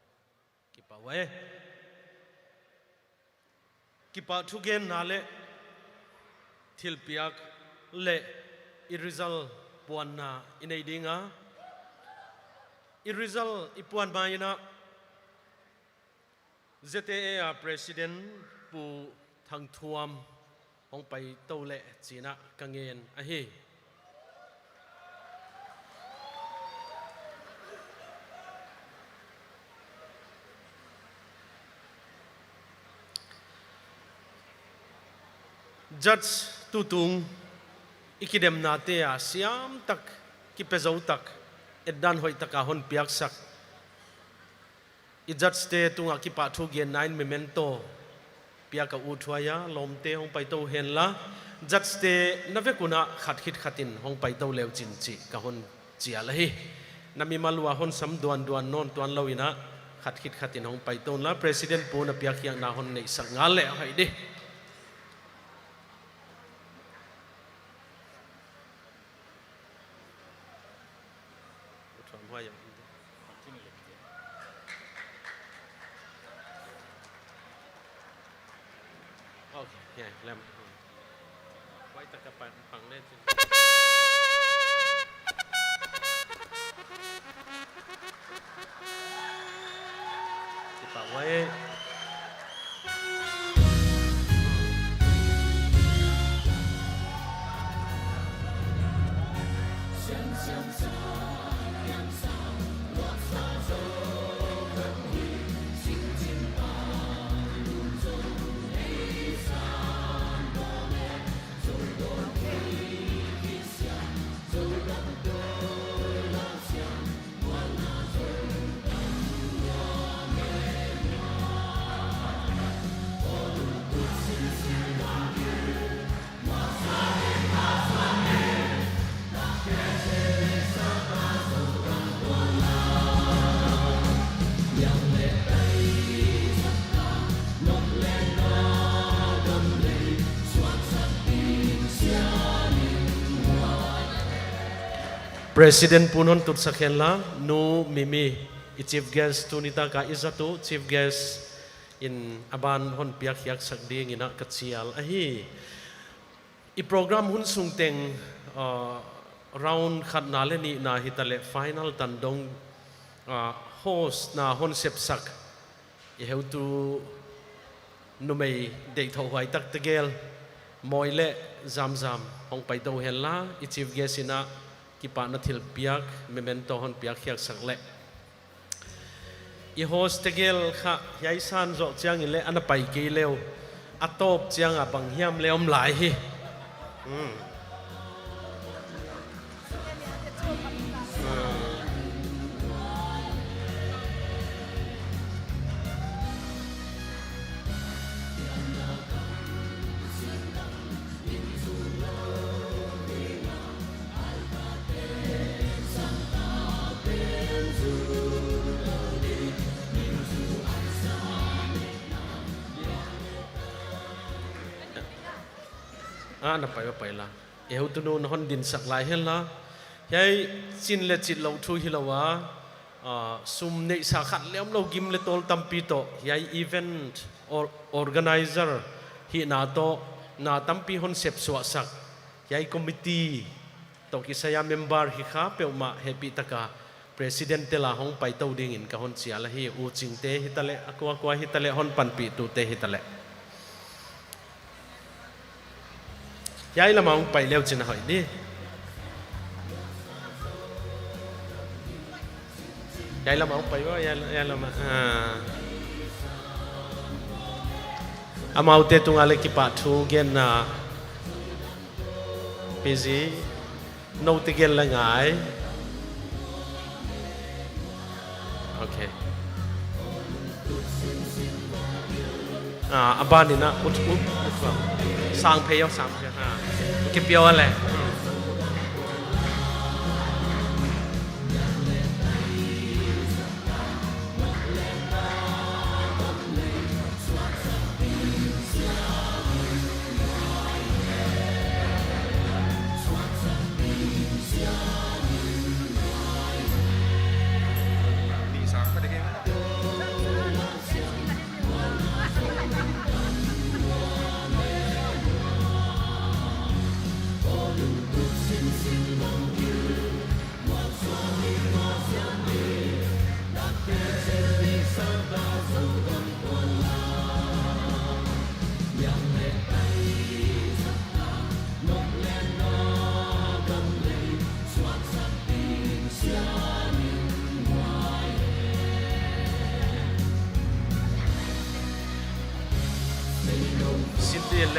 keep away. Keep out again nale. Til piak le. Irizal puan na inay dinga. Irizal ipuan ba yun na. ZTA President ปูทางทวมองไปโตเละจีนะกังเงินอะฮีจัดตุตุงอีกเดมนาเตียสยามตักกิเปจาวตักเอ็ดดันหอยตะกาฮอนเปียกสักอีจัดสเตตุงอากิปะทุกเย็น9 memento เปียกอุทวายาลมเตหงไปโตเห็นละจัดสเตนเวกุนะขัดคิดขัดินหงไปโตเลวจินจิกะฮอนเจียละฮีนามีมาลัวฮอนสัมดวนดวนนอนตวนลาวินะขัดคิดขัดินหงไปโตละ President ปูนเปียกยังนาฮอนในสักงานเละให้ดิโอเคแล้วไว้ตะกะปันฟังได้จริงติดปากไว้President punon tut sakhen la nu mimi i chief guest tunita ka izatu chief guest in aban hon piak yak sakding ina kachial ahi i program hun sungteng round khat na le ni na hitale final tandong host na hon sep sak i heu tu numei dei tho hwai tak tegel moile zam zam hong pai do hen la i chief guest ina kipa na thil piak memento hon piak hiak sakle i host tegel kha yai san zo chiang ile ana pai ke leo atop chiang a bang hiam leom lai hi na pai la eu tu no hon din sak lai hen la yai chin le chit lo thu hi lawa sum nei sa khat lem lo gim le tol tampi to yai event or organizer hi na to na tampi hon sep so sak yai committee to ki saya member hi kha pe ma happy taka president te la hong pai to ding in ka hon chia la hi u ching te hi tale akwa hi tale hon pan pi tu te hi tale yai la maung pai leo chin hoi ni yai la maung pai wa yai la ma amau te tung ale ki pa thu gen na busy no te gen la ngai okay abani na ut sang phe yo sang phe cái biểu là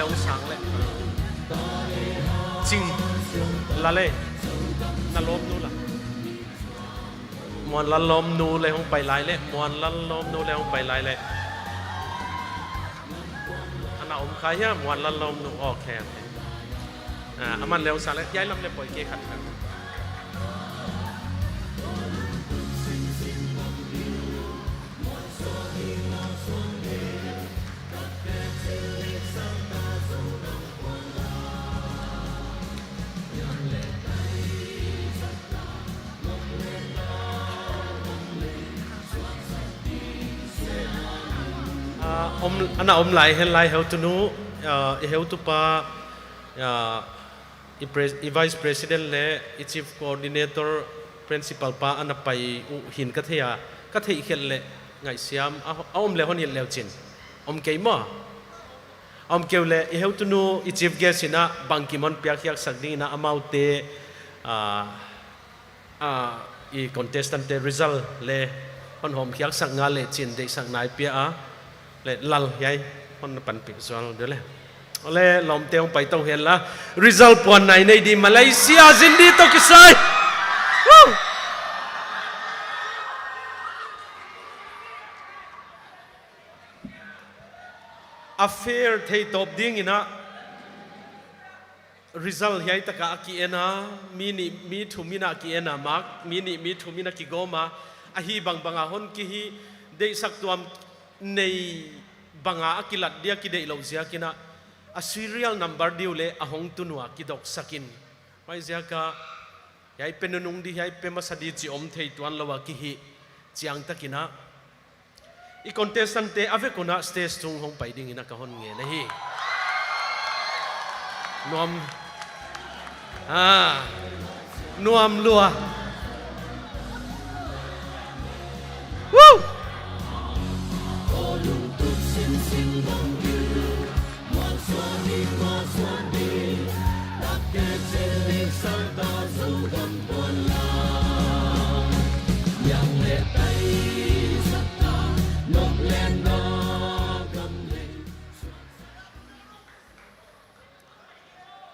leo sang le ching la le na lom nu la muan la lom nu le hong pai lai le muan la lom nu le hong pai lai le ana om khai ya muan la lom nu o khe aman leo sang le yai lam le poi ke khat khat ana om lai hen lai heu tu nu heu tu pa i vice president le i chief coordinator principal pa ana pai hin ka thei khel le ngai siam om le hon leo chin om keima om keu le i heu tu nu i chief guest ina bangkimon pyak yak sakding na amaute i contestant te result le hon hom khyak sak nga le chin de sak nai pia a le lal yai hon pan pi zual de le lom teong pai tong hen la result pon nai nei di Malaysia zindi to kisai affair thei top ding ina result yai taka ki ena mi thu mina ki ena mak mi thu mina ki goma a hi banga hon ki hi de sak tuam nei banga akilat dia ki dei lo zia kina a serial number diu le a hong tunwa ki dok sakin mai zia ka yai penunung di yai pe masadi chi om thei tuan lawa ki hi chiang takina i contestant te ave kuna stage tung hong pai ding ina ka hon nge na hi nuam lua woo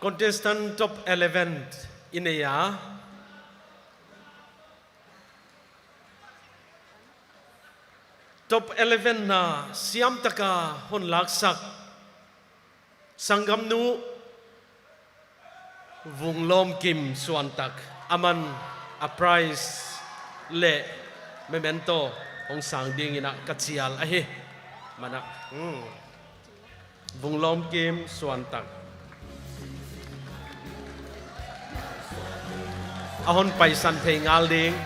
contestant top 11 in a year top 11 na siam taka hon laksak sangam nu Vunglom Kim Suantak aman a prize le memento hong sang ding ina kachial ahi mana Vunglom Kim Suantak ahon paisan thei ngal ding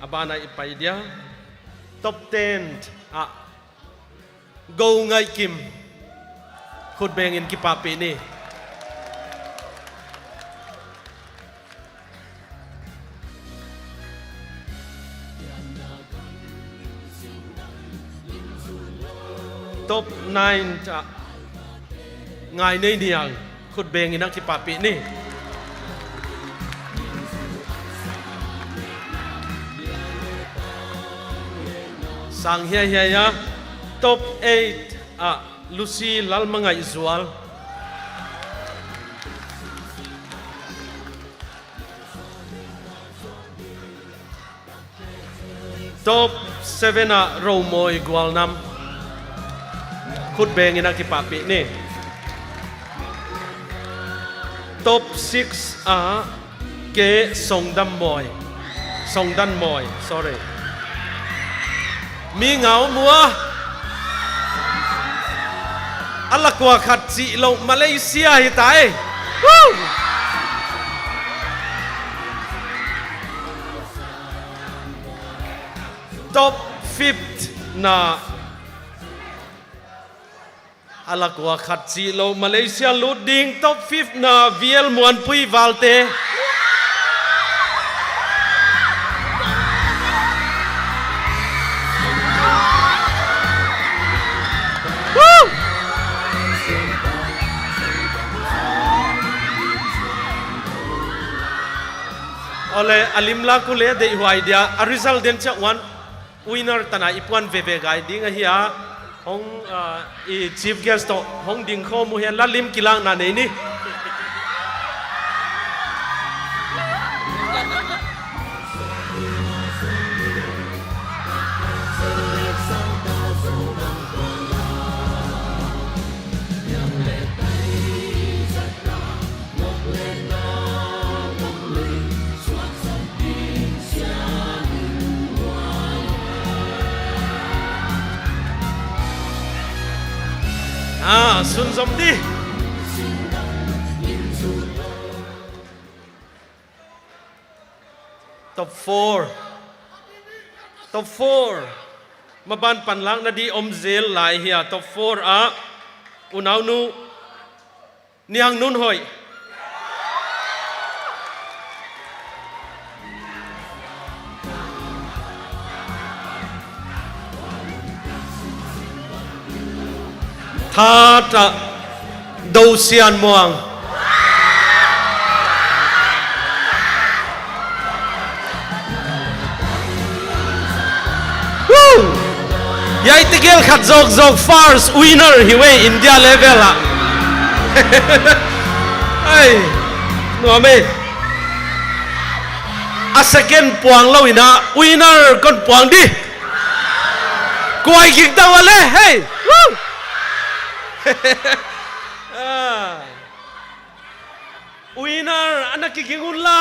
abana ipai dia top 10 go ngai kim khut beng in kipapi ni top 9 ngai nei niang khut beng in kipapi ni sang hia ya top 8 Lucy Lalmangai Zual top 7 Romoy Gualnam khut beng ina kipapi ni top 6 ke Songdan Moy sorry mi ngau mua ala kwa khat chi lo Malaysia hi tai top 5 na ala kwa khat chi lo Malaysia loading top 5 na VL Muan Pui Valte ole alimla kule de huai dia a result den cha one winner tana ipuan veve gai ding a hia ห้องอี chief guest โตห้องดิ่งข้อมูเห็นละลิมกิลังนั่นเองนี่สุนสมดีtop 4มาบ้านปันลังนาดีอมเซลหลายเฮีย top 4อุณาวนูเนียงนุนหอยถ้าจะดูเสียนมวงยายตะเกียลขัดจอกฟาร์สวินเนอร์ฮิเวอินเดียเลเวลละเฮ้ยนัวมั้ยอาเซกันปวงเล่าอินะวินเนอร์คนปวงดิกวยกิกตาวะเลยเฮ้ยวินเนอร์อันนั้นกิงุนล่ะ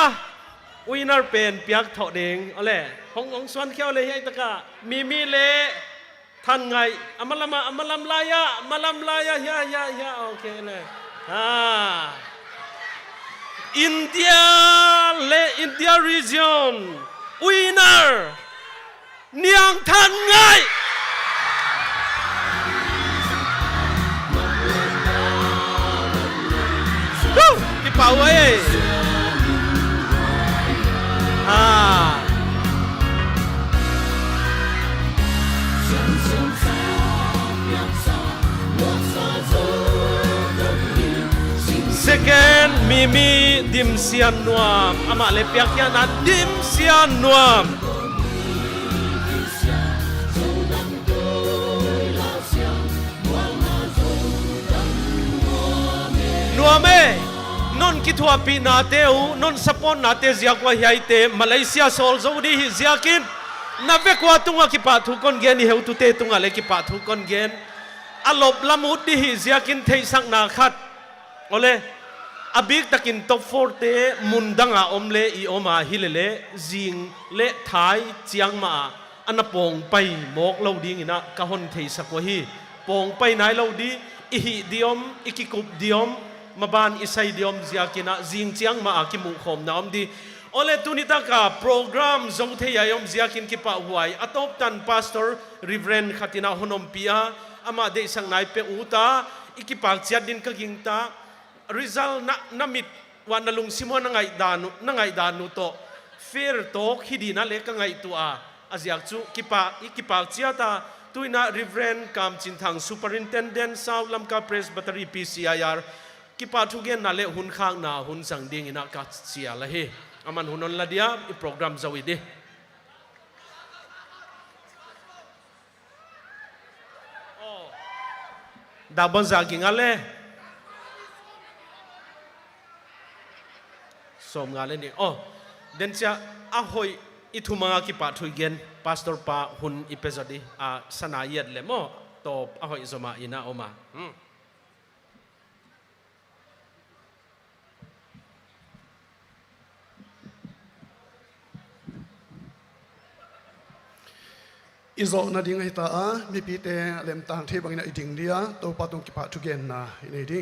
วินเนอร์เป็นเปียกถอดเองอะไรของส่วนเขียวเลยไอ้ตะกะมีเละท่านไงอามาลำลายะยาโอเคเลยอินเดียอินเดีย region วินเนอร์เนียงท่านไงพี่เป่าไว้second mimi dim sian nuam ama le piak ya na dim sian nuam nuame non kitwa pi na teu non sapon na te zia kwa hiai te Malaysia sol zo di hi ziakin na ve kwa tunga ki pa thu kon gen heu tu te tunga le ki pa thu kon gen alop lamut di hi ziakin thei sang na khat ole abik takin top 4 te mundanga omle I oma hilele jing le thai chiang ma anapong pai mok lo ding ina ka hon thei sakwa hi pong pai nai lo di ihi diom ikikup diom maban isai diom ziakina jing chiang ma akimu khom na om di ole tunita ka program zong the yayom ziakin ki pa huai atop tan pastor reverend khatina honom pia ama de sang nai pe uta ikipak chiat din ka gingta result namit wanalung simon nangai danu to fair talk hidina le ka ngai tu aziak chu ikipak chiata tuina reverend kam chinthang superintendent saulam ka presbytery PCIR kipa thugen na le hun khang na hun sang ding ina ka chia la he aman hunon la dia I program zawi de dabon zaging ale som ngale ni den cha ahoi ithumanga ki pa thuigen pastor pa hun episode sanayet le mo to ahoi zoma ina oma izo na ding hita mi pi te lem tang the bangina iding dia to patung ki pa thugen na ini di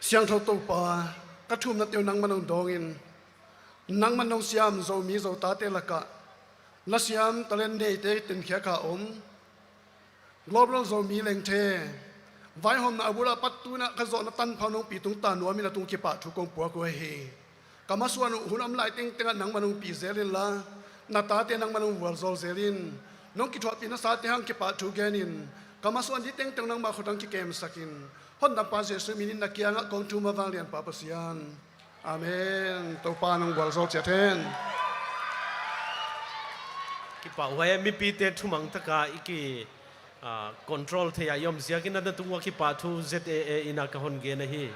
siang tho to pa ka thum na teu nang manong dongin nang manong siam zo mi zo ta te laka la siam talen de te tin khia ka global zo mi leng the vai hom na abura pattu na ka zo na tan phanong pi tung ta no mi na tung ki pa thu kong pu ko he kamaswan hunam lai ting tenga nang manong pi zelin la na ta te nang manong wal zol zelin nong ki thwa pi na sa te hang ki pa thu genin kamaswan di teng teng nang ma khotang ki kem sakin hon na pa jesu minin na kianga kong tu ma wang lian pa pasian amen to pa nang wal zol chathen ki pa waya mi pi te thumang taka iki control the ya yom sia kin na tungwa ki pa thu ZAA ina ka hon ge na hi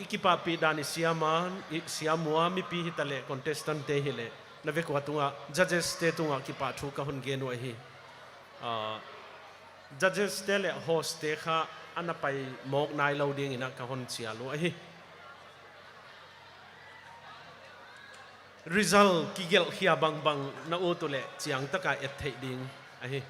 iki pa pi dani siamua mi pi hitale contestant te hile na ve ko tunga judges te tunga ki pa thu ka hon ge no hi judges te le host te kha ana pai mok nai lo ding ina ka hon chia lo hi result ki gel khia bang na u to le chiang taka et thei ding a hi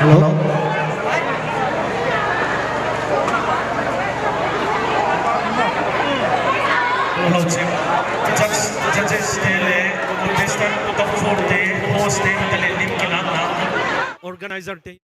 Hello. Hello, Jim. Judges, contestant, top 4 host, organizer.